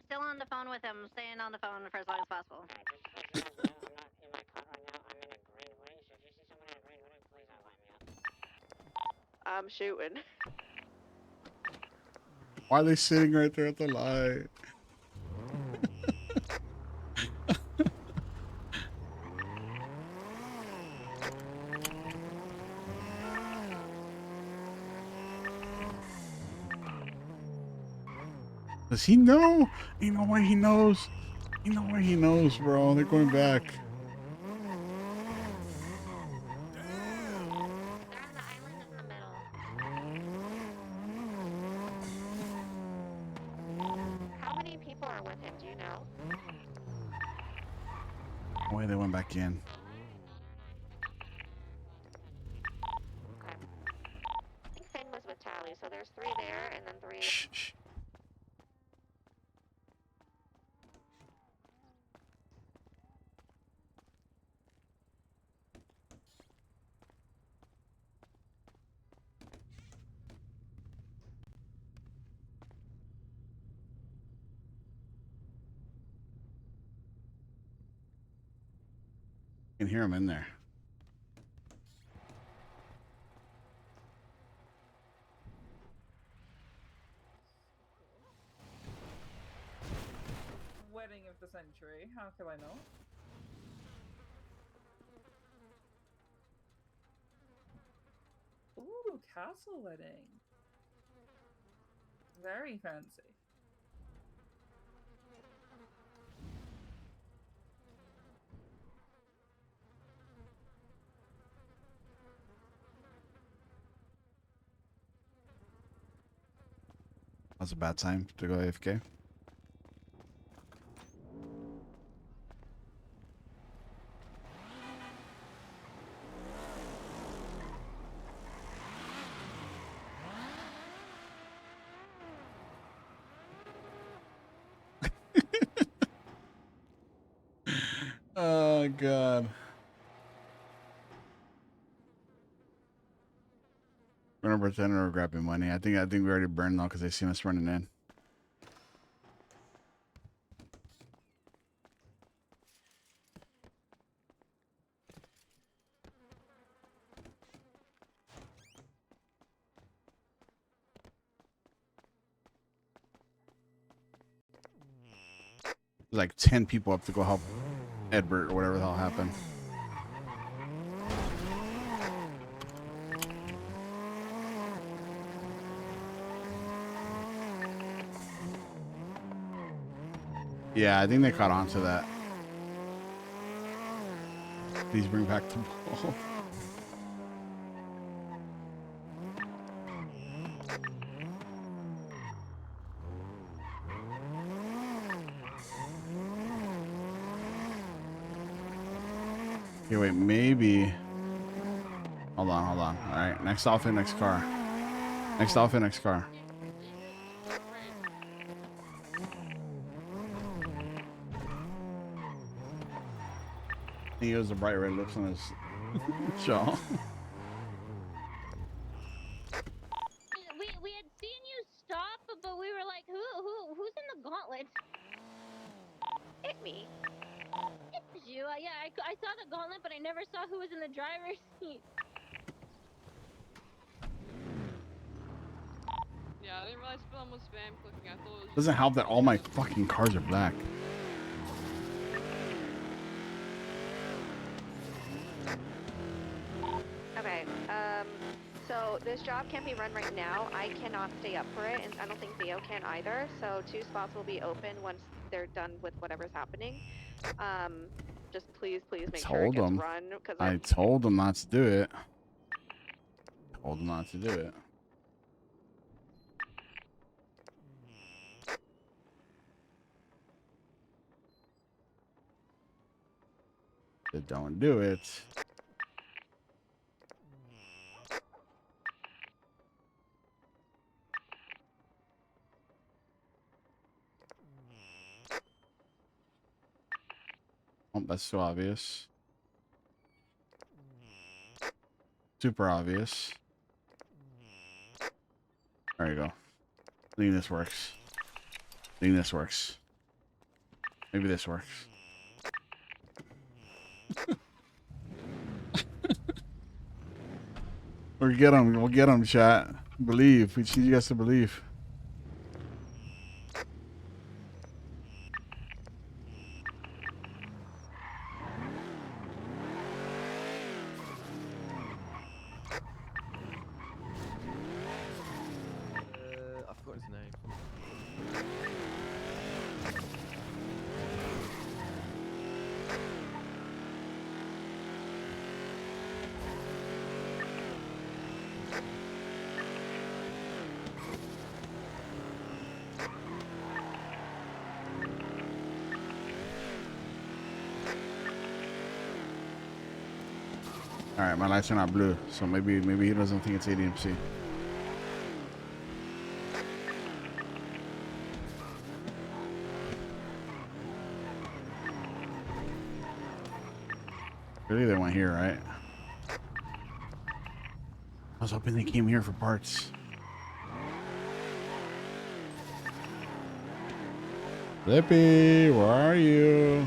Still on the phone with him. Staying on the phone for as long as possible. I'm shooting. Why are they sitting right there at the light? Does he know? You know why he knows? You know why he knows, bro. They're going back. How many people are with him? Do you know? Oh, wait, they went back in. I think Finn was with Tally, so there's 3 there, and then 3. Shh, shh. You can hear him in there. Wedding of the century. How can I know? Ooh, castle wedding. Very fancy. That's a bad time to go AFK. Oh god. We're gonna pretend we're grabbing money. I think we already burned though because they seen us running in. There's like 10 people up to go help Edward or whatever the hell happened. Yeah, I think they caught on to that. Please bring back the ball. Okay, wait, maybe. Hold on. All right, next off in, next car. Next off in, next car. He has the bright red lips on his jaw. We had seen you stop, but we were like, who's in the gauntlet? Hit me. It was you. Yeah, I saw the gauntlet, but I never saw who was in the driver's seat. Yeah, I didn't realize Phil was spam clicking. I thought it was. Doesn't help that all my fucking cars are black. Okay. So this job can't be run right now. I cannot stay up for it, and I don't think Theo can either. So 2 spots will be open once they're done with whatever's happening. Just please make sure it Told gets him. run because I told him not to do it. Told him not to do it. Said don't do it. Oh, that's so obvious. Super obvious. There you go. I think this works. I think this works. Maybe this works. We'll get him. We'll get him, chat. Believe. We just need you guys to believe. I forgot his name. All right, my lights are not blue, so maybe he doesn't think it's ADMC. Really, they went here, right? I was hoping they came here for parts. Flippy, where are you?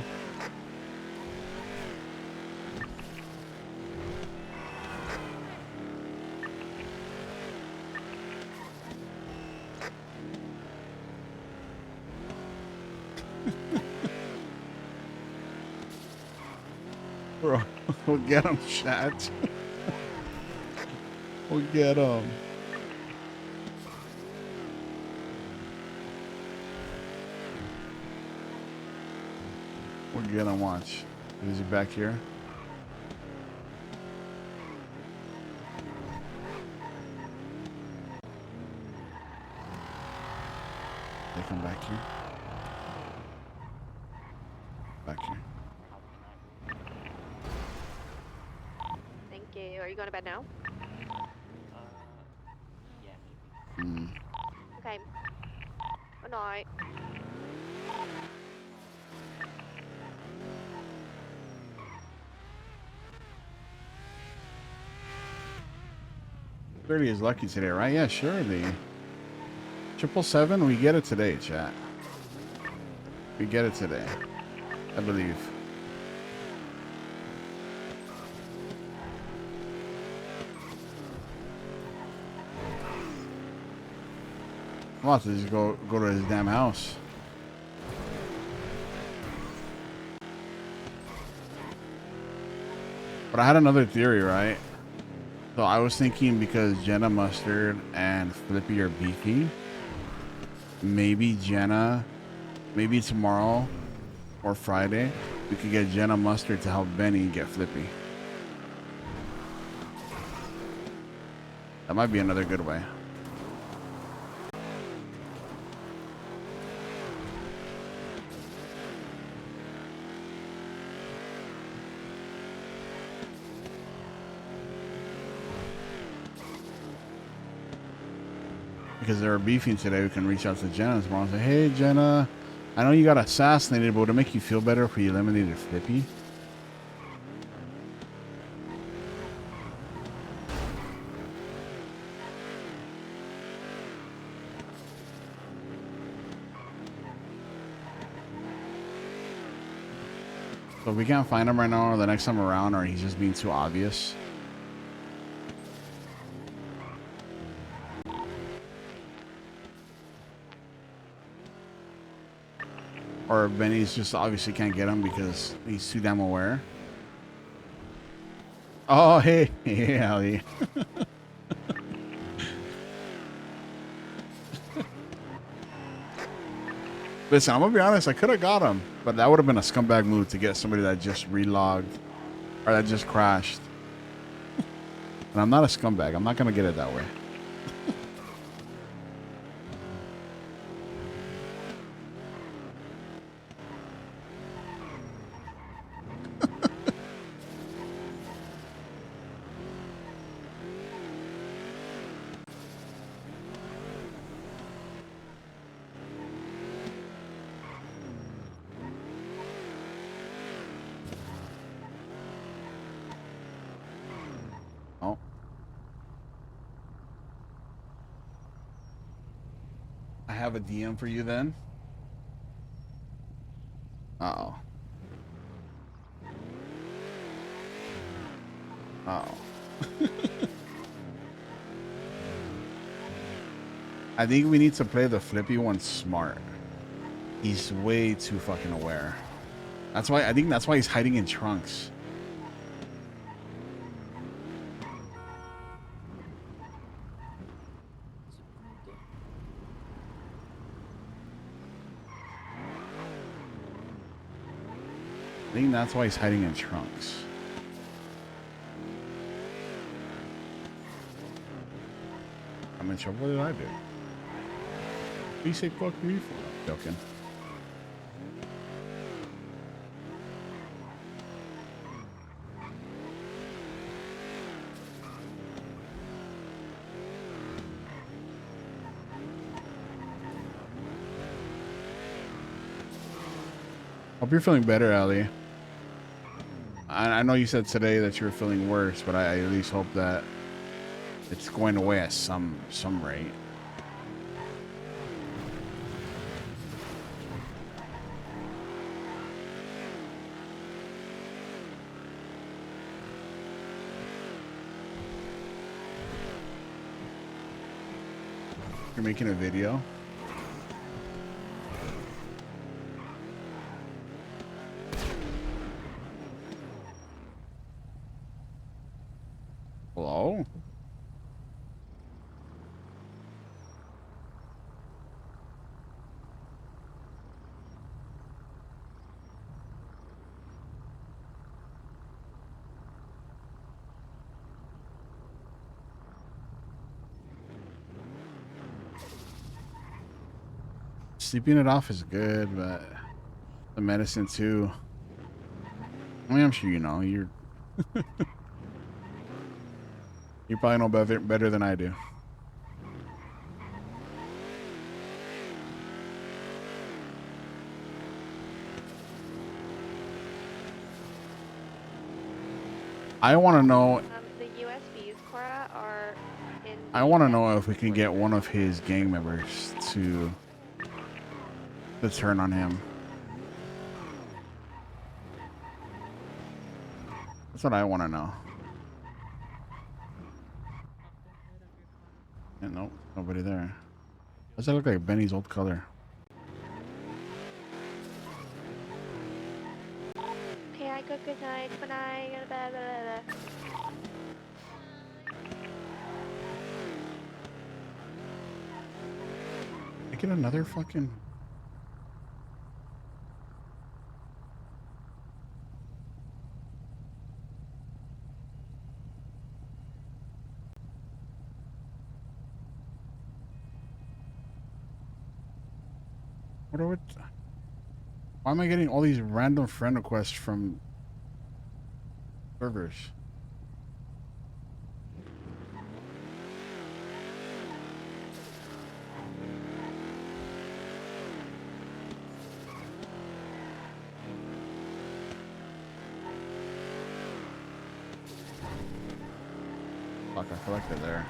Bro, we'll get him, chat. We'll get him. We'll get him, watch. Is he back here? They come back here. Back here. Thank you. Are you going to bed now? Hmm. Okay. Good night. Thirty is lucky today, right? Yeah, surely. 777, we get it today, chat. We get it today. I believe. I'm about to just go to his damn house. But I had another theory, right? So I was thinking because Jenna Mustard and Flippy are beefy, maybe tomorrow or Friday, we could get Jenna Mustard to help Benny get Flippy. That might be another good way. Because they were beefing today, we can reach out to Jenna tomorrow and say, hey, Jenna, I know you got assassinated, but would it make you feel better if we eliminated Flippy? So if we can't find him right now or the next time around, or he's just being too obvious, or Benny's just obviously can't get him because he's too damn aware. Oh, hey, hey, Ali. Listen, I'm gonna be honest. I could have got him, but that would have been a scumbag move to get somebody that just relogged or that just crashed. And I'm not a scumbag. I'm not gonna get it that way. Oh. I have a DM for you then. Uh-oh. Uh-oh. I think we need to play the flippy one smart. He's way too fucking aware. That's why I think that's why he's hiding in trunks. I think that's why he's hiding in trunks. I'm in trouble. What did I do? You say fuck me for? Joking. Hope you're feeling better, Ali. I know you said today that you were feeling worse, but I at least hope that it's going away at some rate. You're making a video? Hello? Sleeping it off is good, but the medicine too. I mean, I'm sure you know. You probably know better than I do. I want to know. The USBs, Cora, are in. I want to know if we can get one of his gang members to turn on him. That's what I want to know. Yeah, nope, nobody there. Does that look like Benny's old color? Okay, I go good night. Good night. Blah, blah, blah, blah. I get another fucking. What are it? Why am I getting all these random friend requests from servers? Fuck, I collected there.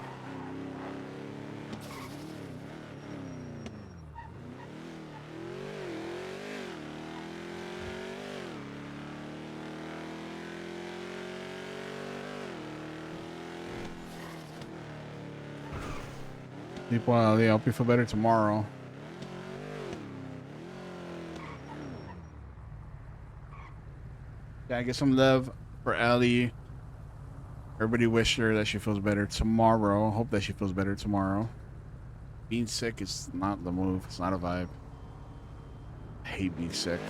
Sleep well, Ali. I hope you feel better tomorrow. Yeah, get some love for Ali. Everybody wish her that she feels better tomorrow. Hope that she feels better tomorrow. Being sick is not the move. It's not a vibe. I hate being sick.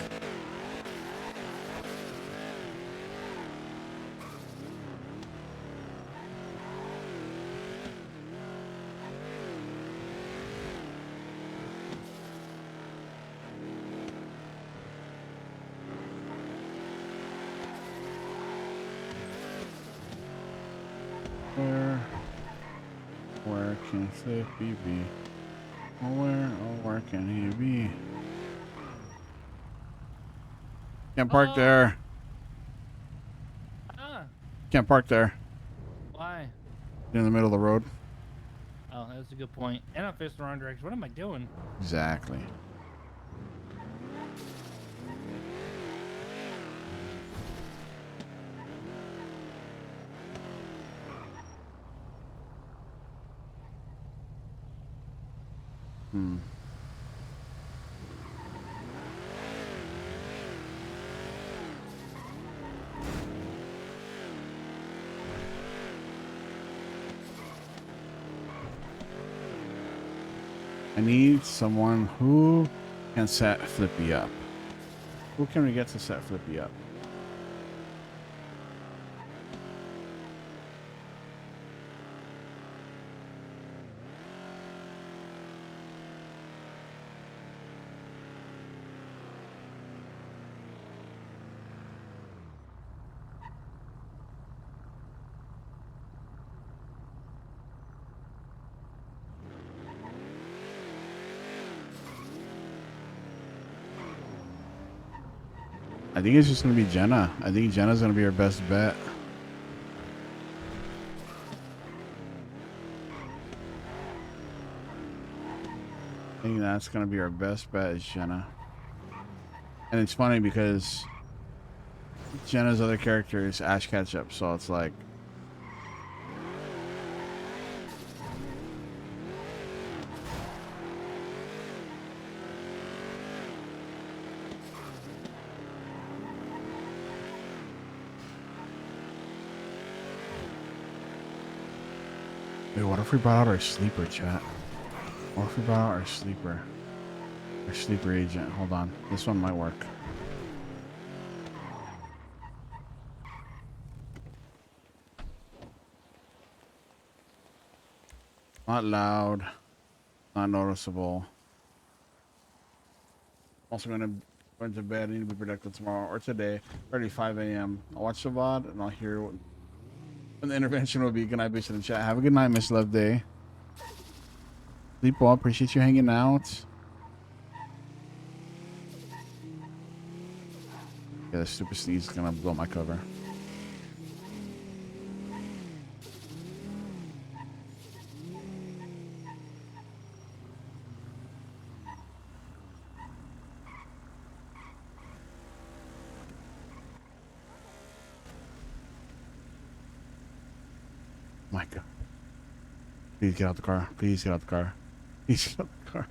Where can Flippy be? Where can he be? Can't park there. Ah, Can't park there. why? In the middle of the road. Oh, that's a good point. And I'm facing the wrong direction. What am I doing? Exactly. Hmm. I need someone who can set Flippy up. Who can we get to set Flippy up? I think it's just going to be Jenna. I think Jenna's going to be our best bet. I think that's going to be our best bet is Jenna. And it's funny because Jenna's other character is Ash Ketchup, so it's like... Wait, what if we brought out our sleeper, chat? What if we brought out our sleeper? Our sleeper agent. Hold on. This one might work. Not loud. Not noticeable. Also going to go into bed. I need to be productive tomorrow or today. Already 5 a.m. I'll watch the VOD and I'll hear what when the intervention will be. Good night, bitch in the chat. Have a good night, Miss Love Day. Sleep well. Appreciate you hanging out. Yeah, the stupid sneeze is gonna blow my cover. My God. Please get out the car. Please get out the car. Please get out the car.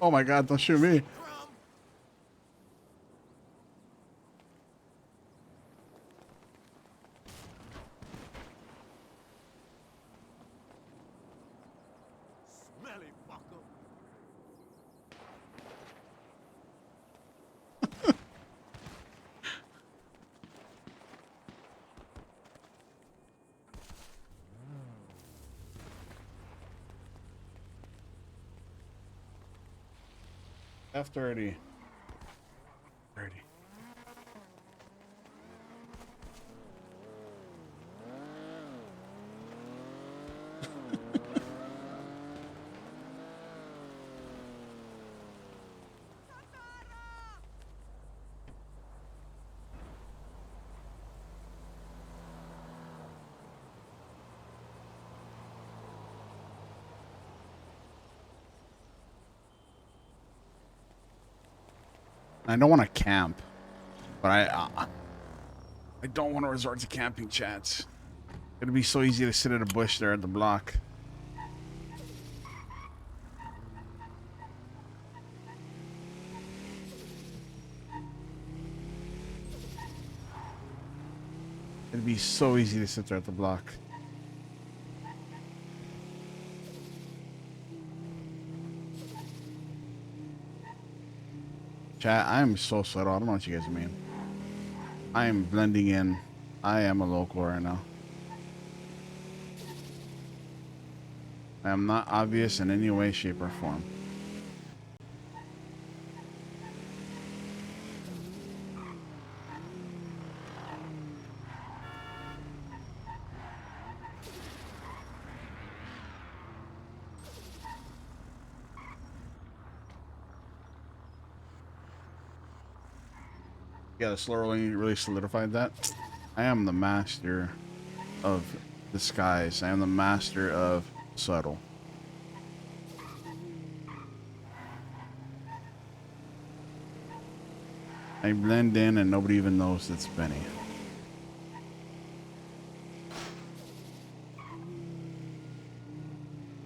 Oh my God, don't shoot me. Smelly fucker. F30. 30. I don't want to camp, but I don't want to resort to camping, chats. It'd be so easy to sit at a bush there at the block. It'd be so easy to sit there at the block. Chat, I am so subtle. I don't know what you guys mean. I am blending in. I am a local right now. I am not obvious in any way, shape, or form. Yeah, the slow rolling really solidified that. I am the master of disguise. I am the master of subtle. I blend in and nobody even knows it's Benny.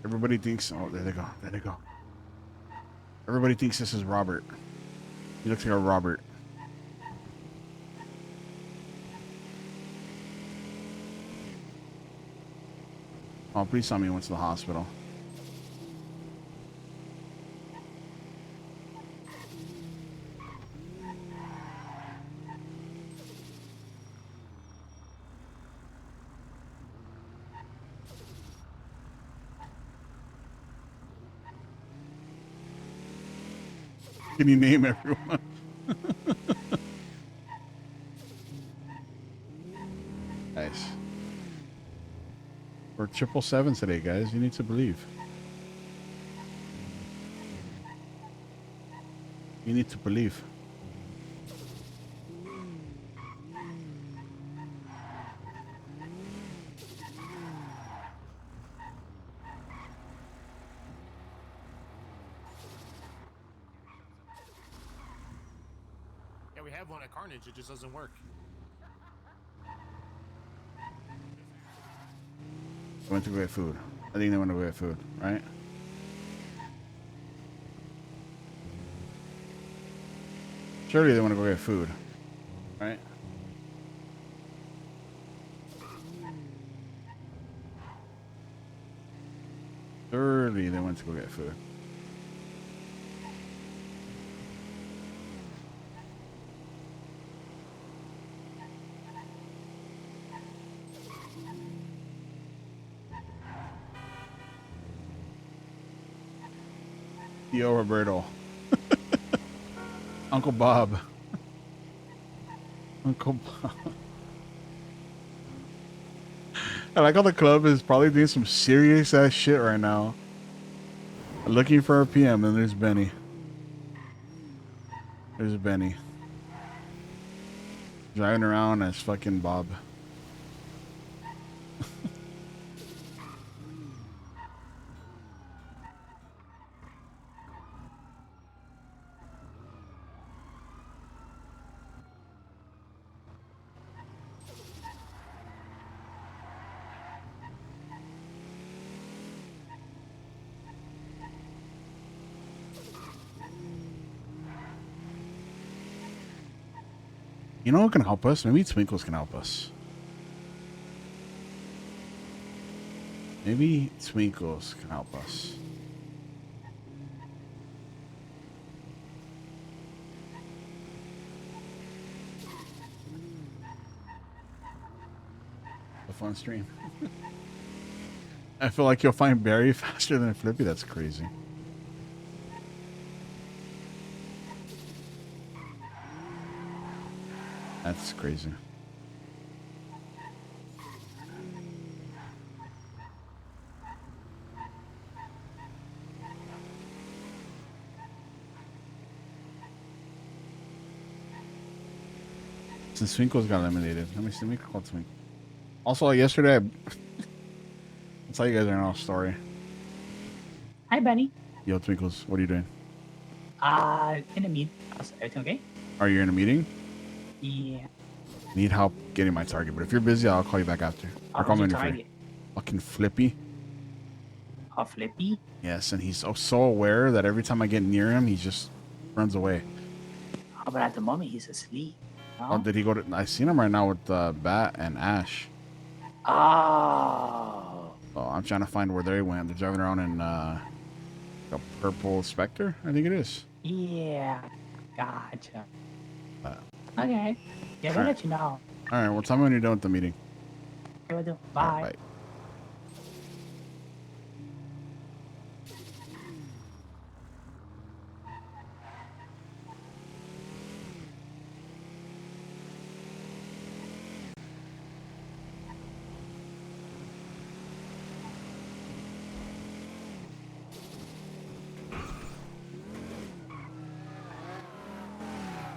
Everybody thinks, oh, there they go. There they go. Everybody thinks this is Robert. He looks like a Robert. Oh, please tell me he went to the hospital. Can you name everyone? Nice. We're 777 today, guys. You need to believe. You need to believe. Yeah, we have one at Carnage. It just doesn't work. They went to go get food. I think they went to go get food, right? Surely they want to go get food, right? Surely they went to go get food. Yo, Roberto. Uncle Bob. Uncle Bob. I like how the club is probably doing some serious ass shit right now. Looking for a PM, and there's Benny. There's Benny. Driving around as fucking Bob. You know what can help us? Maybe Twinkles can help us. Maybe Twinkles can help us. A fun stream. I feel like you'll find Barry faster than Flippy. That's crazy. That's crazy. Since Twinkles got eliminated. Let me see. Let me call Twinkle. Also, yesterday, I'll tell you guys our whole story. Hi, Benny. Yo, Twinkles, what are you doing? In a meet. Everything okay? Are you in a meeting? Yeah. Need help getting my target, but if you're busy, I'll call you back after. Or call Who's me your when you're free. target? Fucking Flippy. Oh, Flippy? Yes, and he's so aware that every time I get near him, he just runs away. Oh, but at the moment he's asleep. Oh, No? did he go to? I seen him right now with Bat and Ash. Oh. Oh, I'm trying to find where they went. They're driving around in a purple Spectre, I think it is. Yeah. Gotcha. Uh, Okay. Yeah, all I'll right. let you know. All right. Well, tell me when you're done with the meeting. Okay, will do. All Bye. right, bye.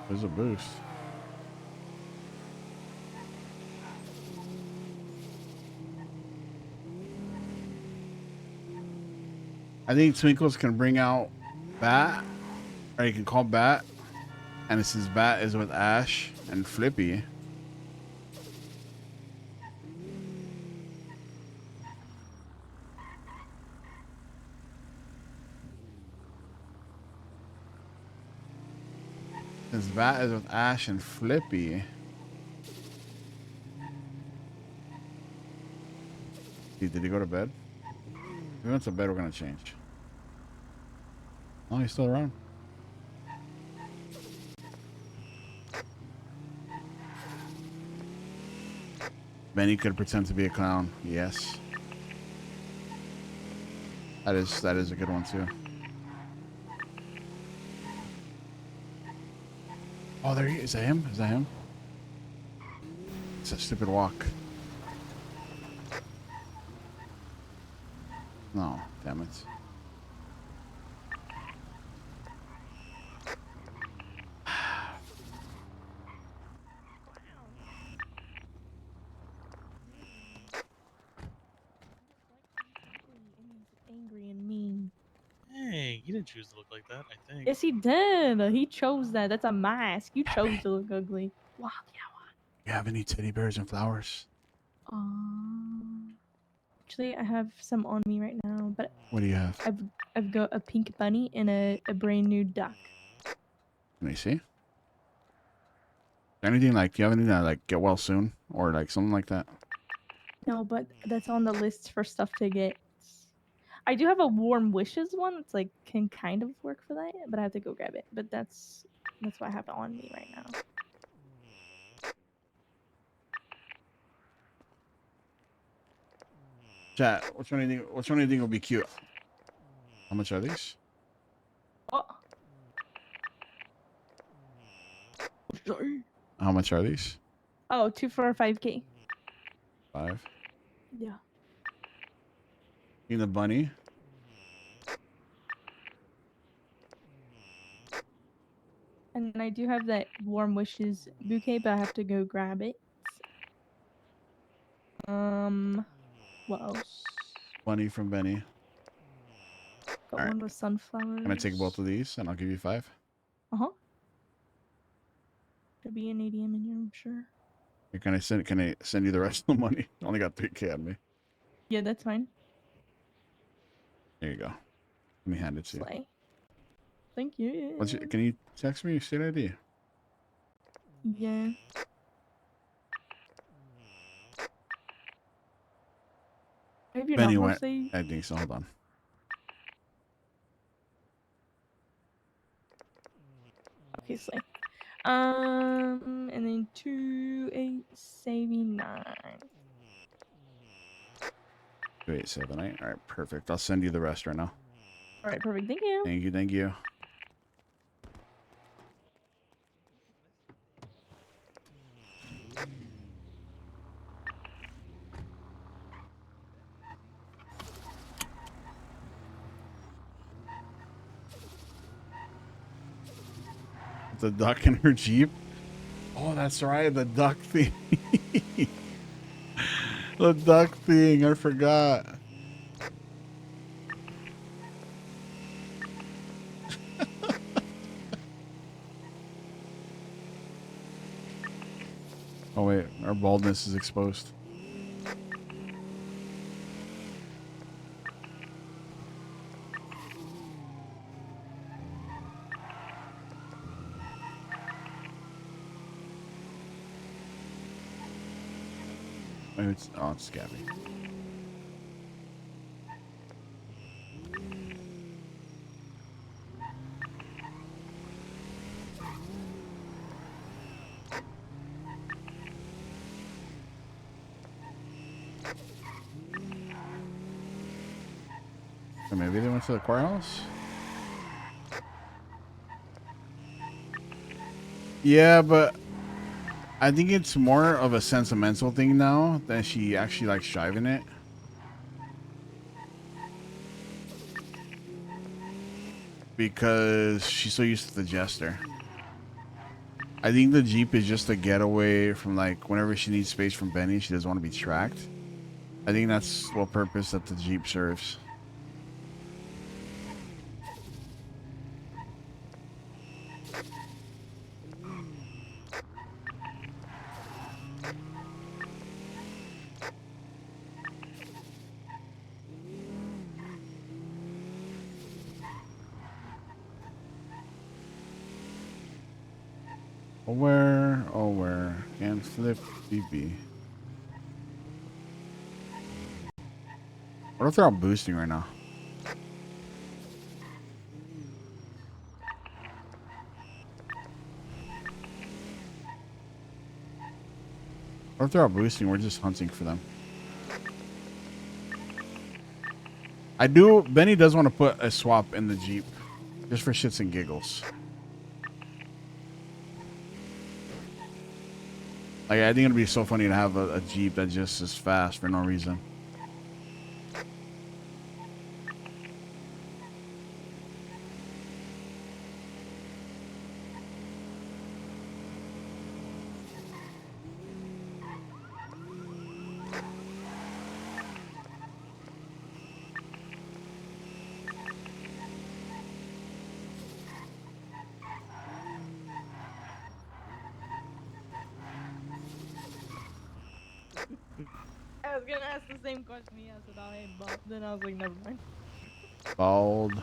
There's a boost. I think Twinkles can bring out Bat, or you can call Bat, and it says Bat is with Ash and Flippy. Since Bat is with Ash and Flippy. Did he go to bed? If he went to bed, we're gonna change. Oh, he's still around. Benny could pretend to be a clown. Yes. That is a good one too. Oh, there he is. Is that him? Is that him? It's a stupid walk. No, damn it. Angry and mean. Hey, you didn't choose to look like that, I think. Yes, he did. He chose that. That's a mask. You chose to look ugly. Wow. You have any teddy bears and flowers? Actually, I have some on me right now, but What do you have? I've got a pink bunny and a brand new duck. Let me see. Anything like, do you have anything that like get well soon or like something like that? No, but that's on the list for stuff to get. I do have a warm wishes one. It's like can kind of work for that, but I have to go grab it. But that's what I have on me right now. Chat, which one do you think will be cute? How much are these? Oh. How much are these? Oh, 2 for 5K. 5. Yeah. You the bunny? And I do have that warm wishes bouquet, but I have to go grab it. What else? Bunny from Benny. Got All right. one with sunflowers. Can I take both of these and I'll give you 5? Uh-huh. There'll be an ADM in here, I'm sure. Or can I send you the rest of the money? I only got 3K on me. Yeah, that's fine. There you go. Let me hand it to you. Slay. Thank you. Can you text me your state ID? Yeah. Have your Benny number went. saved? I think so. Hold on. Okay, slay. And then 2879. 2878. All right, perfect. I'll send you the rest right now. All right, perfect. Thank you. Thank you. Thank you. The duck in her Jeep. Oh, that's right. The duck thing. The duck thing. I forgot. Oh wait, our baldness is exposed. Maybe it's Gabby. Or maybe they went to the courthouse? Yeah, but I think it's more of a sentimental thing now that she actually likes driving it. Because she's so used to the Jester. I think the Jeep is just a getaway from like whenever she needs space from Benny, she doesn't want to be tracked. I think that's what purpose that the Jeep serves. Oh where can flip BB. What if they're all boosting right now? What if they're all boosting? We're just hunting for them. Benny does want to put a swap in the Jeep. Just for shits and giggles. Like, I think it'd be so funny to have a Jeep that just is fast for no reason. I was gonna ask the same question he asked about him, but then I was like, never mind. Bald.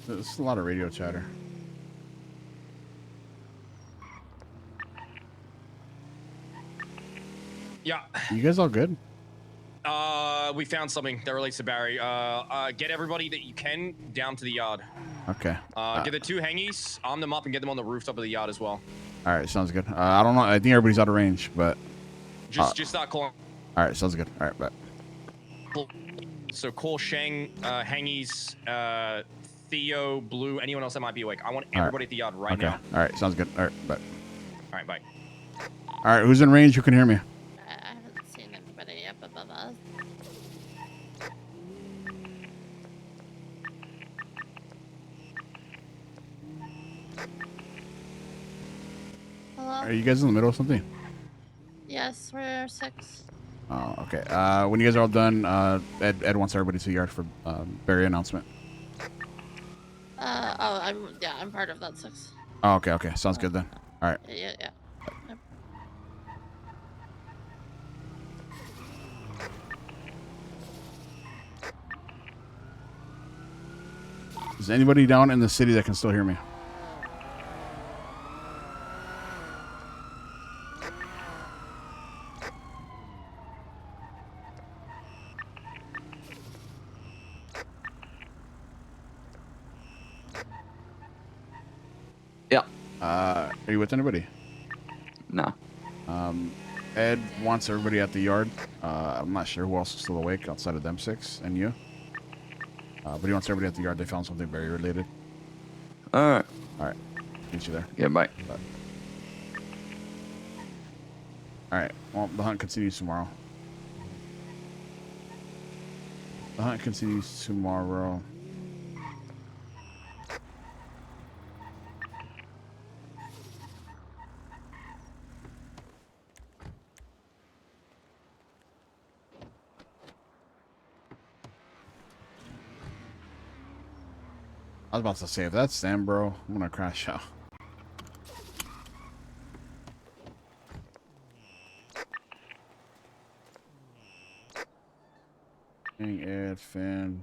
There's a lot of radio chatter. Yeah. You guys all good? We found something that relates to Barry. Get everybody that you can down to the yard. Okay. Get the 2 hangies, arm them up, and get them on the rooftop of the yard as well. All right, sounds good. I don't know. I think everybody's out of range, but Just start calling. all right, sounds good. All right, bye. So call Shang, Hangies, Theo, Blue, anyone else that might be awake. I want All right. everybody at the yard right now. All right, sounds good. All right, bye. All right, bye. All right, who's in range? Who can hear me? I haven't seen anybody up above us. Hello? Are you guys in the middle of something? Yes, we're 6. Oh, okay. When you guys are all done, Ed wants everybody to the yard for Barry announcement. I'm part of that 6. Oh, okay. Sounds good then. All right. Yeah. Yep. Is anybody down in the city that can still hear me? Yeah. Are you with anybody? No. Ed wants everybody at the yard. I'm not sure who else is still awake outside of them 6 and you. But he wants everybody at the yard. They found something very related. All right. All right. Meet you there. Yeah, bye. All right. Well, the hunt continues tomorrow. I was about to say, if that's them, bro, I'm gonna crash out. Dang, Ed, fan.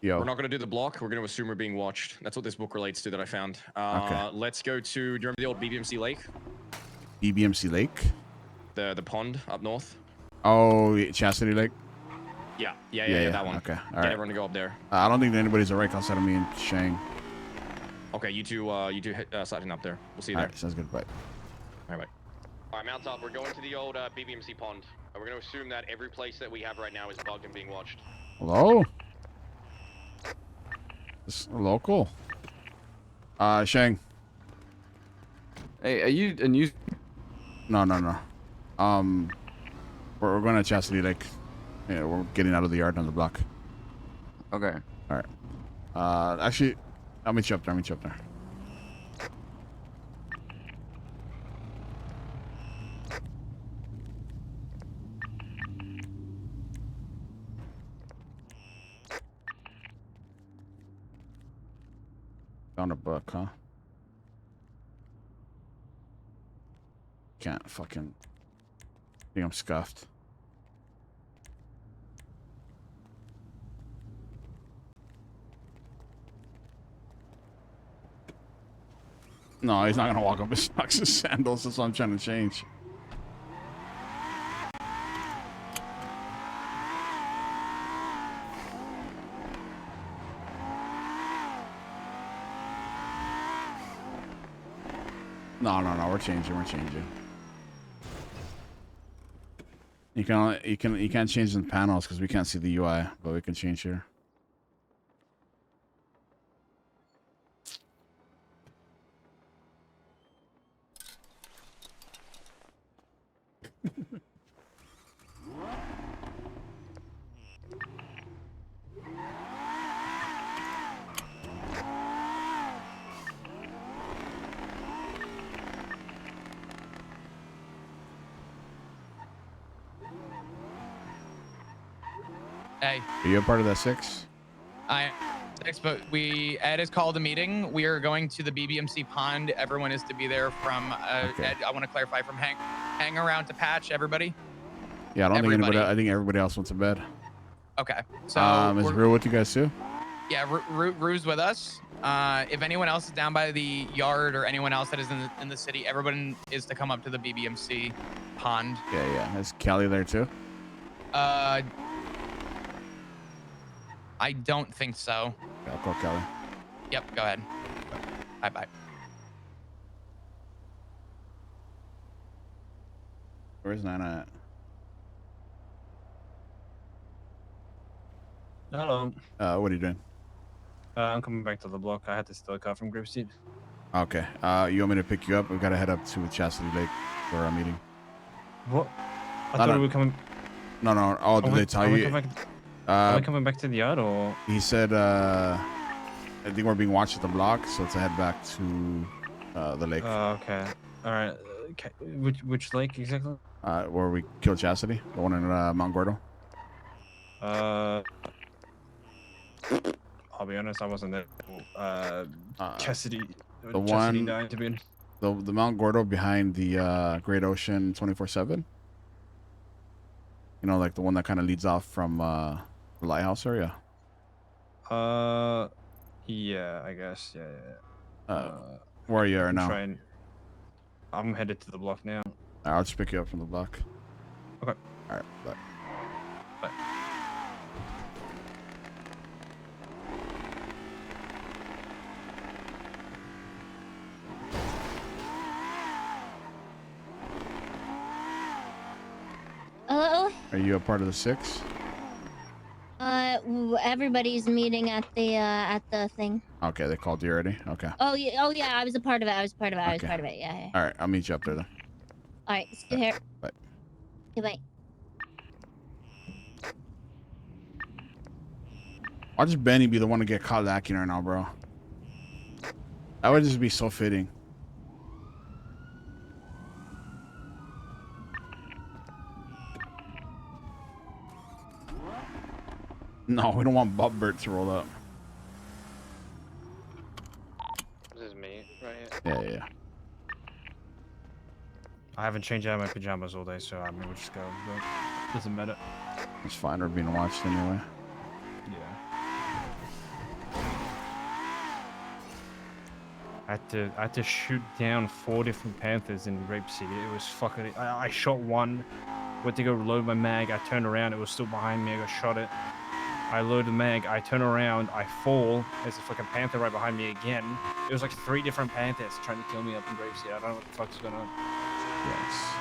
Yo. We're not going to do the block. We're going to assume we're being watched. That's what this book relates to that I found. Okay. Let's go to, do you remember the old BBMC Lake? BBMC Lake? The pond up north? Oh, Chastity Lake? Yeah, that one. Okay, all Get right. everyone to go up there. I don't think anybody's right outside of me and Shang. Okay, you two sliding up there. We'll see you All there. right, sounds good. Bye. All right, bye. All right, mount up. We're going to the old BBMC pond. And we're going to assume that every place that we have right now is bugged and being watched. Hello? This local. Shang. Hey, are you a news? No. We're going to Chastity Lake. Yeah, we're getting out of the yard on the block. Okay. All right. Actually, I'll meet you up there. Found a book, huh? Can't fucking... I think I'm scuffed. No, he's not gonna walk up his socks and sandals. That's what I'm trying to change. No, we're changing. You can't change in panels because we can't see the UI, but we can change here. Hey. Are you a part of that 6? But Ed has called a meeting. We are going to the BBMC pond. Everyone is to be there from, Okay. Ed, I want to clarify, from hang around to patch, everybody. Yeah, I don't think Everybody. anybody. I think everybody else went to bed. Okay. So Is Rue with you guys too? yeah, Rue's with us. If anyone else is down by the yard or anyone else that is in the city, everyone is to come up to the BBMC pond. Yeah. Is Kelly there too? I don't think so. Yeah, I'll call Kelly. Yep, go ahead. Bye. Where's Nana at? Hello. What are you doing? I'm coming back to the block. I had to steal a car from Grapeseed. Okay. You want me to pick you up? We gotta head up to Chastity Lake for our meeting. What? I thought we were coming. No. Oh, did they tell you? Are we coming back to the yard or? He said, I think we're being watched at the block, so to head back to the lake. Okay. All right. Okay. Which lake exactly? Where we killed Chastity, the one in Mount Gordo. I'll be honest, I wasn't there. Chastity. The Chastity one, died to be in. the Mount Gordo behind the Great Ocean 24/7. You know, like the one that kind of leads off from the lighthouse area. Yeah, I guess. Yeah. Where are you right now? I'm headed to the block now. I'll just pick you up from the block. Okay. All right. Bye. Bye. Hello? Are you a part of the 6? Everybody's meeting at the thing. Okay, they called you already? Okay. Oh yeah, I was a part of it. Yeah. All right, I'll meet you up there then. All right, see you here. Bye. Goodbye. Watch Benny be the one to get caught lacking right now, bro. That would just be so fitting. No, we don't want Bob Bert to roll up. This is me, right here. Yeah, yeah. I haven't changed out of my pajamas all day, so I mean, we'll just go. But doesn't matter. It's fine. We're being watched anyway. Yeah. I had to shoot down 4 different Panthers in Rape City. It was fucking. I shot one, went to go load my mag. I turned around, it was still behind me. I got shot it. I load the mag. I turn around. I fall. There's a fucking Panther right behind me again. It was like 3 different Panthers trying to kill me up in Rape City. I don't know what the fuck's going on. Yes.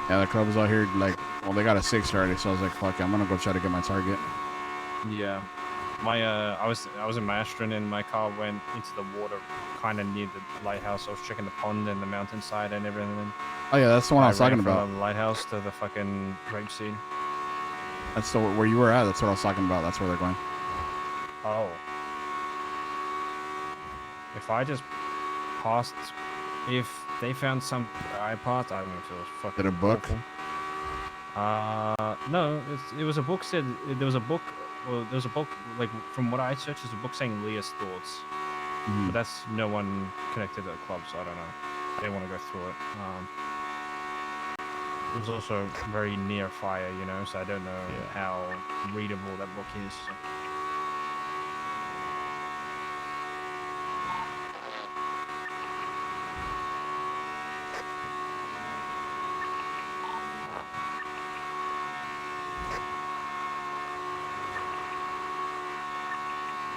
Yeah, the club was out here like, well, they got a 6 already, so I was like, fuck it, I'm gonna go try to get my target. Yeah. My I was in Mastron and my car went into the water kind of near the lighthouse. I was checking the pond and the mountainside and everything. Oh yeah, that's the one I was talking about. From the lighthouse to the fucking rape scene. That's the where you were at. That's what I was talking about. That's where they're going. Oh. If I just passed, if they found some I passed, I don't know if it was fucking. Did a book? Awful. No, it was a book. Said there was a book. Well, there's a book like from what I searched. There's a book saying Leah's thoughts, but that's no one connected to the club, so I don't know. They want to go through it. It was also very near fire, you know, so I don't know how readable that book is. So.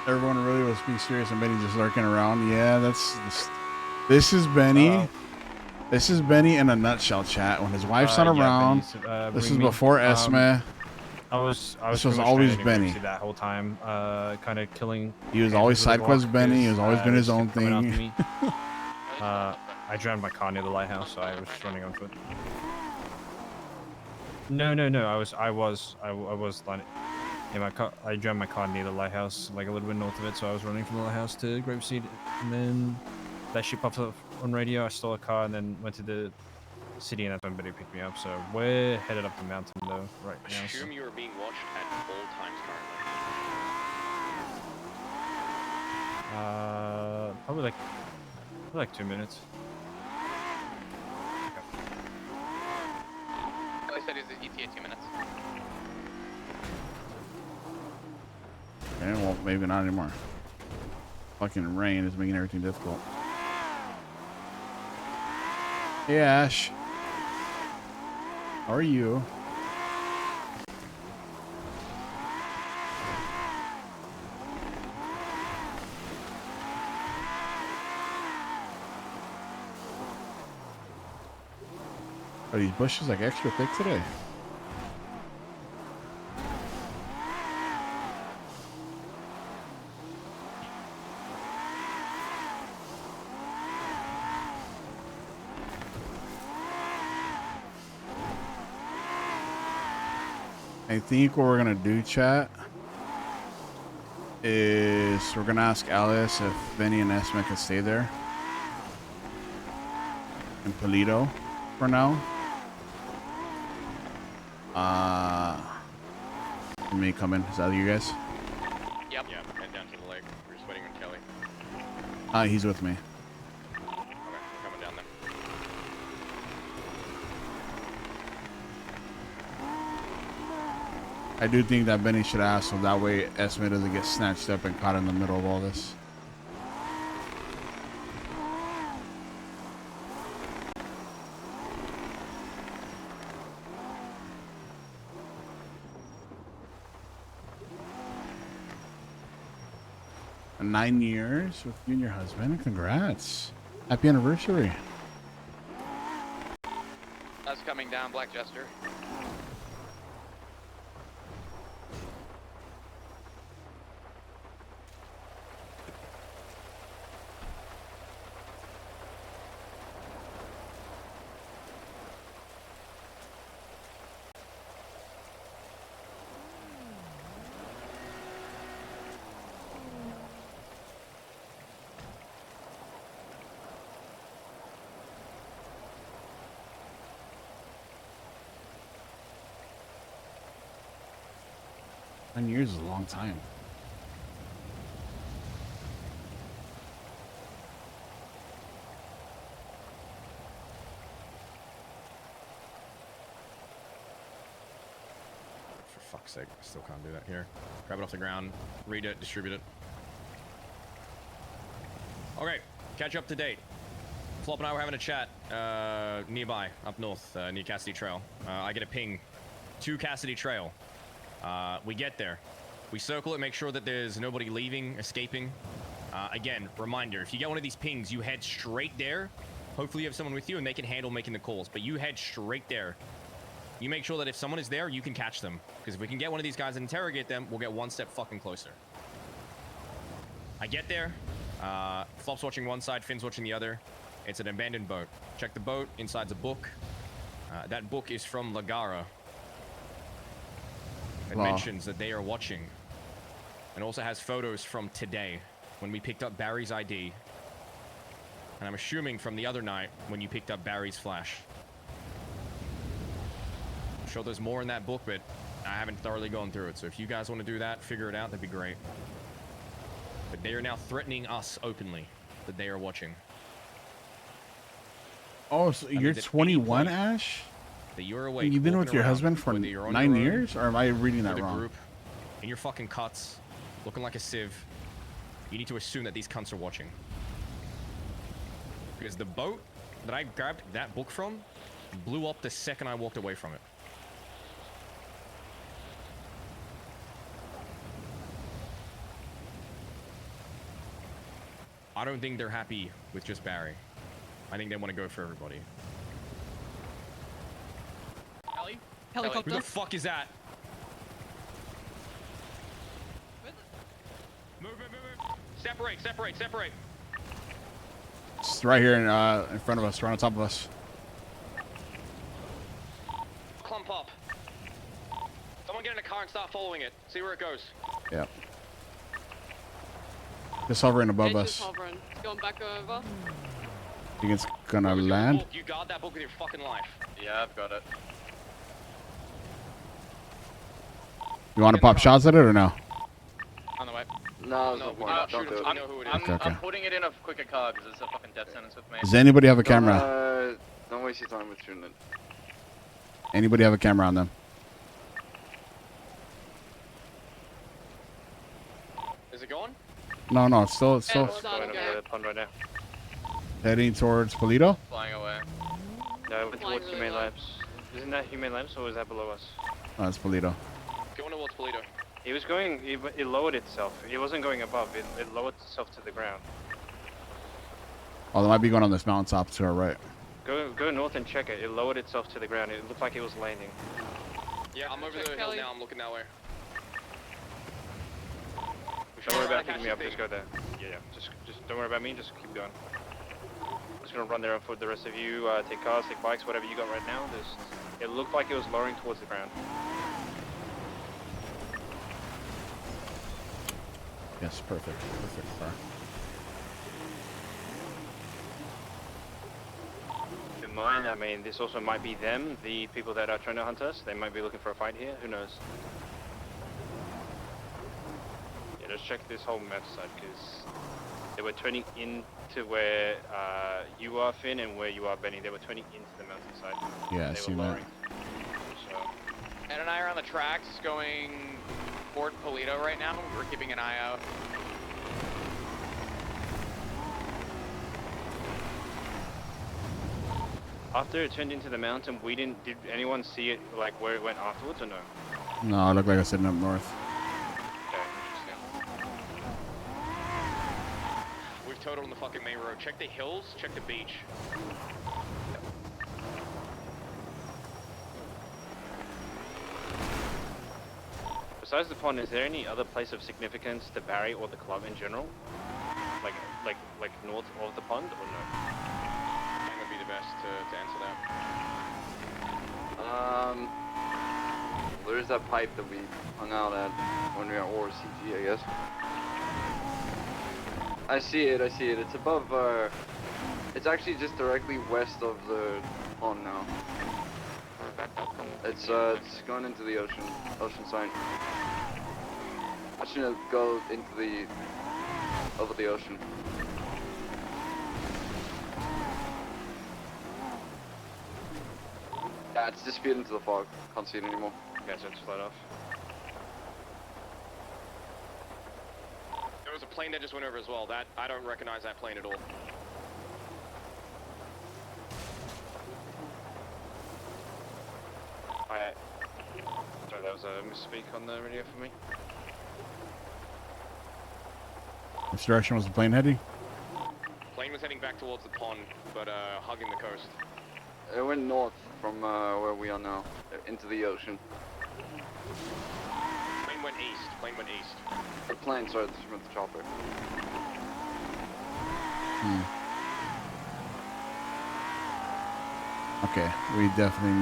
Everyone really was being serious and Benny just lurking around. Yeah, this is Benny. This is Benny in a nutshell, chat. When his wife's not around, this is before Esme. This was always Benny that whole time, kind of killing. He was always side quest Benny. He was always been his own thing. I jammed my car near the lighthouse, so I was just running on foot. No. I was like. Yeah, I jammed my car near the lighthouse, like a little bit north of it, so I was running from the lighthouse to Grapeseed, and then that shit popped up on radio. I stole a car and then went to the city, and that's when Betty picked me up. So we're headed up the mountain though right now. I assume you are being watched at all times currently. Probably like 2 minutes. At least I did the ETA 2 minutes. Okay, well, maybe not anymore. Fucking rain is making everything difficult. Hey, Ash. How are you? Are these bushes like extra thick today? I think what we're gonna do, chat, is we're gonna ask Alice if Benny and Esme can stay there in Polito for now. Let me come in. Is that you guys? Yep. Yeah, head down to the lake. We're just waiting on Kelly. He's with me. Okay, we're coming down there. I do think that Benny should ask so that way Esme doesn't get snatched up and caught in the middle of all this. And 9 years with you and your husband. Congrats. Happy anniversary. That's coming down, Black Jester. 9 years is a long time. For fuck's sake, I still can't do that here. Grab it off the ground, read it, distribute it. Okay, catch you up to date. Flop and I were having a chat nearby, up north, near Cassidy Trail. I get a ping to Cassidy Trail. We get there. We circle it, make sure that there's nobody leaving, escaping. Again, reminder, if you get one of these pings, you head straight there. Hopefully you have someone with you and they can handle making the calls, but you head straight there. You make sure that if someone is there, you can catch them. Because if we can get one of these guys and interrogate them, we'll get one step fucking closer. I get there. Flop's watching one side, Finn's watching the other. It's an abandoned boat. Check the boat. Inside's a book. That book is from Lagara. It mentions that they are watching. And also has photos from today, when we picked up Barry's ID. And I'm assuming from the other night, when you picked up Barry's flash. I'm sure there's more in that book, but I haven't thoroughly gone through it. So if you guys want to do that, figure it out, that'd be great. But they are now threatening us openly that they are watching. Oh, so you're 21, Ash? That you're awake. You've been with your husband for 9 years? Or am I reading that wrong? Group, in your fucking cuts, looking like a sieve. You need to assume that these cunts are watching. Because the boat that I grabbed that book from blew up the second I walked away from it. I don't think they're happy with just Barry. I think they want to go for everybody. Heli? Helicopter? Who the fuck is that? Move. Separate. It's right here in front of us, right on top of us. Clump up. Someone get in a car and start following it. See where it goes. Yep. Just hovering above It's us. just hovering. It's going back over. Think it's gonna land? You guard that book with your fucking life. Yeah, I've got it. You want to pop shots at it or no? On the way. No, no don't do it. I'm putting it in a quicker car because it's a fucking death sentence with me. Does anybody have a camera? Don't waste your time with shooting it. Anybody have a camera on them? Is it going? No, it's still Going into the pond right now. heading towards Polito. Flying away. No, we're towards Humane Labs. Isn't that Humane Labs or is that below us? Oh, it's Polito. Going towards Polito. He was going, it lowered itself. It wasn't going above, it lowered itself to the ground. Oh, they might be going on this mountaintop to our right. Go north and check it. It lowered itself to the ground. It looked like it was landing. Yeah, I'm over the hill now. I'm looking that way. Don't worry about picking me up. Just go there. Yeah. Just don't worry about me. Just keep going. Just gonna run there on foot. The rest of you take cars, take bikes, whatever you got right now. It looked like it was lowering towards the ground. Yes, perfect. Car. In mind, I mean, this also might be them, the people that are trying to hunt us. They might be looking for a fight here. Who knows? Yeah, just check this whole map side because they were turning into where you are, Finn, and where you are, Benny. They were turning into the mountainside. Yeah, I see that. So. Ed and I are on the tracks going toward Polito right now. We're keeping an eye out. After it turned into the mountain, did anyone see it, like, where it went afterwards, or no? No, it looked like I was sitting up north. Okay, interesting. We've totaled on the fucking main road. Check the hills, check the beach. Besides the pond, is there any other place of significance to Barry or the club in general? Like north of the pond, or no? I'm gonna be the best to answer that. There's that pipe that we hung out at when we were at ORCG, I guess. I see it. It's above, it's actually just directly west of the pond now. It's going into the ocean side. I shouldn't go into the over the ocean. Yeah, it's disappeared into the fog. Can't see it anymore. Yeah, so just let off. There was a plane that just went over as well. That I don't recognize that plane at all. Sorry, that was a misspeak on the radio for me. Which direction was the plane heading? Plane was heading back towards the pond, but hugging the coast. It went north from where we are now, into the ocean. Plane went east. Plane went east. The plane, sorry, this is from the chopper. Okay, we definitely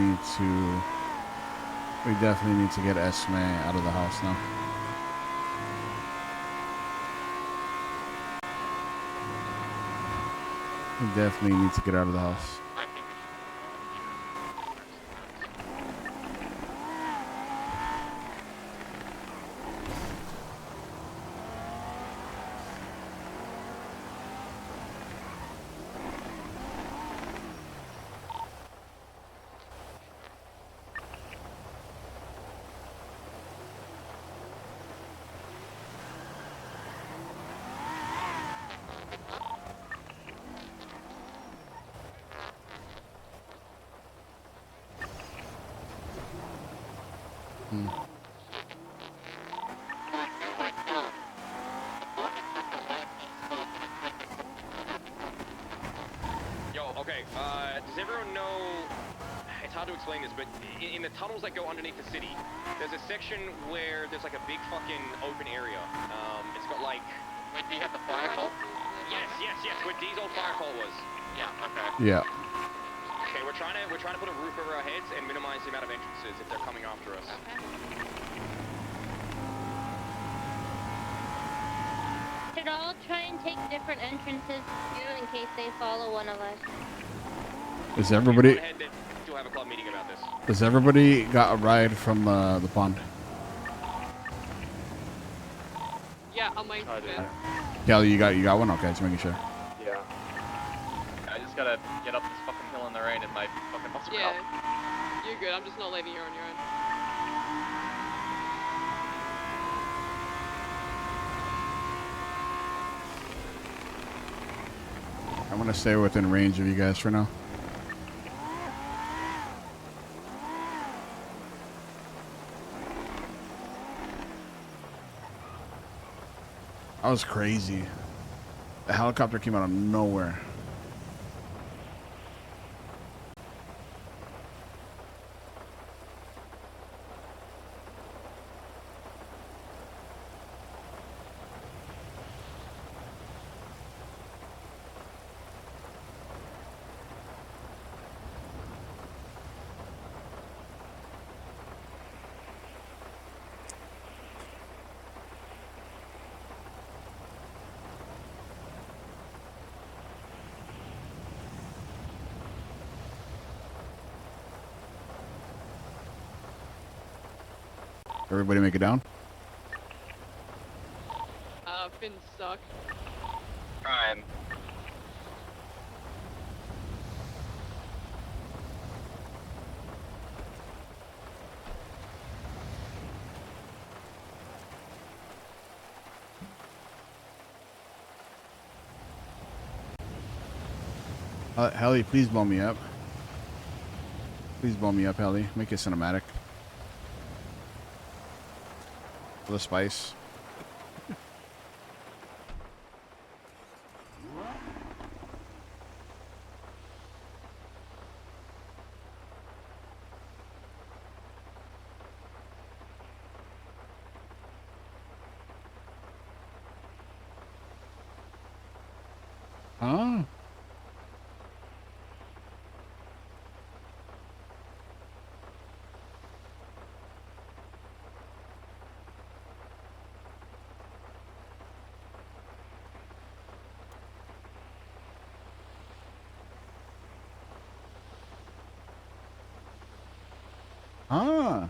need to get Esme out of the house now. We definitely need to get out of the house. Does everyone know, it's hard to explain this, but in the tunnels that go underneath the city, there's a section where there's like a big fucking open area. It's got like... Wait, do you have the fire hole? Yes, where D's old fire hole was. Yeah, okay. Yeah. Okay, we're trying to put a roof over our heads and minimize the amount of entrances if they're coming after us. Should all try and take different entrances too in case they follow one of us. Is everybody? Go ahead, then you'll have a club meeting about this. Does everybody got a ride from the pond? Yeah, on my phone. Kelly, you got one? Okay, just making sure. Yeah. I just gotta get up this fucking hill in the rain and my fucking muscle Yeah, you're good. I'm just not leaving you on your own. I'm gonna stay within range of you guys for now. That was crazy. The helicopter came out of nowhere. Everybody make it down? Fins suck. Trying. Helly, please blow me up. Please blow me up, Helly. Make it cinematic. For the spice. Huh? Ah.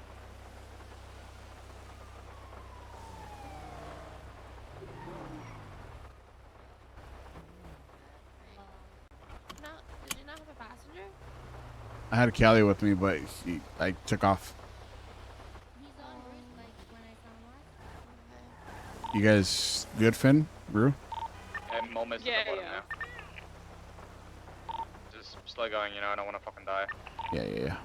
I had Callie with me, but I took off. You guys good, Finn? Brew? And Molmez Yeah, at the bottom yeah. now. Just slow going, you know, I don't want to fucking die. Yeah.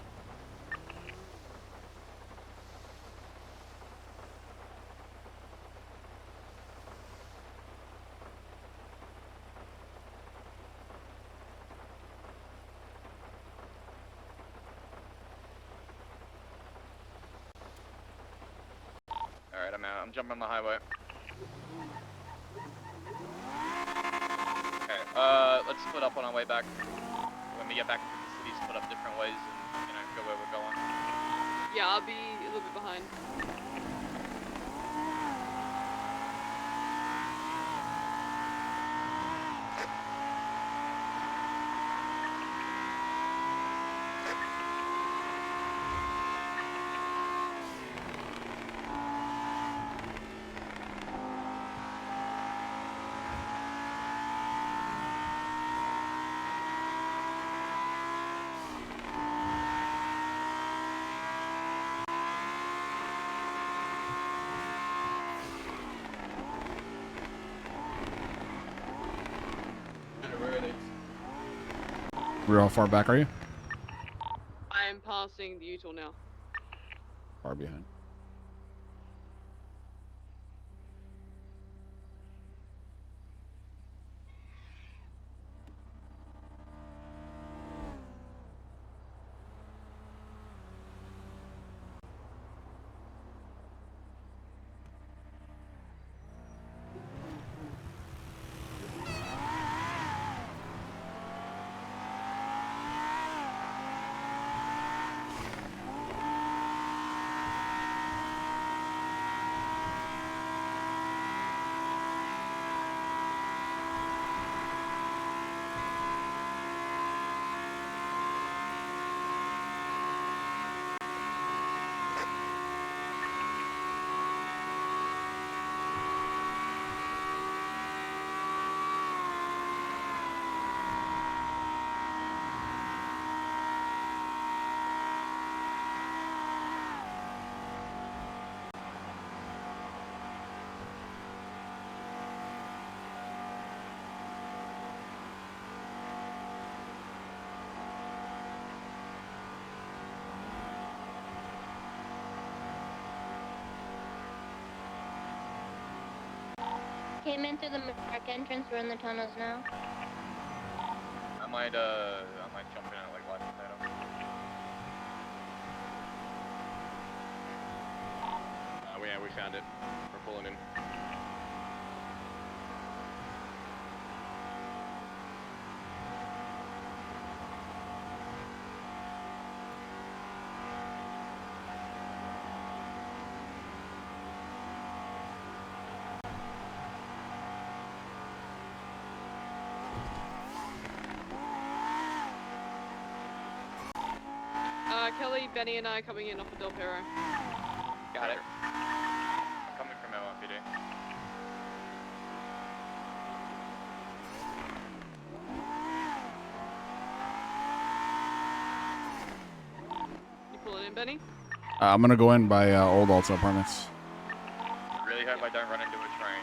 Alright, I'm out. I'm jumping on the highway. Okay, let's split up on our way back. When we get back into the city, split up different ways and, you know, go where we're going. Yeah, I'll be a little bit behind. Brew, how far back are you? I am passing the U-turn now. Far behind. Came in through the back entrance. We're in the tunnels now. I might jump in at like light potato. Yeah, we found it. We're pulling in. Kelly, Benny, and I coming in off of Del Perro. Got it. Coming from LMPD. You pulling in, Benny? I'm gonna go in by Old Alta Apartments. Really hope I don't run into a train.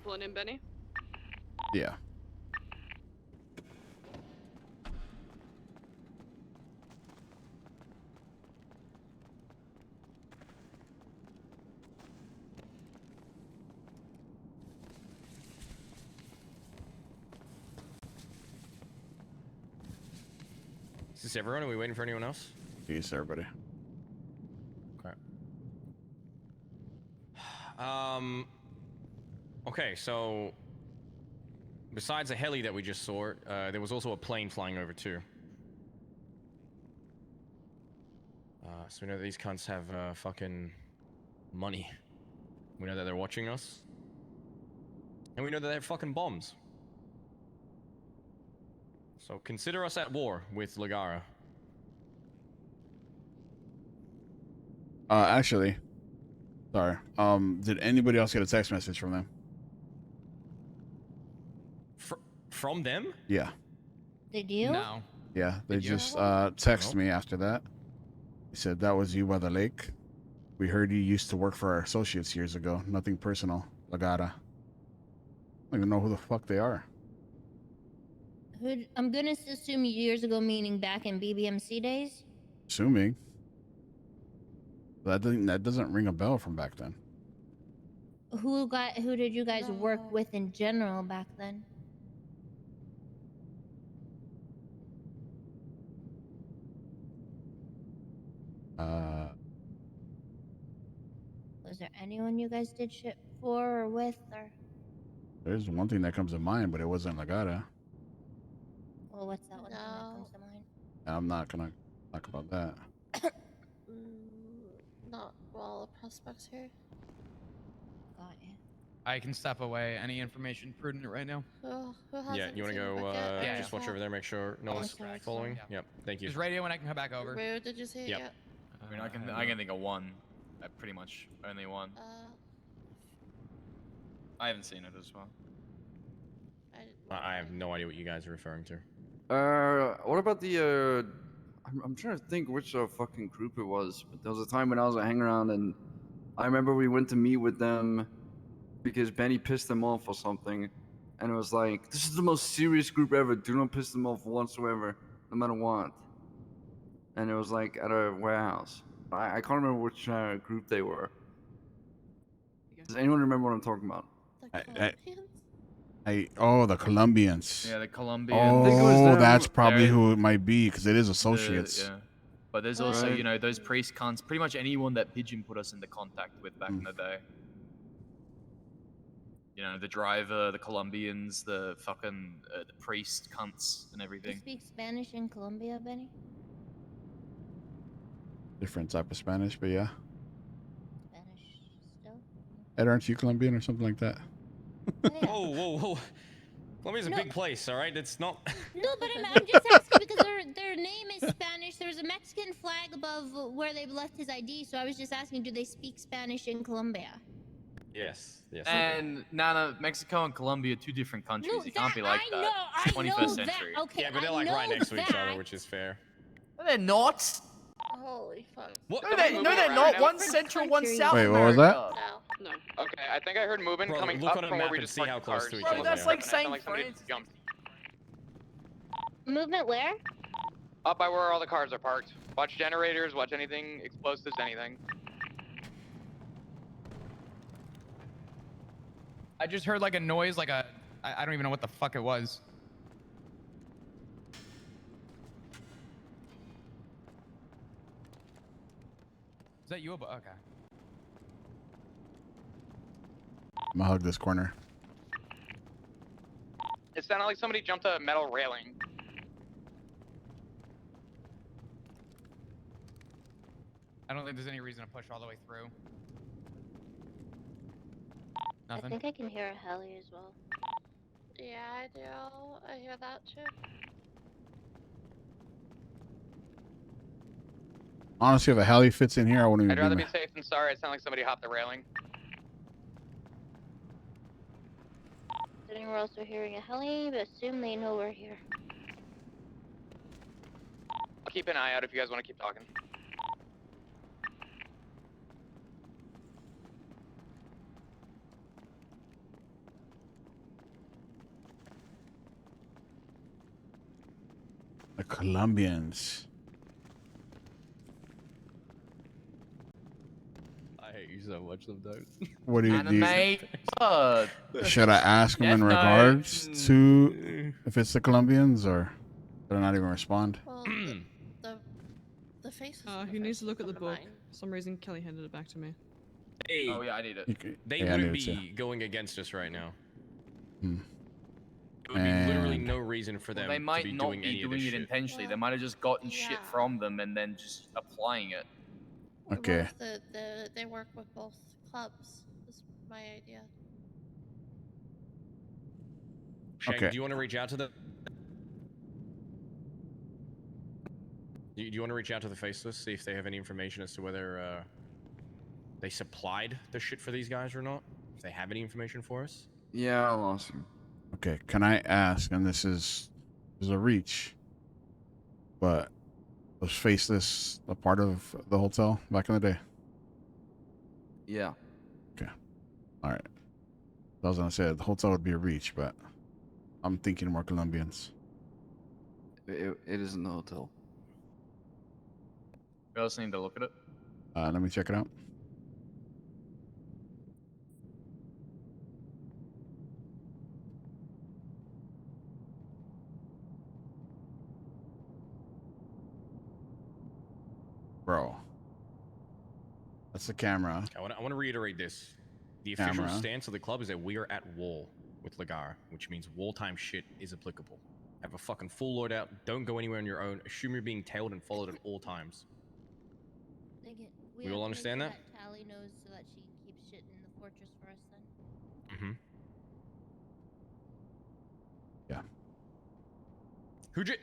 pulling in, Benny? Yeah. Is this everyone? Are we waiting for anyone else? Peace, everybody. Okay. Okay, so besides a heli that we just saw, there was also a plane flying over too. So we know that these cunts have fucking money. We know that they're watching us. And we know that they have fucking bombs. So consider us at war with Ligara. Actually, sorry. Did anybody else get a text message from them? From them? Yeah. Did you? No. Yeah, they Did you? just texted me after that. He said, that was you by the lake. We heard you used to work for our associates years ago. Nothing personal. Lagata. I don't even know who the fuck they are. I'm gonna assume years ago, meaning back in BBMC days. Assuming. That doesn't ring a bell from back then. Who did you guys work with in general back then? Was there anyone you guys did shit for or with, or? There's one thing that comes to mind, but it wasn't Lagata. Well, what's that one thing that comes to mind? I'm not gonna talk about that. Not all the prospects here. Got you. I can step away. Any information prudent right now? Who Yeah, hasn't you want to seen go, it yet? Yeah, just watch yeah. over there, make sure no one's following? Yep, thank you. Just radio when I can come back over. Where did you see it Yep. yet? I mean, I can think of one. Pretty much only one. I haven't seen it as well. I have no idea what you guys are referring to. What about the, I'm trying to think which fucking group it was, but there was a time when I was hanging around and I remember we went to meet with them because Benny pissed them off or something, and it was like, this is the most serious group ever, do not piss them off whatsoever, no matter what. And it was like at a warehouse. I can't remember which group they were. Does anyone remember what I'm talking about? The Colombians. Yeah, the Colombians. Oh, that's probably who it might be, because it is associates. Yeah. But there's also, you know, those priest cunts, pretty much anyone that Pigeon put us into contact with back in the day. You know, the driver, the Colombians, the fucking the priest cunts and Do you everything. speak Spanish in Colombia, Benny? Different type of Spanish, but yeah. Spanish still? Ed, aren't you Colombian or something like that? Whoa, whoa, whoa. Colombia's a big place, all right? It's not... No, but I'm just asking because their name is Spanish. There's a Mexican flag above where they left his ID, so I was just asking, do they speak Spanish in Colombia? Yes, yes. And Nana, Mexico and Colombia, two different countries. It can't be like that. I 21st know century. that. Okay, Yeah, but they're like right next to each other, which is fair. No, they're not. Holy fuck. What? No, they're not. One's central, one's South Wait, America. what was that? No. Okay, I think I heard movement Bro, coming look up on a from where map we and just see how parked close cars. to each Bro, other that's they like are. saying Like somebody France. jumped. Movement where? Up by where all the cars are parked. Watch generators, watch anything, explosives, anything. I just heard like a noise, like a... I don't even know what the fuck it was. Is that you? Okay. I'm gonna hug this corner. It sounded like somebody jumped a metal railing. I don't think there's any reason to push all the way through. I Nothing? think I can hear a heli as well. Yeah, I do. I hear that too. Honestly, if a heli fits in here, I wouldn't I'd even rather be be safe than sorry. It sounded like somebody hopped the railing. Then we're also hearing a heli, but assume they know we're here. I'll keep an eye out if you guys want to keep talking. The Colombians. I hate you so much sometimes. What do you do? Anime. Uh, Should I ask them in Death Note. regards to if it's the Colombians, or did I not even respond? Well, the faces. He needs to look at the book. For some reason, Kelly handed it back to me. Hey, Oh yeah, I need it. they Yeah, I wouldn't need it be going against us right now. Hmm. There would be literally And- no reason for them They to might be not doing be any of doing this it shit. intentionally. They might have just gotten shit from them and then just applying it. Okay. They work with both clubs. Is my idea. Shank, Okay. do you want to reach out to the? Do you want to reach out to the Faceless, see if they have any information as to whether they supplied the shit for these guys or not? If they have any information for us? Yeah, I'll ask him. Okay. Can I ask? And this is a reach, but was Faceless a part of the hotel back in the day? Yeah. Okay. All right. I was gonna say the hotel would be a reach, but I'm thinking more Colombians. It is in the hotel. We also need to look at it. Let me check it out. Bro. That's the camera. I want to reiterate this. The official Camera. stance of the club is that we are at war with Lagar, which means war time shit is applicable. Have a fucking full loadout. Don't go anywhere on your own. Assume you're being tailed and followed at all times. We all understand that? Tally knows so that she keeps shit in the fortress for us then. Mm-hmm. Yeah. Who'd you?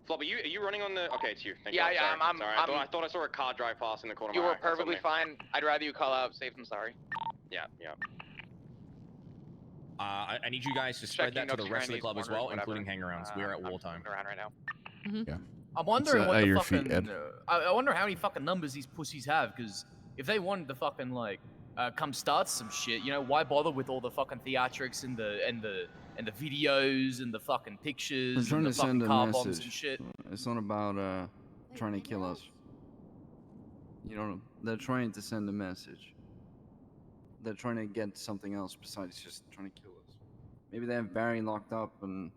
Floppy, are you running on the? Okay, it's you. Thank Yeah, God. yeah, Sorry. I'm- Sorry. I thought I saw a car drive past in the corner. You of my were eye. That's perfectly on me. fine. I'd rather you call out safe than sorry. Yeah, yeah. I need you guys to spread Checking that to the notes, rest of the Chinese club as corners, well, whatever. including hang-arounds. We are at I'm wartime. moving around right now. Yeah. I'm wondering It's, what at the your fucking. feet, Ed. I wonder how many fucking numbers these pussies have, because if they wanted to fucking like come start some shit, you know, why bother with all the fucking theatrics and the videos and the fucking They're pictures trying and the to send fucking a car bombs message. and shit? It's not about trying to kill us. You know, they're trying to send a message. They're trying to get something else besides just trying to kill us. Maybe they have Barry locked up and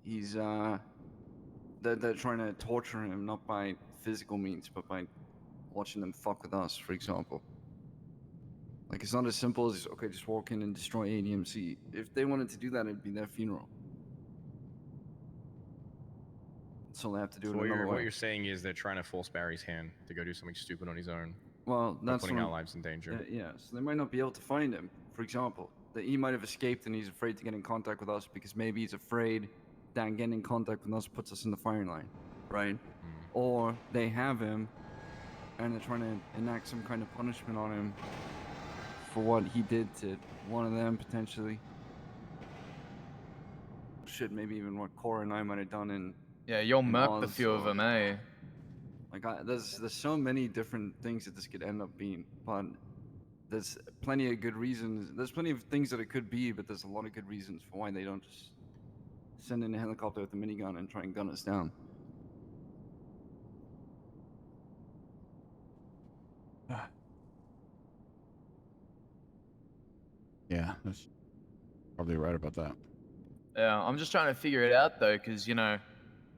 he's they're trying to torture him, not by physical means, but by watching them fuck with us, for example. Like, it's not as simple as, okay, just walk in and destroy ADMC. If they wanted to do that, it'd be their funeral. So they have to do So it another what way. you're saying is they're trying to force Barry's hand to go do something stupid on his own. Well, by that's putting what our I'm- lives in danger. Yeah, so they might not be able to find him, for example. That he might have escaped and he's afraid to get in contact with us because maybe he's afraid that getting in contact with us puts us in the firing line, right? Or they have him and they're trying to enact some kind of punishment on him for what he did to one of them, potentially. Shit, maybe even what Cora and I might have done in. Yeah, you'll in murk the Oz few of or- them, eh? Like, there's so many different things that this could end up being, but there's plenty of good reasons. There's plenty of things that it could be, but there's a lot of good reasons for why they don't just send in a helicopter with a minigun and try and gun us down. Yeah, that's probably right about that. Yeah, I'm just trying to figure it out though, because you know,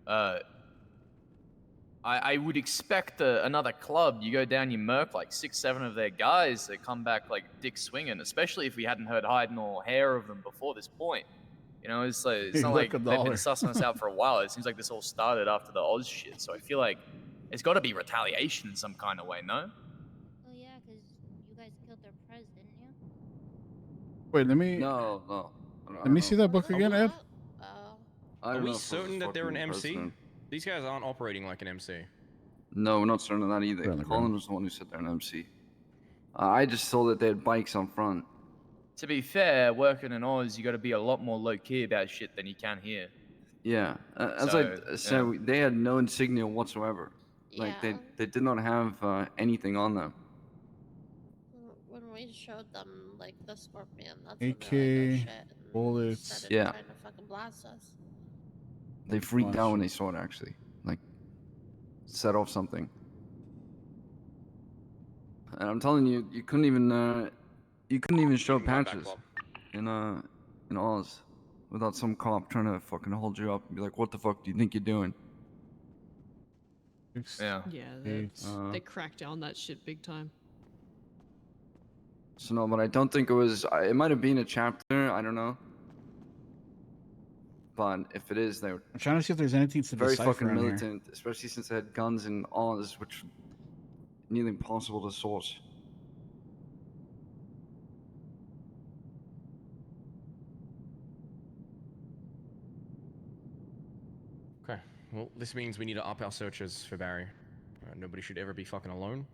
I would expect another club. You go down, you murk like 6-7 of their guys. They come back like dick swinging, especially if we hadn't heard hide nor hair of them before this point. You know, it's like it's Hey, not look, like a they've dollar. been sussing us out for a while. It seems like this all started after the Oz shit. So I feel like it's got to be retaliation in some kind of way, no? Oh yeah, because you guys killed their prez, didn't you? Wait, let me No. let me see that book again, Ed. I Are don't we know if it was certain that they're an fucking MC? president. These guys aren't operating like an MC. No, we're not certain of that They're either. on the Colin ground. was the one who said they're an MC. I just saw that they had bikes on front. To be fair, working in Oz, you got to be a lot more low key about shit than you can here. Yeah, as So, I said, yeah. they had no insignia whatsoever. Like Yeah. they did not have anything on them. When we showed them like the scorpion, that's AK, when they're like, oh shit, and bullets. started Yeah. trying to fucking blast us. They freaked out when they saw it, actually. Like, set off something. And I'm telling you, you couldn't even show patches in Oz without some cop trying to fucking hold you up and be like, "What the fuck do you think you're doing?" Yeah. Yeah, they cracked down that shit big time. So no, but I don't think it was. It might have been a chapter. I don't know. But if it is, they're I'm trying to see if there's anything to very decipher fucking on here. militant, especially since they had guns in Oz, which nearly impossible to source. Okay. Well, this means we need to up our searches for Barry. Nobody should ever be fucking alone.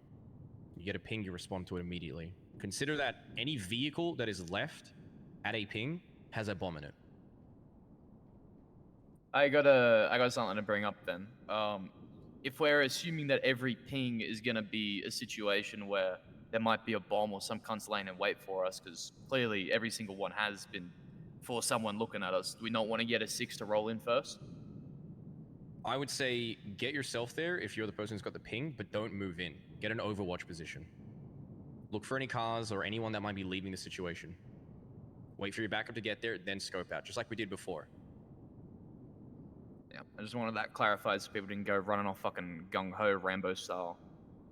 You get a ping, you respond to it immediately. Consider that any vehicle that is left at a ping has a bomb in it. I got something to bring up then. If we're assuming that every ping is gonna be a situation where there might be a bomb or some cunts laying in wait for us, because clearly every single one has been for someone looking at us, do we not want to get a 6 to roll in first? I would say get yourself there if you're the person who's got the ping, but don't move in. Get an overwatch position. Look for any cars or anyone that might be leaving the situation. Wait for your backup to get there, then scope out, just like we did before. Yeah, I just wanted that clarified so people didn't go running off fucking gung-ho Rambo style.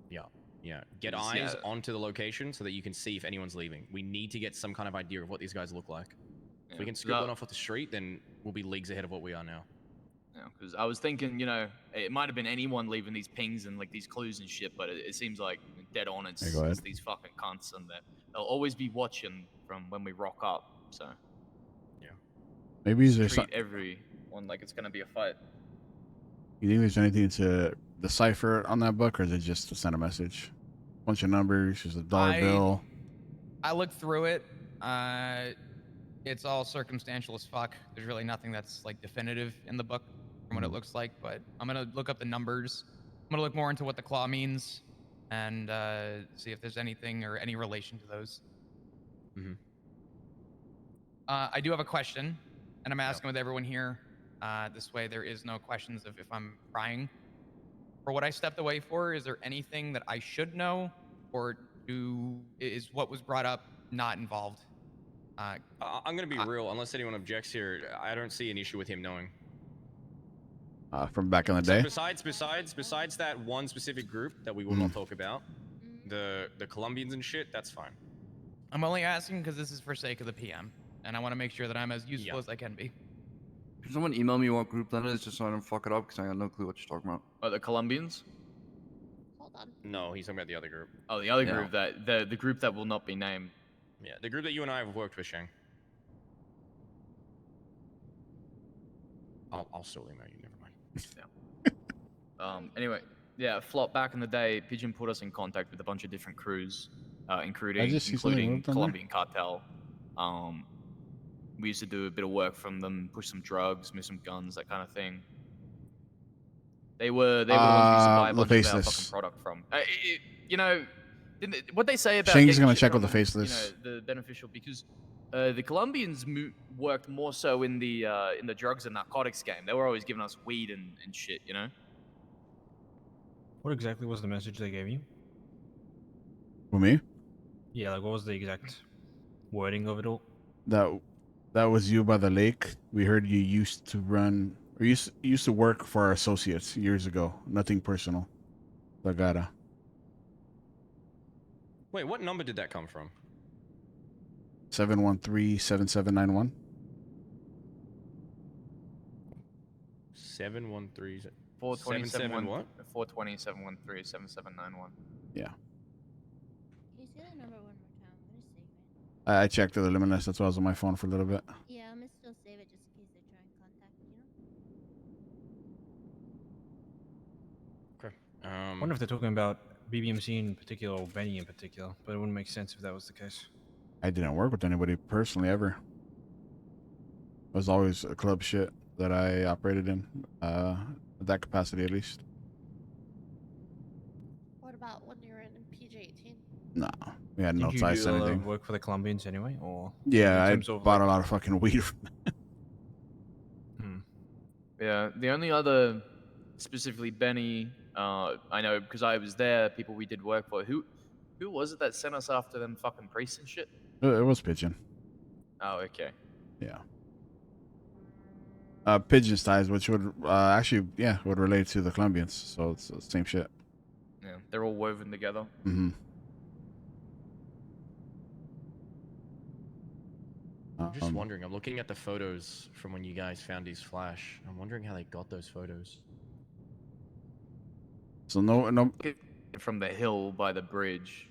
Yeah, yeah. Get Just, eyes yeah. onto the location so that you can see if anyone's leaving. We need to get some kind of idea of what these guys look like. If we can scoop one off the street, then we'll be leagues ahead of what we are now. Yeah, because I was thinking, it might have been anyone leaving these pings and like these clues and shit, but it seems like dead on it's these fucking cunts, and they'll always be watching from when we rock up. So yeah, Maybe there's treat everyone like it's gonna be a fight. You think there's anything to decipher on that book, or is it just to send a message? Bunch of numbers, just a dollar bill. I looked through it. It's all circumstantial as fuck. There's really nothing that's like definitive in the book from what it looks like, but I'm gonna look up the numbers. I'm gonna look more into what the claw means and see if there's anything or any relation to those. I do have a question, and I'm asking with everyone here. This way there is no questions of if I'm prying. For what I stepped away for, is there anything that I should know, or is what was brought up not involved? I'm gonna be real. Unless anyone objects here, I don't see an issue with him knowing. From back in the So day. besides that one specific group that we will not talk about, the Colombians and shit, that's fine. I'm only asking because this is for sake of the PM, and I want to make sure that I'm as useful as I can be. Can someone email me what group that is, just so I don't fuck it up, because I got no clue what you're talking about. Oh, the Colombians? Hold on. No, he's talking about the other group. Oh, the other group the group that will not be named. Yeah, the group that you and I have worked with, Shang. I'll still email you. Never mind. Anyway, yeah, Flop, back in the day, Pigeon put us in contact with a bunch of different crews, including Colombian cartel. We used to do a bit of work from them, push some drugs, move some guns, that kind of thing. They were the ones we used to buy a bunch of our fucking product from. What they say about Shang's gonna shit check with from, the faceless. the beneficial, because the Colombians worked more so in the drugs and narcotics game. They were always giving us weed and shit, What exactly was the message they gave you? For me? Yeah, like what was the exact wording of it all? That was you by the lake. We heard you used to run, or used to work for our associates years ago. Nothing personal. Lagara. Wait, what number did that come from? 713-7791. 713. 427 what? 420 713 7791. Yeah. Can you say that number one more time? I'm gonna save it. I checked the limitless. That's why I was on my phone for a little bit. Yeah, I'm gonna still save it just in case they try and contact me. Okay. I wonder if they're talking about BBMC in particular or Benny in particular, but it wouldn't make sense if that was the case. I didn't work with anybody personally ever. It was always a club shit that I operated in, that capacity at least. What about when you were in PJ-18? No, we had no ties to Did you anything. work for the Colombians anyway, or? Yeah, in I terms of, bought like- a lot of fucking weed from them. Yeah, the only other, specifically Benny, I know because I was there, people we did work for. Who was it that sent us after them fucking priests and shit? It was Pigeon. Oh, okay. Yeah. Pigeon's ties, which would actually, yeah, would relate to the Colombians. So it's the same shit. Yeah, they're all woven together. Mm-hmm. I'm just wondering. I'm looking at the photos from when you guys found his flash. I'm wondering how they got those photos. So no. From the hill by the bridge.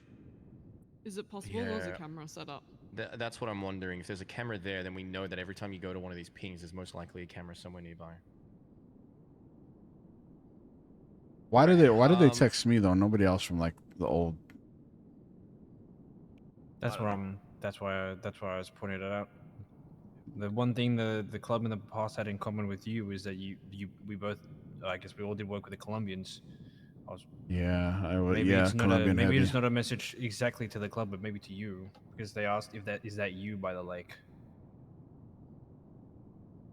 Is it possible there's a Yeah. camera set up? That's what I'm wondering. If there's a camera there, then we know that every time you go to one of these pings, there's most likely a camera somewhere nearby. Why did they text me though? Nobody else from like the old. That's why I was pointing it out. The one thing the club in the past had in common with you is that we both, I guess we all did work with the Colombians. Yeah, I would. Maybe Yeah, it's not Colombian maybe heavy. it's not a message exactly to the club, but maybe to you, because they asked if that is you by the lake.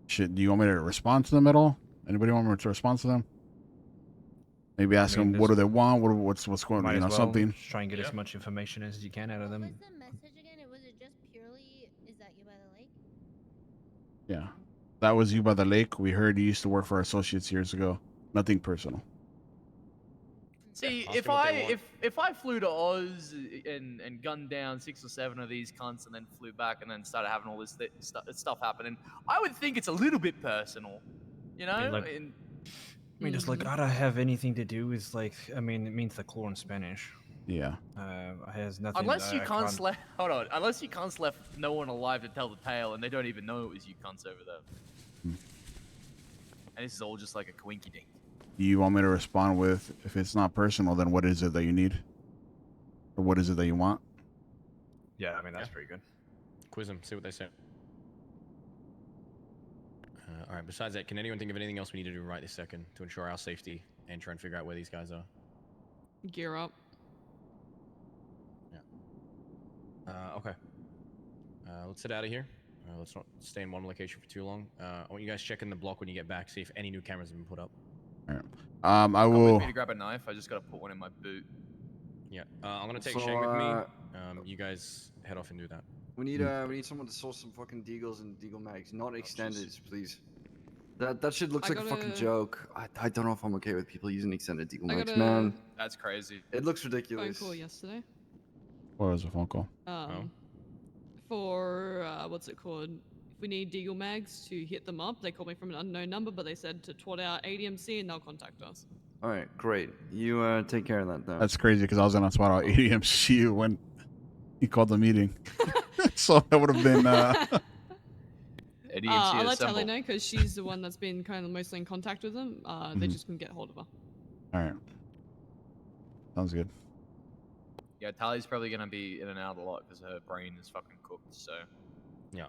Shit, do you want me to respond to them at all? Anybody want me to respond to them? Maybe ask them what do they want? What's going? Might You know, as well something. just try and get as much information as you can out of them. What's the message again? Was it just purely, is that you by the lake? Yeah, that was you by the lake. We heard you used to work for our associates years ago. Nothing personal. See, ask if them what they I want. if I flew to Oz and gunned down 6 or 7 of these cunts and then flew back and then started having all this stuff happening, I would think it's a little bit personal, you know. I mean, does Legata have anything to do with like? I mean, it means the claw in Spanish. Yeah. It has nothing. Unless you I cunts left, hold on. Unless you cunts left no one alive to tell the tale, and they don't even know it was you cunts over there. And this is all just like a coinky dink. Do you want me to respond with, if it's not personal, then what is it that you need? Or what is it that you want? Yeah, I mean, that's pretty good. Quiz them, see what they say. All right, besides that, can anyone think of anything else we need to do right this second to ensure our safety and try and figure out where these guys are? Gear up. Okay. Let's get out of here. Let's not stay in one location for too long. I want you guys checking the block when you get back, see if any new cameras have been put up. All right. I Come will. with me to grab a knife. I just gotta put one in my boot. Yeah, I'm gonna take So, Shane with me. You guys head off and do that. We need someone to source some fucking deagles and deagle mags, not extendeds, please. That shit looks like a fucking joke. I don't know if I'm okay with people using extended deagle mags, man. That's crazy. It looks Phone ridiculous. call yesterday. What was a phone call? For what's it called? If we need deagle mags to hit them up, they called me from an unknown number, but they said to twat out ADMC and they'll contact us. All right, great. You take care of that though. That's crazy because I was gonna spot out ADMC when he called the meeting. So that would have been. I'll let Tally know because she's the one that's been kind of mostly in contact with them. They just couldn't get hold of her. All right. Sounds good. Yeah, Tally's probably gonna be in and out a lot because her brain is fucking cooked. So. Yeah.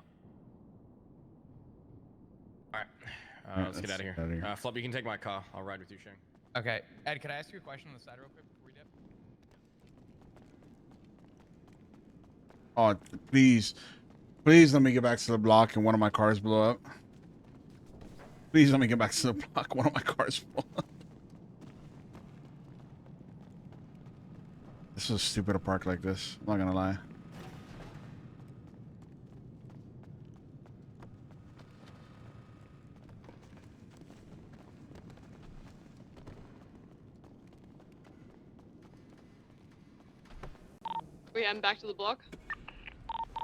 All right. Let's get out of here. Flop, you can take my car. I'll ride with you, Shane. Okay. Ed, could I ask you a question on the side real quick before we dip? Oh, please let me get back to the block and one of my cars blow up. Please let me get back to the block. One of my cars blow up. This is stupid to park like this. I'm not gonna lie. We heading back to the block?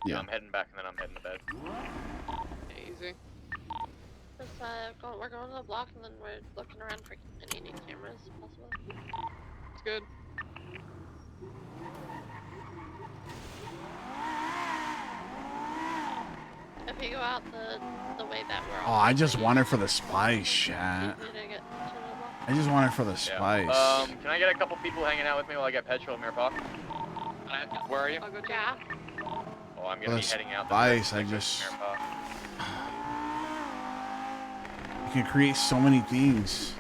Yeah, I'm heading back and then I'm heading to bed. Easy. We're going to the block and then we're looking around for any new cameras possible. It's good. If you go out the way that we're Oh, all I just want it for the spice, chat. I just want it for the spice. Can I get a couple people hanging out with me while I get petrol in Mirror Park? Where are you? Yeah. Oh, I'm For gonna the be heading out. spice, I just. You can create so many things.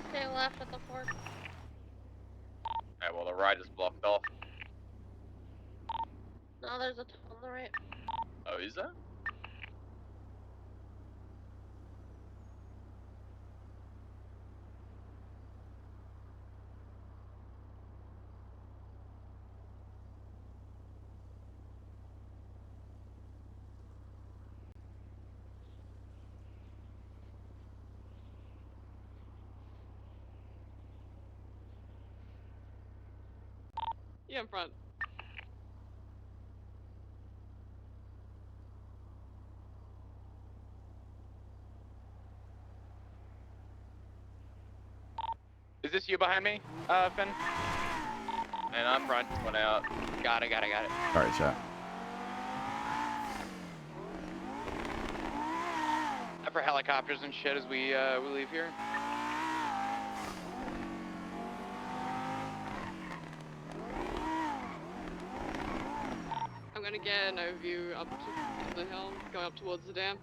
Stay left at the fork. Alright, well the ride is blocked off. No, there's a tunnel on the right. Oh, is there? Yeah, in front. Is this you behind me, Finn? And I'm front, one out. Got it. Sorry, chat. Up for helicopters and shit as we leave here. I'm gonna get an overview up to the hill, going up towards the dam.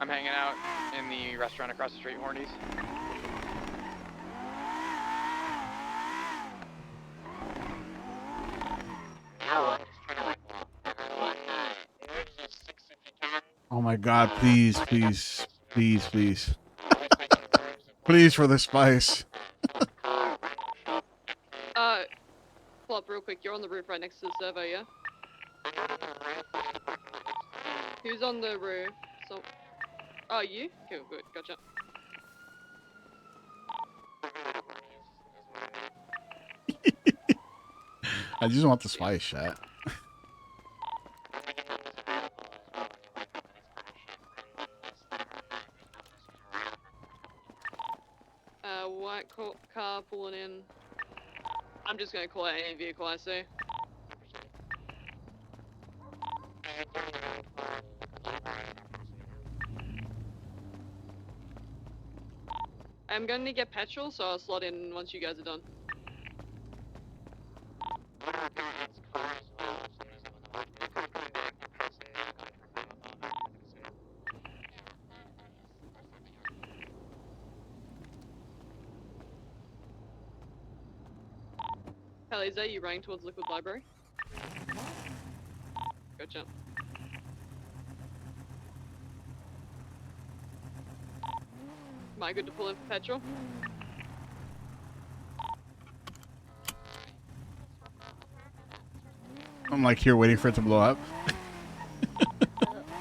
I'm hanging out in the restaurant across the street, Hornies. Oh my god, please, please, please, please. Please for the spice. Pull up real quick. You're on the roof right next to the servo, yeah? Who's on the roof? So, oh, you? Cool, good, gotcha. I just want the spice, chat. White car pulling in. I'm just gonna call out any vehicle I see. I'm going to get petrol, so I'll slot in once you guys are done. Kelly, is that you running towards Liquid Library? Gotcha. Am I good to pull in for petrol? I'm like here waiting for it to blow up.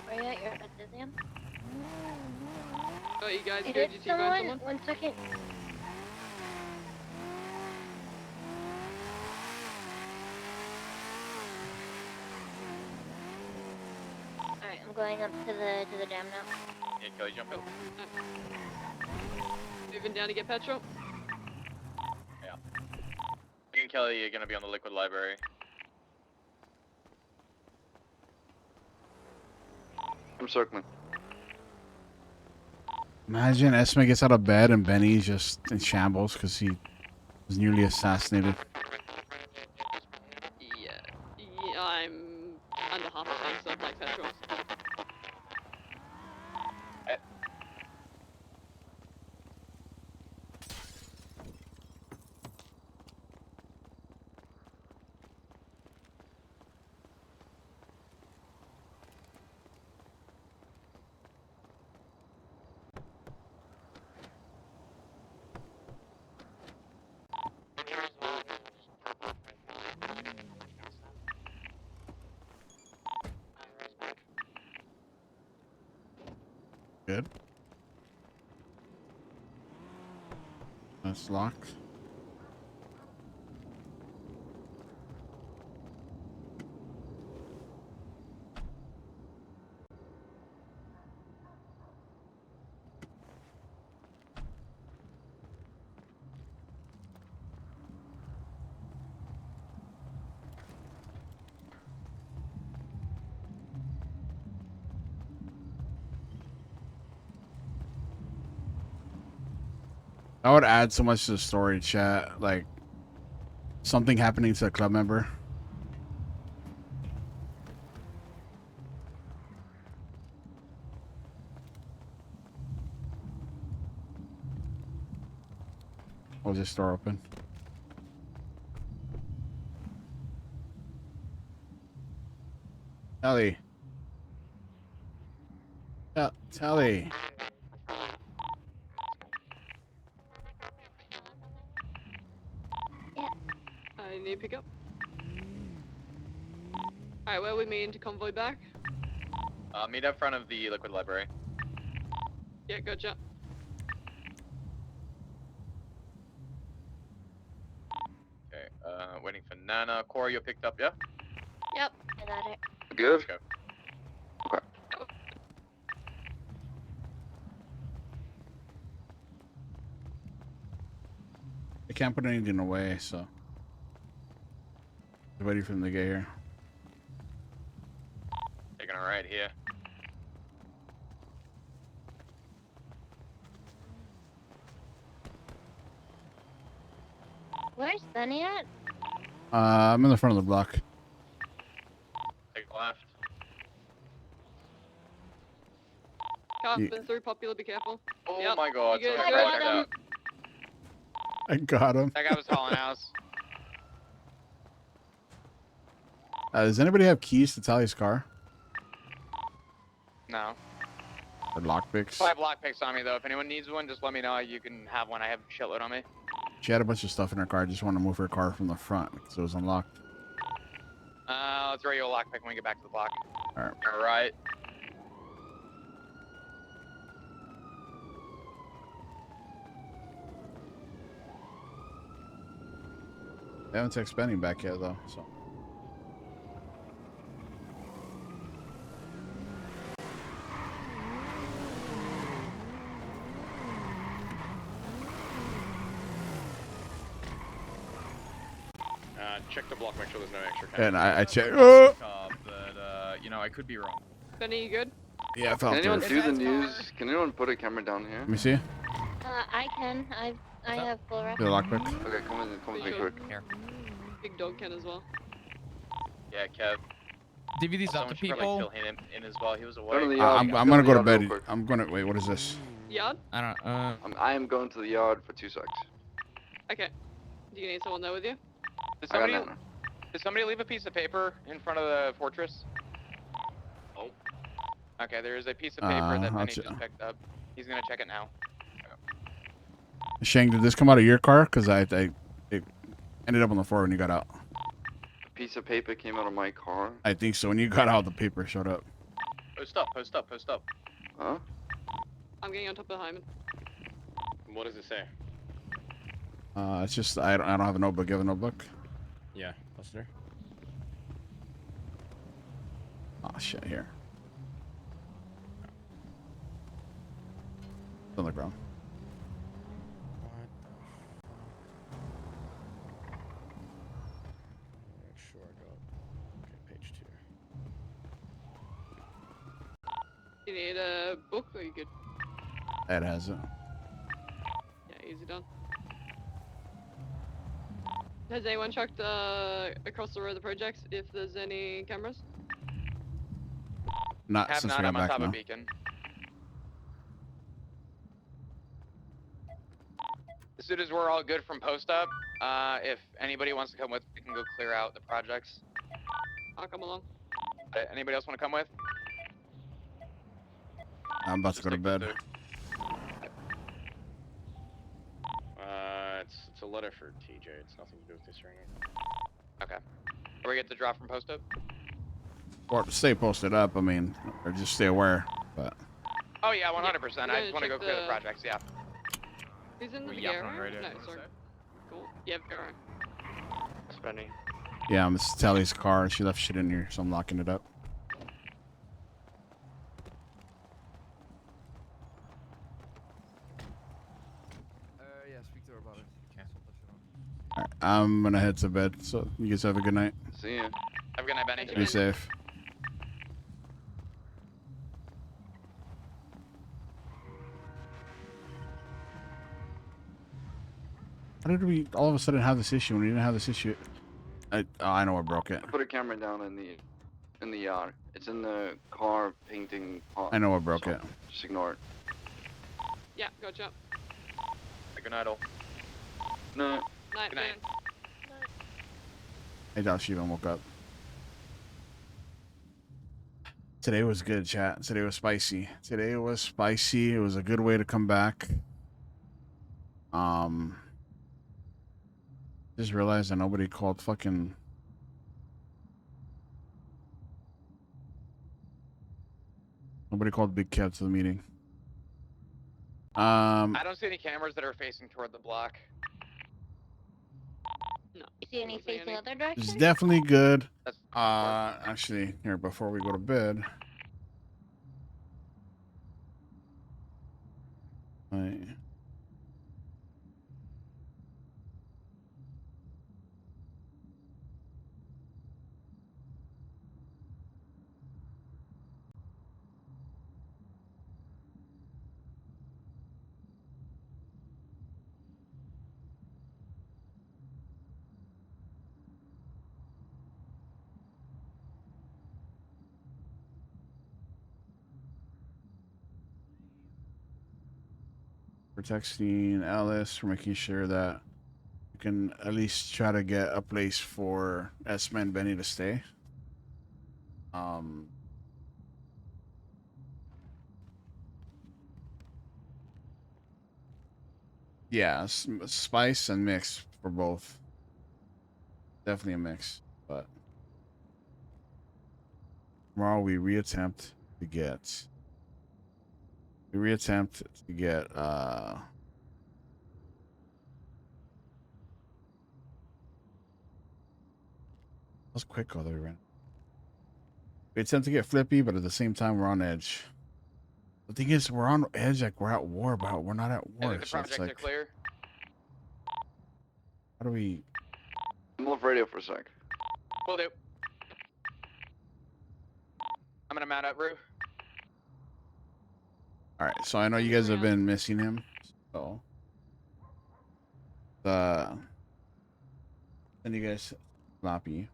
Where you at? You're at the dam? Oh, you guys I good? did You two going someone? 1 second. Alright, I'm going up to the dam now. Yeah, Kelly, jump in. Moving down to get petrol? Yeah. Me and Kelly are gonna be on the Liquid Library. I'm circling. Imagine Esme gets out of bed and Benny's just in shambles because he was nearly assassinated. Yeah, I'm under half a tank, so I'd like petrol. Good. That's locked. That would add so much to the story, chat. Like something happening to a club member. Was this door open? Tally. Tally. I need pickup. Alright, where are we meeting to convoy back? Meet up front of the liquid library. Yeah, gotcha. Okay, waiting for Nana. Corey, you picked up, yeah? Yep, I got it. Good. Let's go. I can't put anything away, so. Ready for them to get here. Taking a ride here. Where's Sunny at? I'm in the front of the block. Take left. Carping through popular, be careful. Oh Yep. my god, You good? sorry, Good? back out. I got him. That guy was hauling house. Does anybody have keys to Tally's car? No. Or lockpicks? I have lockpicks on me though. If anyone needs one, just let me know. You can have one. I have a shitload on me. She had a bunch of stuff in her car. I just want to move her car from the front because it was unlocked. I'll throw you a lockpick when we get back to the block. Alright. Alright. They haven't texted Benny back yet, though, so. Check the block, make sure there's no extra And I checked. But you know, I could be wrong. Benny, you good? Yeah, I felt Can anyone it. do the news? Can anyone put a camera down here? Let me see. I can. I have full rest. The lockpick. Okay, come with me quick. Here. Big dog can as well. Yeah, Kev. Divvy these up Someone to should probably people. kill him in as well. He was away. Go to the yard. I'm gonna go to bed. I'm gonna wait. What is this? Yard? I don't. I am going to the yard for 2 secs. Okay. Do you need someone there with you? Did I got somebody, Nana. did somebody leave a piece of paper in front of the fortress? Oh. Okay, there is a piece of paper that I'll Benny check. just picked up. He's gonna check it now. Shang, did this come out of your car? Because it ended up on the floor when you got out. A piece of paper came out of my car. I think so. When you got out, the paper showed up. Post up, post up, post up. Huh? I'm getting on top of Hyman. What does it say? It's just I don't have a notebook. You have a notebook? Yeah, listener. Oh shit! Here. It's on the ground. Make sure I got. Okay, page 2. You need a book or you good? That has it. Yeah, easy done. Has anyone checked across the road the projects if there's any cameras? Not Have since not. we got I'm on back top now. of beacon. As soon as we're all good from post up, if anybody wants to come with, we can go clear out the projects. I'll come along. Anybody else want to come with? I'm about to go to bed. It's a letter for TJ. It's nothing to do with this right now. Okay. Are we get to drop from post up? Or stay posted up. I mean, or just stay aware. But Oh yeah, 100%. I just want to check go clear the the- projects. Yeah. Who's in the We yapping Vigero? right No, now, sorry. Cool. Yeah, Vigero. Spending. yeah, Miss Tally's car. She left shit in here, so I'm locking it up. Yeah, speak to her about it. Cancel that shit off. All right, I'm gonna head to bed. So you guys have a good night. See ya. Have a good night, Benny. Be safe. How did we all of a sudden have this issue when we didn't have this issue? I know what broke it. I put a camera down in the yard. It's in the car painting pot. I know what broke it. Just ignore it. Yeah, gotcha. Good night, all. No. Night, Good night. I doubt she even woke up. Today was good, chat. Today was spicy. Today was spicy. It was a good way to come back. Just realized that nobody called fucking. Nobody called Big Cat to the meeting. I don't see any cameras that are facing toward the block. No. You see any facing other It's direction? definitely good. Actually, here before we go to bed. We're texting Alice. We're making sure that we can at least try to get a place for Esma and Benny to stay. Yeah, spice and mix for both. Definitely a mix, but tomorrow we reattempt to get. That was quick all the way around. We attempt to get flippy, but at the same time we're on edge. The thing is, we're on edge, like we're at war, but we're not at war. The So it's projects like, are clear. how do we? I'm off radio for a sec. Will do. I'm gonna mount up, Rue. All right, so I know you guys have been missing him, so then you guys sloppy.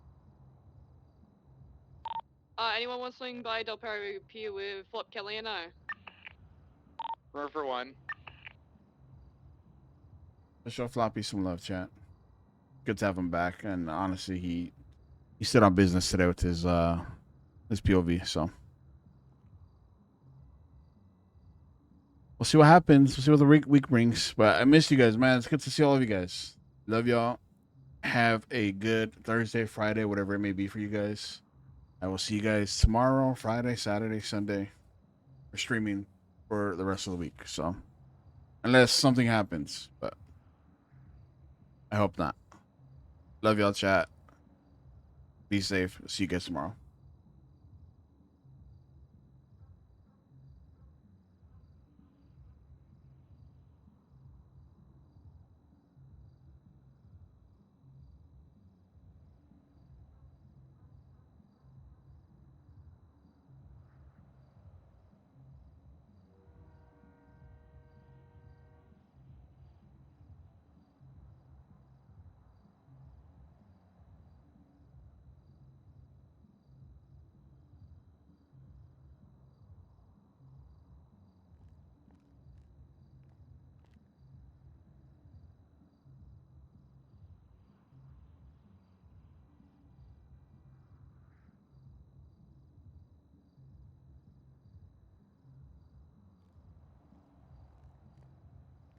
Anyone want to swing by Del Perro Pier with Flop Kelly and I? Rue for one. Let's show Floppy some love, chat. Good to have him back, and honestly, he stood on business today with his POV. So we'll see what happens. We'll see what the week brings. But I miss you guys, man. It's good to see all of you guys. Love y'all. Have a good Thursday, Friday, whatever it may be for you guys. I will see you guys tomorrow, Friday, Saturday, Sunday. We're streaming for the rest of the week. So unless something happens, but I hope not. Love y'all, chat. Be safe. See you guys tomorrow.